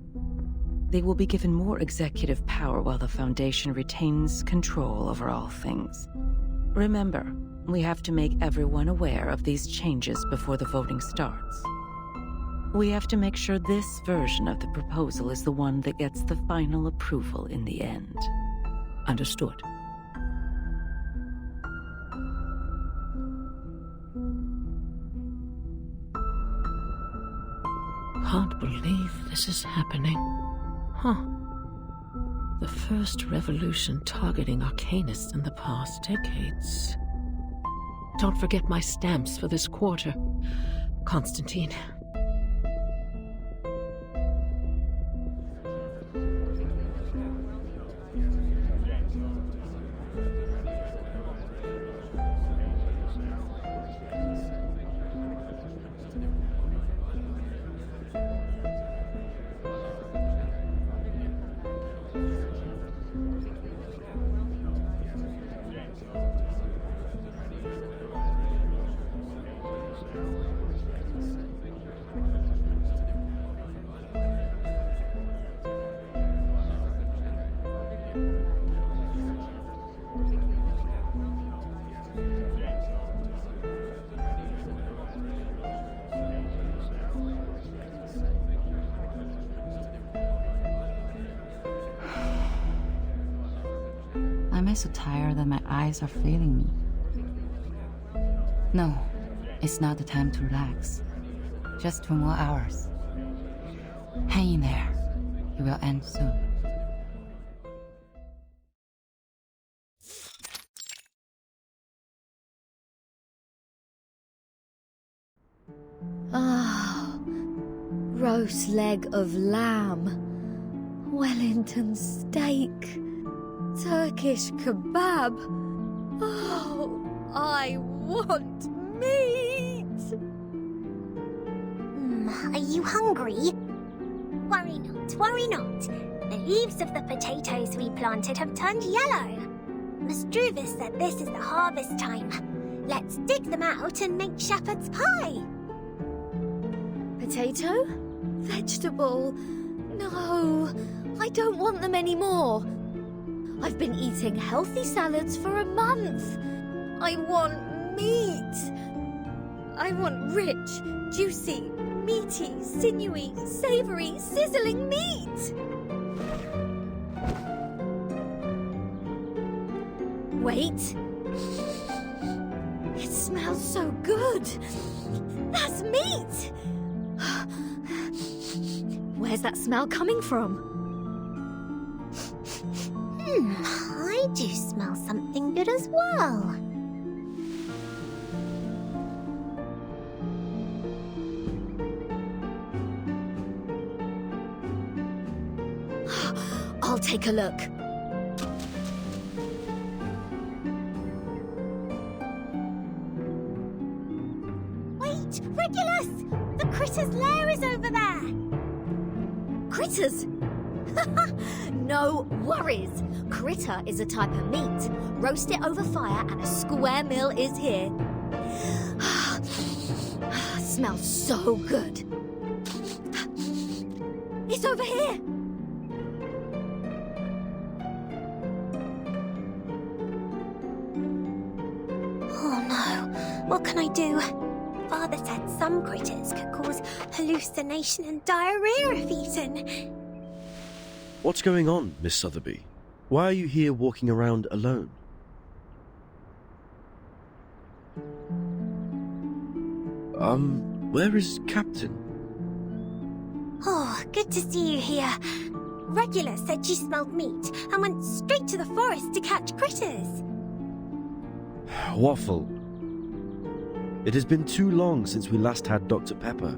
[SPEAKER 7] They will be given more executive power while the Foundation retains control over all things. Remember, we have to make everyone aware of these changes before the voting starts. We have to make sure this version of the proposal is the one that gets the final approval in the end.
[SPEAKER 22] Understood. Can't believe this is happening. Huh. The first revolution targeting arcanists in the past decades. Don't forget my stamps for this quarter, Constantine.
[SPEAKER 19] I'm so tired that my eyes are failing me. No, it's not the time to relax. Just 2 more hours. Hang in there. It will end soon.
[SPEAKER 8] Ah, roast leg of lamb, Wellington steak, Turkish kebab. Oh, I want meat!
[SPEAKER 15] Are you hungry? Worry not, worry not. The leaves of the potatoes we planted have turned yellow.
[SPEAKER 8] Struvis said this is the harvest time. Let's dig them out and make shepherd's pie.
[SPEAKER 2] Potato? Vegetable? No, I don't want them anymore. I've been eating healthy salads for a month. I want meat. I want rich, juicy, meaty, sinewy, savory, sizzling meat. Wait. It smells so good. That's meat. Where's that smell coming from?
[SPEAKER 8] I do smell something good as well.
[SPEAKER 2] I'll take a look.
[SPEAKER 8] Wait, Regulus! The critter's lair is over there!
[SPEAKER 2] Critters? No worries. Critter is a type of meat. Roast it over fire and a square meal is here. Smells so good. It's over here.
[SPEAKER 8] Oh no, what can I do? Father said some critters could cause hallucination and diarrhea if eaten.
[SPEAKER 14] What's going on, Miss Sotheby? Why are you here walking around alone? Where is Captain?
[SPEAKER 8] Oh, good to see you here. Regulus said you smelled meat and went straight to the forest to catch critters.
[SPEAKER 14] Waffle. It has been too long since we last had Dr. Pepper.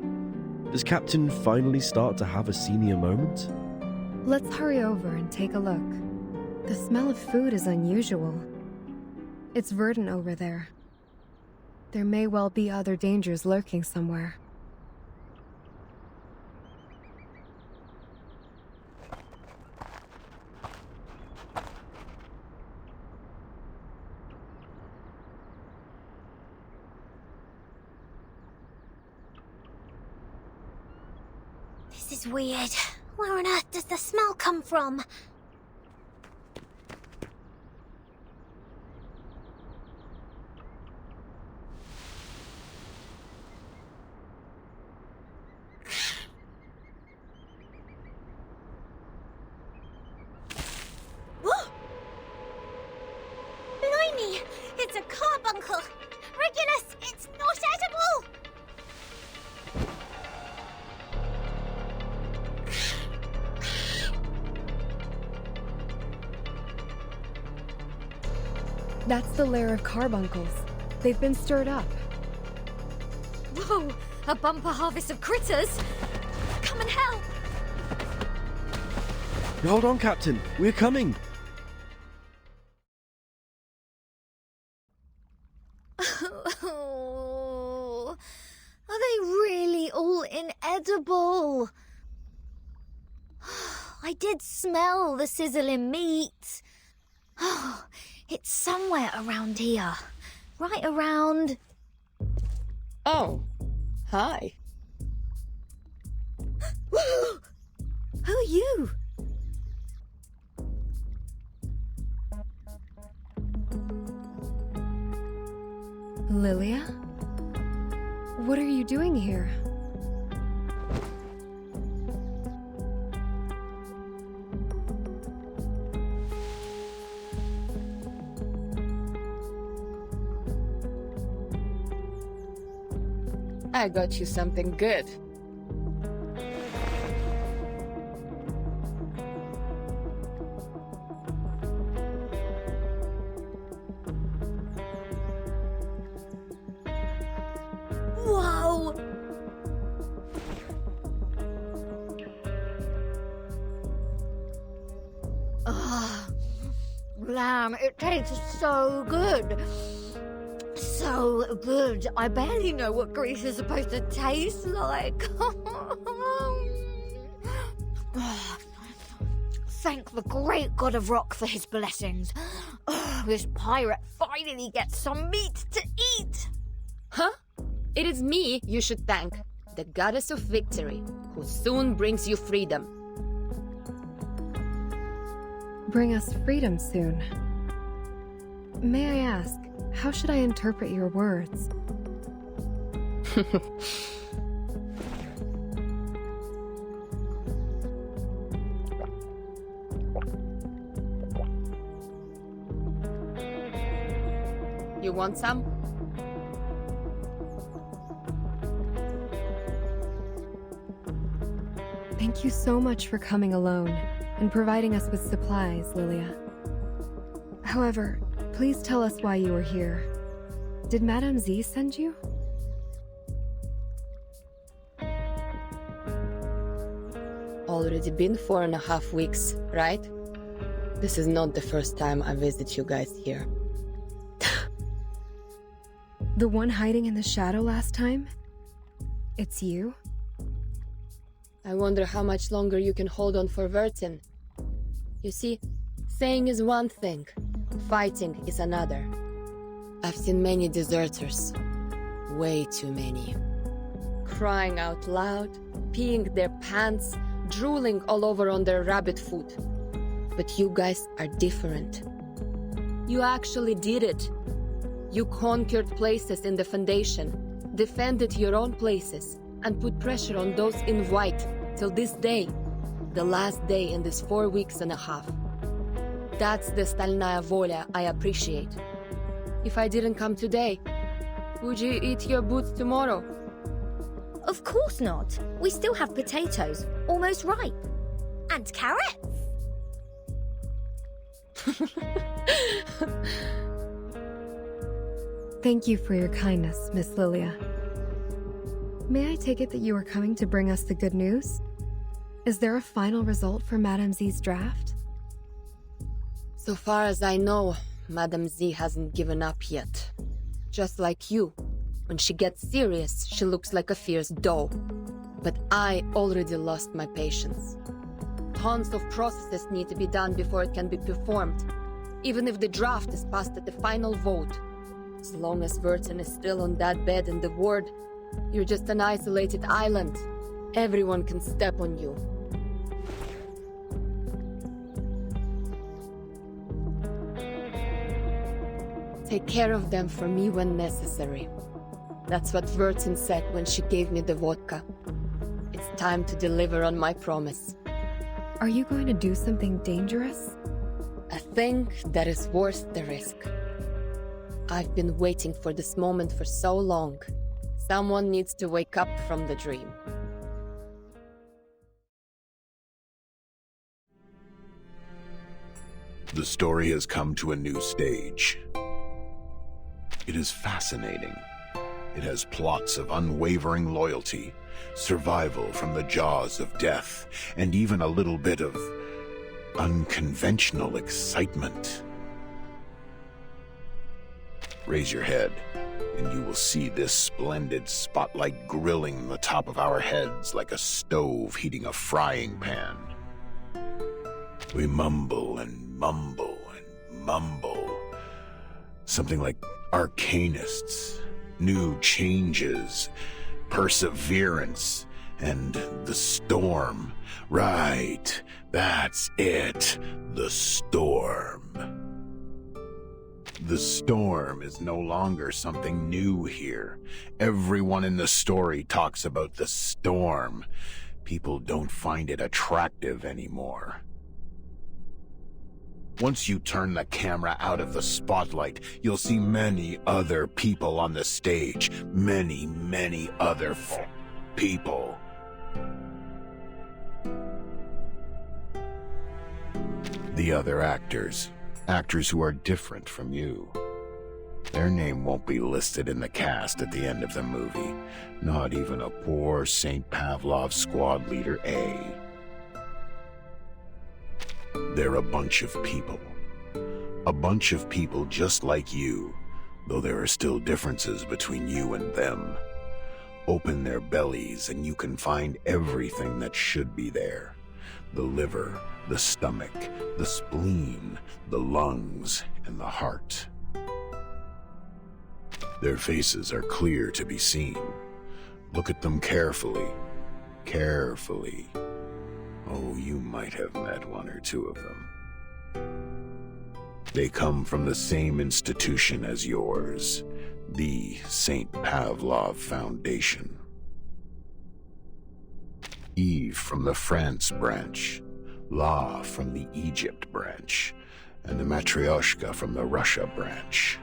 [SPEAKER 14] Does Captain finally start to have a senior moment?
[SPEAKER 1] Let's hurry over and take a look. The smell of food is unusual. It's verdant over there. There may well be other dangers lurking somewhere.
[SPEAKER 8] This is weird. Where on earth does the smell come from? Blimey! It's a carbuncle! Regulus, it's not edible!
[SPEAKER 1] That's the lair of carbuncles. They've been stirred up.
[SPEAKER 2] Whoa! A bumper harvest of critters! Come and help!
[SPEAKER 14] Hold on, Captain. We're coming.
[SPEAKER 2] Oh, are they really all inedible? I did smell the sizzling meat. Oh, it's somewhere around here. Right around...
[SPEAKER 11] Oh, hi.
[SPEAKER 2] Who are you?
[SPEAKER 1] Lilia? What are you doing here?
[SPEAKER 11] I got you something good.
[SPEAKER 2] Whoa! Lamb, it tastes so good. So good. I barely know what grease is supposed to taste like. Thank the great god of rock for his blessings. This pirate finally gets some meat to eat!
[SPEAKER 11] Huh? It is me you should thank, the goddess of victory, who soon brings you freedom.
[SPEAKER 1] Bring us freedom soon. May I ask, how should I interpret your words?
[SPEAKER 11] You want some?
[SPEAKER 1] Thank you so much for coming alone and providing us with supplies, Lilia. However, please tell us why you were here. Did Madame Z send you?
[SPEAKER 11] Already been 4.5 weeks, right? This is not the first time I visit you guys here.
[SPEAKER 1] The one hiding in the shadow last time? It's you?
[SPEAKER 11] I wonder how much longer you can hold on for Vertin. You see, saying is one thing, fighting is another. I've seen many deserters. Way too many. Crying out loud, peeing their pants, drooling all over on their rabbit food. But you guys are different. You actually did it. You conquered places in the Foundation, defended your own places, and put pressure on those in white till this day, the last day in this 4.5 weeks. That's the Stalnaya Volia I appreciate. If I didn't come today, would you eat your boots tomorrow?
[SPEAKER 2] Of course not. We still have potatoes, almost ripe. And carrots.
[SPEAKER 1] Thank you for your kindness, Miss Lilia. May I take it that you are coming to bring us the good news? Is there a final result for Madame Z's draft?
[SPEAKER 11] So far as I know, Madame Z hasn't given up yet. Just like you. When she gets serious, she looks like a fierce doe. But I already lost my patience. Tons of processes need to be done before it can be performed. Even if the draft is passed at the final vote. As long as Vertin is still on that bed in the ward, you're just an isolated island. Everyone can step on you. Take care of them for me when necessary. That's what Vertin said when she gave me the vodka. It's time to deliver on my promise.
[SPEAKER 1] Are you going to do something dangerous?
[SPEAKER 11] A thing that is worth the risk. I've been waiting for this moment for so long. Someone needs to wake up from the dream.
[SPEAKER 5] The story has come to a new stage. It is fascinating. It has plots of unwavering loyalty, survival from the jaws of death, and even a little bit of unconventional excitement. Raise your head, and you will see this splendid spotlight grilling the top of our heads like a stove heating a frying pan. We mumble and mumble and mumble. Something like arcanists, new changes, perseverance, and the storm. Right, that's it, the storm. The storm is no longer something new here. Everyone in the story talks about the storm. People don't find it attractive anymore. Once you turn the camera out of the spotlight, you'll see many other people on the stage. Many, many other people. The other actors. Actors who are different from you. Their name won't be listed in the cast at the end of the movie. Not even a poor St. Pavlov squad leader A. They're a bunch of people. A bunch of people just like you, though there are still differences between you and them. Open their bellies and you can find everything that should be there. The liver, the stomach, the spleen, the lungs, and the heart. Their faces are clear to be seen. Look at them carefully. Carefully. Oh, you might have met one or two of them. They come from the same institution as yours, the St. Pavlov Foundation. Eve from the France branch, La from the Egypt branch, and the Matryoshka from the Russia branch.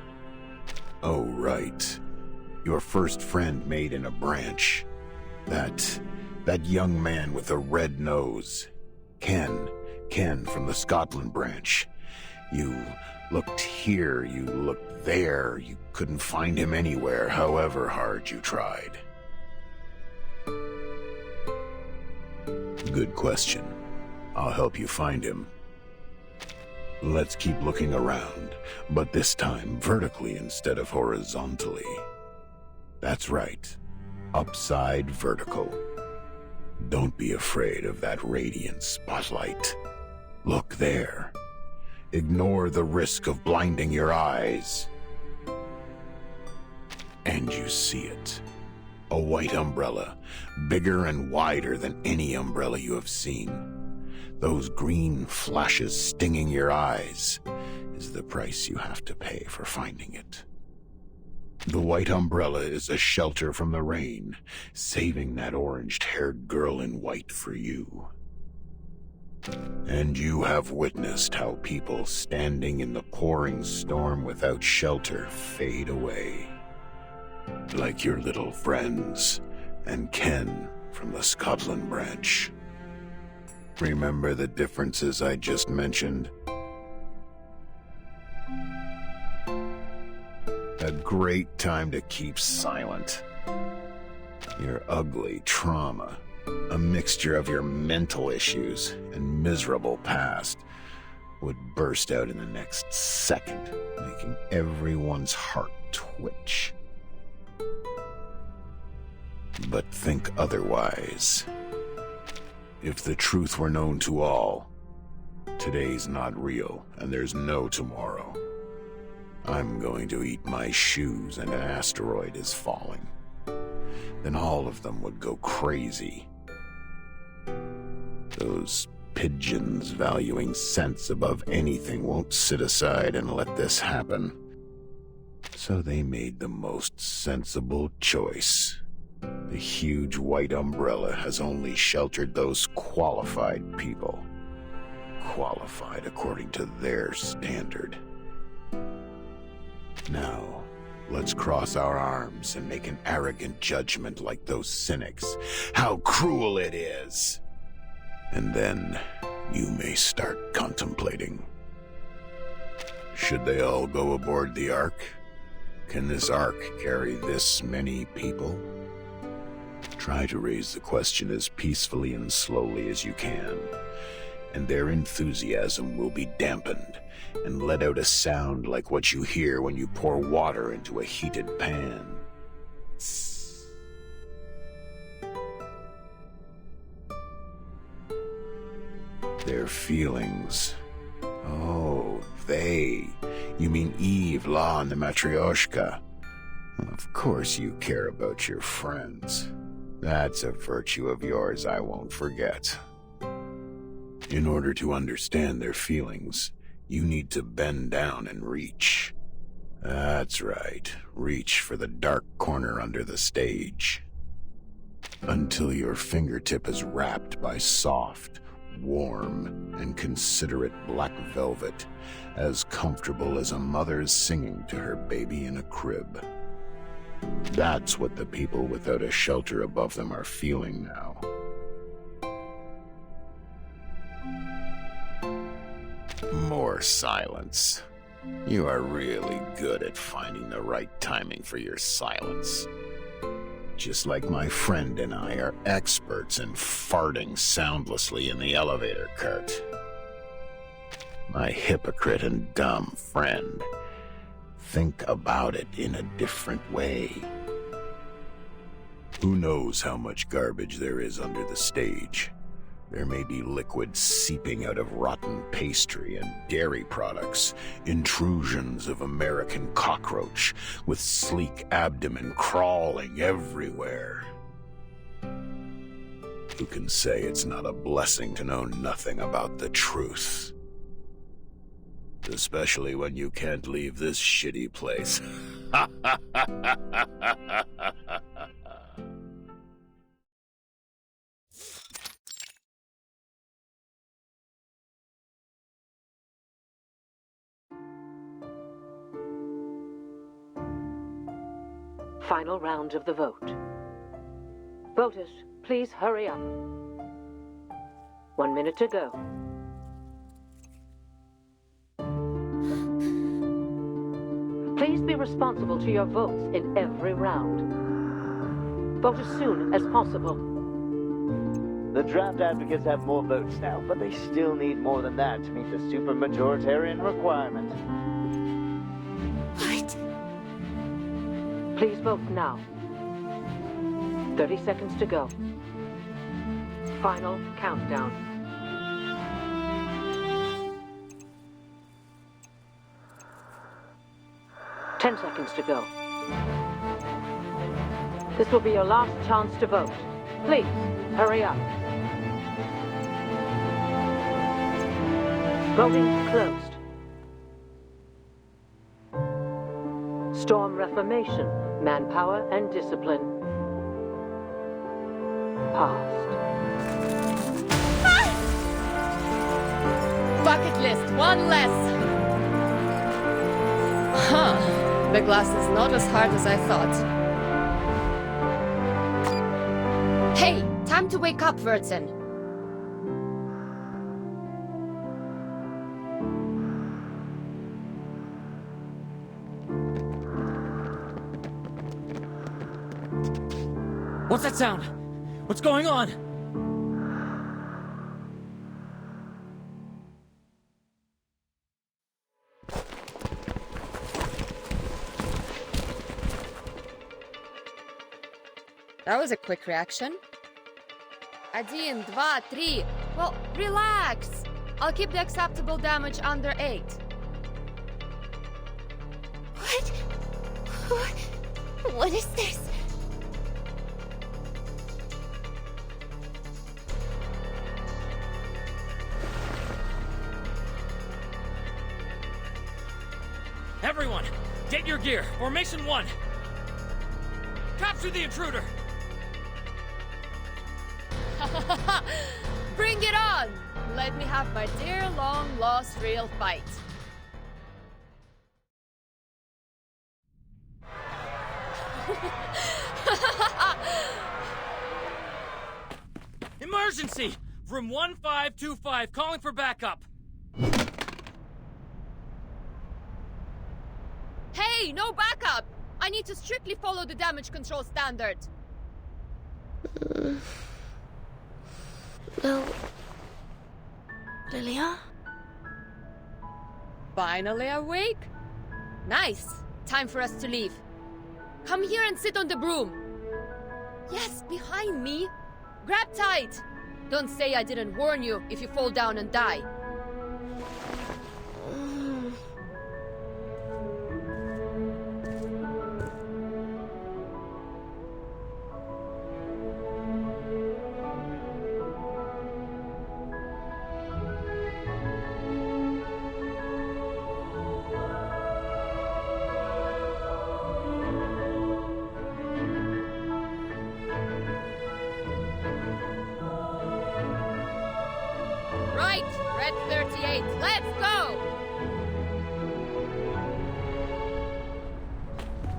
[SPEAKER 5] Oh, right. Your first friend made in a branch. That young man with a red nose. Ken from the Scotland branch. You looked here, you looked there, you couldn't find him anywhere, however hard you tried. Good question. I'll help you find him. Let's keep looking around, but this time vertically instead of horizontally. That's right. Upside vertical. Don't be afraid of that radiant spotlight. Look there. Ignore the risk of blinding your eyes. And you see it. A white umbrella, bigger and wider than any umbrella you have seen. Those green flashes stinging your eyes is the price you have to pay for finding it. The white umbrella is a shelter from the rain, saving that orange-haired girl in white for you. And you have witnessed how people standing in the pouring storm without shelter fade away. Like your little friends, and Ken from the Scotland branch. Remember the differences I just mentioned? A great time to keep silent. Your ugly trauma, a mixture of your mental issues and miserable past, would burst out in the next second, making everyone's heart twitch. But think otherwise. If the truth were known to all, today's not real and there's no tomorrow. I'm going to eat my shoes and an asteroid is falling. Then all of them would go crazy. Those pigeons valuing sense above anything won't sit aside and let this happen. So they made the most sensible choice. The huge white umbrella has only sheltered those qualified people. Qualified according to their standard. Now, let's cross our arms and make an arrogant judgment like those cynics. How cruel it is! And then you may start contemplating. Should they all go aboard the Ark? Can this Ark carry this many people? Try to raise the question as peacefully and slowly as you can, and their enthusiasm will be dampened and let out a sound like what you hear when you pour water into a heated pan. Their feelings. Oh, they. You mean Eve, La, and the Matryoshka. Of course you care about your friends. That's a virtue of yours I won't forget. In order to understand their feelings, you need to bend down and reach. That's right, reach for the dark corner under the stage. Until your fingertip is wrapped by soft, warm, and considerate black velvet, as comfortable as a mother's singing to her baby in a crib. That's what the people without a shelter above them are feeling now. More silence. You are really good at finding the right timing for your silence. Just like my friend and I are experts in farting soundlessly in the elevator cart. My hypocrite and dumb friend. Think about it in a different way. Who knows how much garbage there is under the stage? There may be liquid seeping out of rotten pastry and dairy products, intrusions of American cockroach with sleek abdomen crawling everywhere. Who can say it's not a blessing to know nothing about the truth? Especially when you can't leave this shitty place.
[SPEAKER 22] Final round of the vote. Voters, please hurry up. 1 minute to go. Please be responsible to your votes in every round. Vote as soon as possible.
[SPEAKER 3] The draft advocates have more votes now, but they still need more than that to meet the supermajoritarian requirement.
[SPEAKER 22] What? Please vote now. 30 seconds to go. Final countdown. Ten seconds to go. This will be your last chance to vote. Please, hurry up. Voting closed. Storm Reformation, Manpower and Discipline. Passed.
[SPEAKER 11] Bucket list, one less. Huh. The glass is not as hard as I thought. Hey, time to wake up, Vertzen.
[SPEAKER 4] What's that sound? What's going on?
[SPEAKER 11] That was a quick reaction. 1, 2, 3. Well, relax. I'll keep the acceptable damage under 8.
[SPEAKER 8] What is this?
[SPEAKER 4] Everyone, get your gear. Formation 1. Capture the intruder.
[SPEAKER 11] Bring it on! Let me have my dear long-lost real fight.
[SPEAKER 4] Emergency! Room 1525, calling for backup.
[SPEAKER 11] Hey, no backup! I need to strictly follow the damage control standard.
[SPEAKER 20] No. Lilia?
[SPEAKER 11] Finally awake? Nice. Time for us to leave. Come here and sit on the broom. Yes, behind me. Grab tight. Don't say I didn't warn you if you fall down and die. Right, Red 38, let's go!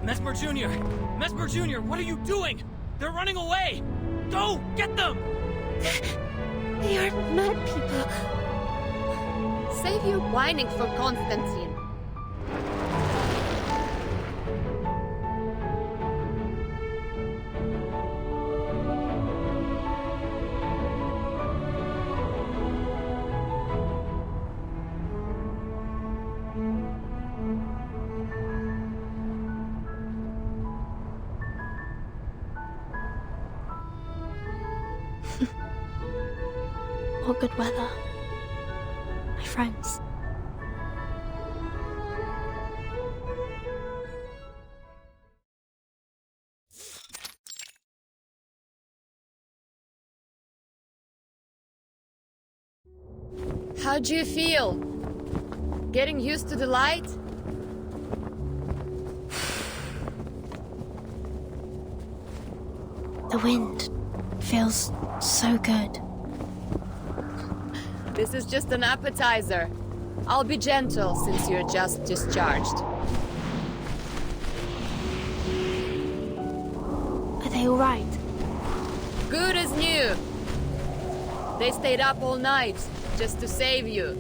[SPEAKER 4] Mesmer Jr.! Mesmer Jr., what are you doing? They're running away! Go! Get them!
[SPEAKER 11] They are mad people. Save your whining for Constantine.
[SPEAKER 20] or good weather. My friends.
[SPEAKER 11] How do you feel? Getting used to the light?
[SPEAKER 20] The wind feels so good.
[SPEAKER 11] This is just an appetizer. I'll be gentle since you're just discharged.
[SPEAKER 20] Are they all right?
[SPEAKER 11] Good as new. They stayed up all night just to save you.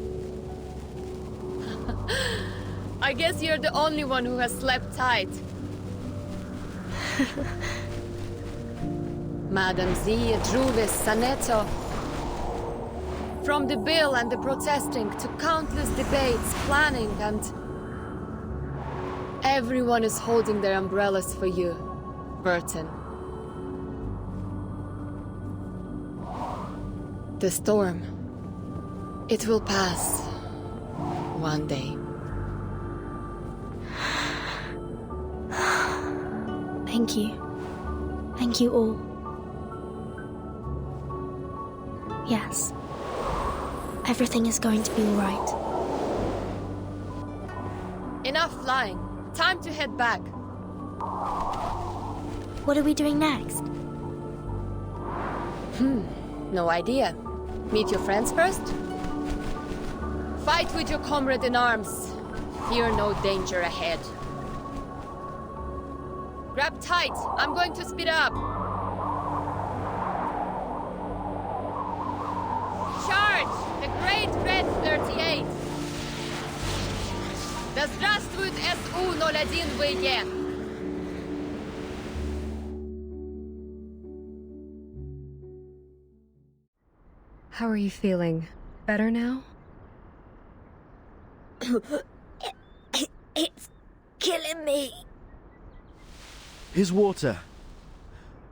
[SPEAKER 11] I guess you're the only one who has slept tight. Madam Z, Druvis, Saneto. From the bill and the protesting to countless debates, planning, and... everyone is holding their umbrellas for you, Burton. The storm. It will pass. One day.
[SPEAKER 20] Thank you. Thank you all. Yes. Everything is going to be all right.
[SPEAKER 11] Enough flying. Time to head back.
[SPEAKER 20] What are we doing next?
[SPEAKER 11] No idea. Meet your friends first? Fight with your comrade in arms. Fear no danger ahead. Grab tight. I'm going to speed up. Charge! The Great Red 38! Да здравствует СУ-01ВЕ!
[SPEAKER 1] How are you feeling? Better now?
[SPEAKER 15] It's killing me.
[SPEAKER 14] Here's water.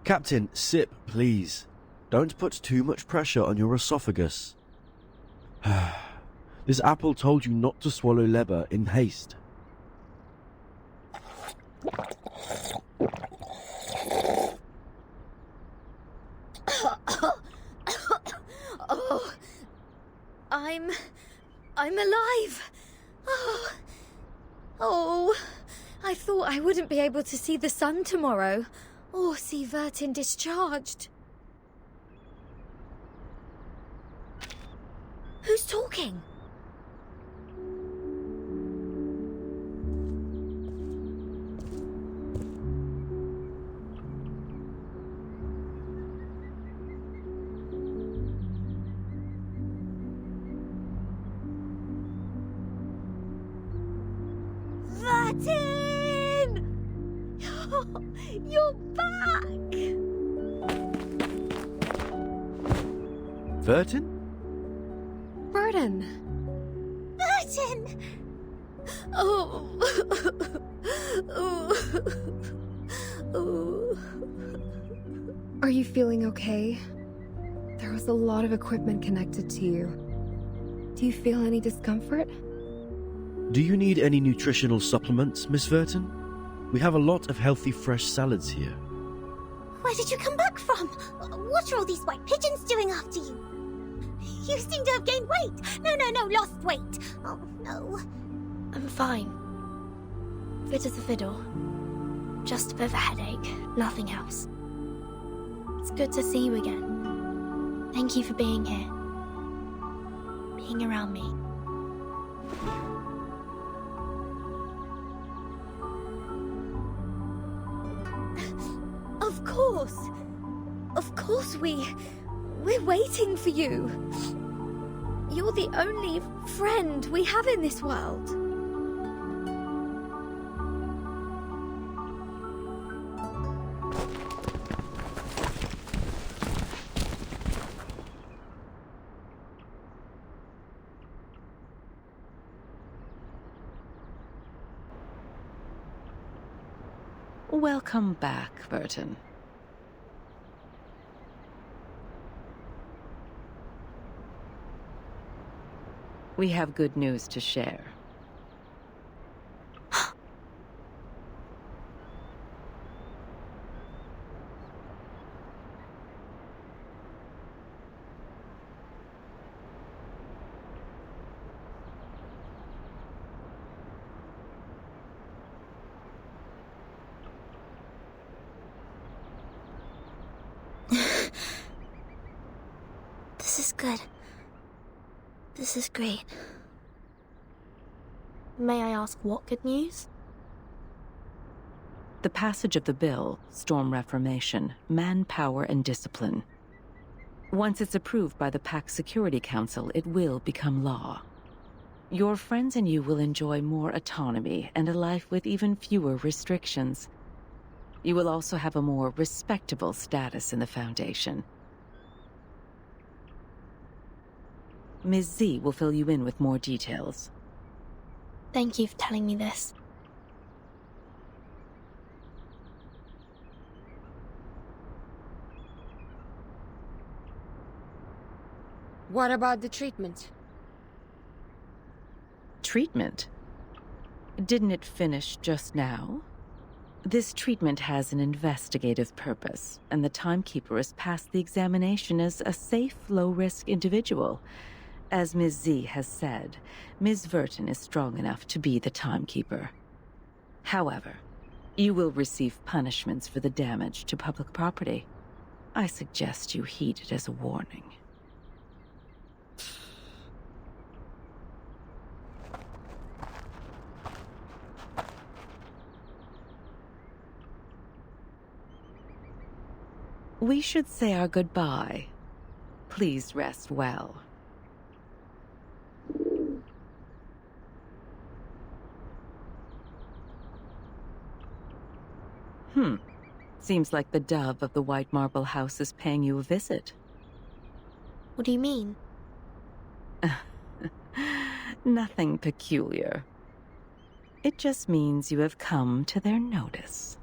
[SPEAKER 14] Captain, sip, please. Don't put too much pressure on your esophagus. This apple told you not to swallow leber in haste.
[SPEAKER 2] Oh, I'm alive. Oh, I thought I wouldn't be able to see the sun tomorrow, or see Vertin discharged. Who's talking? Vertin! You're back!
[SPEAKER 14] Vertin?
[SPEAKER 1] Burton!
[SPEAKER 15] Burton!
[SPEAKER 2] Oh. Oh.
[SPEAKER 1] Are you feeling okay? There was a lot of equipment connected to you. Do you feel any discomfort?
[SPEAKER 14] Do you need any nutritional supplements, Miss Vertin? We have a lot of healthy fresh salads here.
[SPEAKER 15] Where did you come back from? What are all these white pigeons doing after you? You seem to have gained weight. No, lost weight. Oh, no.
[SPEAKER 20] I'm fine. Fit as a fiddle. Just a bit of a headache, nothing else. It's good to see you again. Thank you for being here. Being around me.
[SPEAKER 2] Of course we're waiting for you. You're the only friend we have in this world.
[SPEAKER 7] Welcome back, Burton. — We have good news to share.
[SPEAKER 8] This is good. This is great.
[SPEAKER 20] May I ask what good news?
[SPEAKER 7] The passage of the bill, Storm Reformation, Manpower and Discipline. Once it's approved by the Pact Security Council, it will become law. Your friends and you will enjoy more autonomy and a life with even fewer restrictions. You will also have a more respectable status in the Foundation. Ms. Z will fill you in with more details.
[SPEAKER 20] Thank you for telling me this.
[SPEAKER 11] What about the treatment?
[SPEAKER 7] Treatment? Didn't it finish just now? This treatment has an investigative purpose, and the timekeeper has passed the examination as a safe, low-risk individual. As Ms. Z has said, Ms. Verton is strong enough to be the timekeeper. However, you will receive punishments for the damage to public property. I suggest you heed it as a warning. We should say our goodbye. Please rest well. Seems like the dove of the White Marble House is paying you a visit.
[SPEAKER 20] What do you mean?
[SPEAKER 7] Nothing peculiar. It just means you have come to their notice.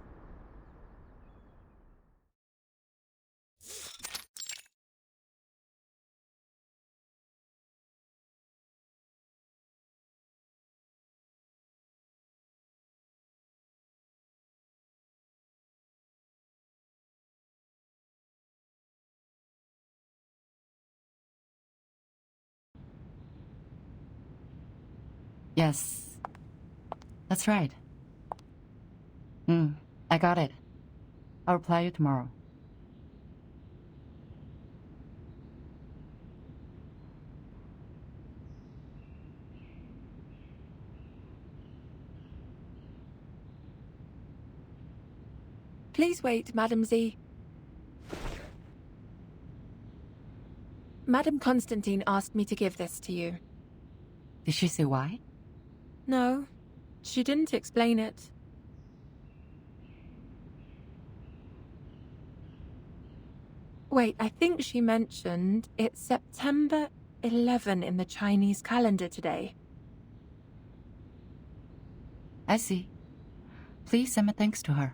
[SPEAKER 19] Yes. That's right. I got it. I'll reply you tomorrow.
[SPEAKER 12] Please wait, Madam Z. Madam Constantine asked me to give this to you.
[SPEAKER 19] Did she say why?
[SPEAKER 12] No, she didn't explain it. Wait, I think she mentioned it's September 11 in the Chinese calendar today.
[SPEAKER 19] I see. Please send my thanks to her.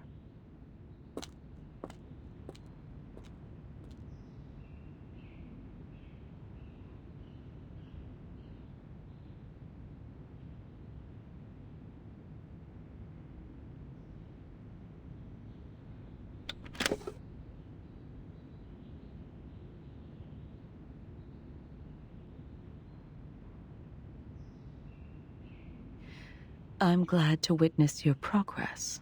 [SPEAKER 7] I'm glad to witness your progress.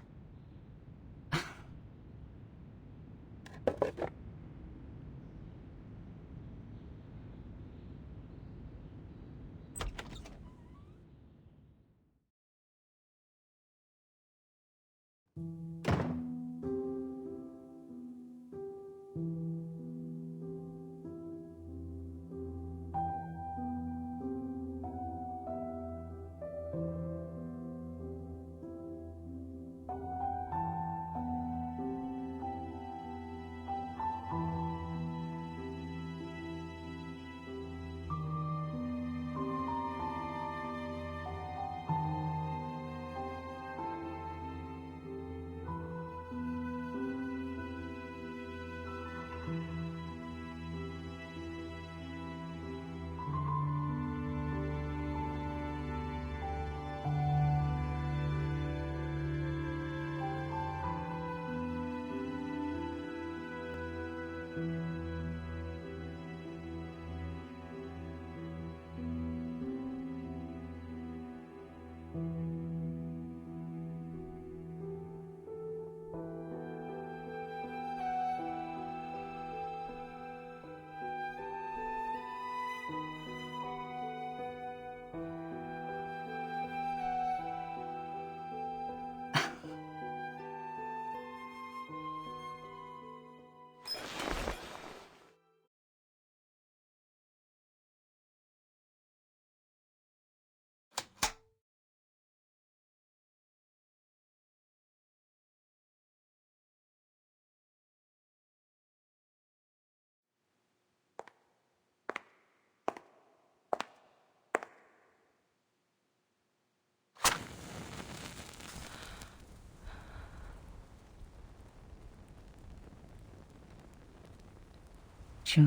[SPEAKER 19] 祝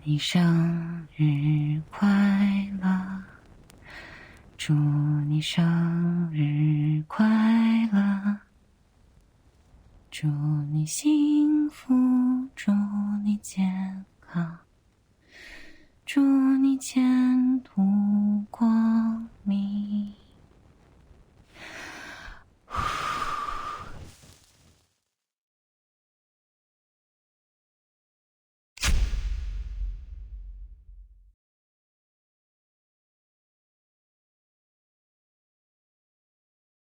[SPEAKER 19] 你生日快乐，祝你生日快乐，祝你幸福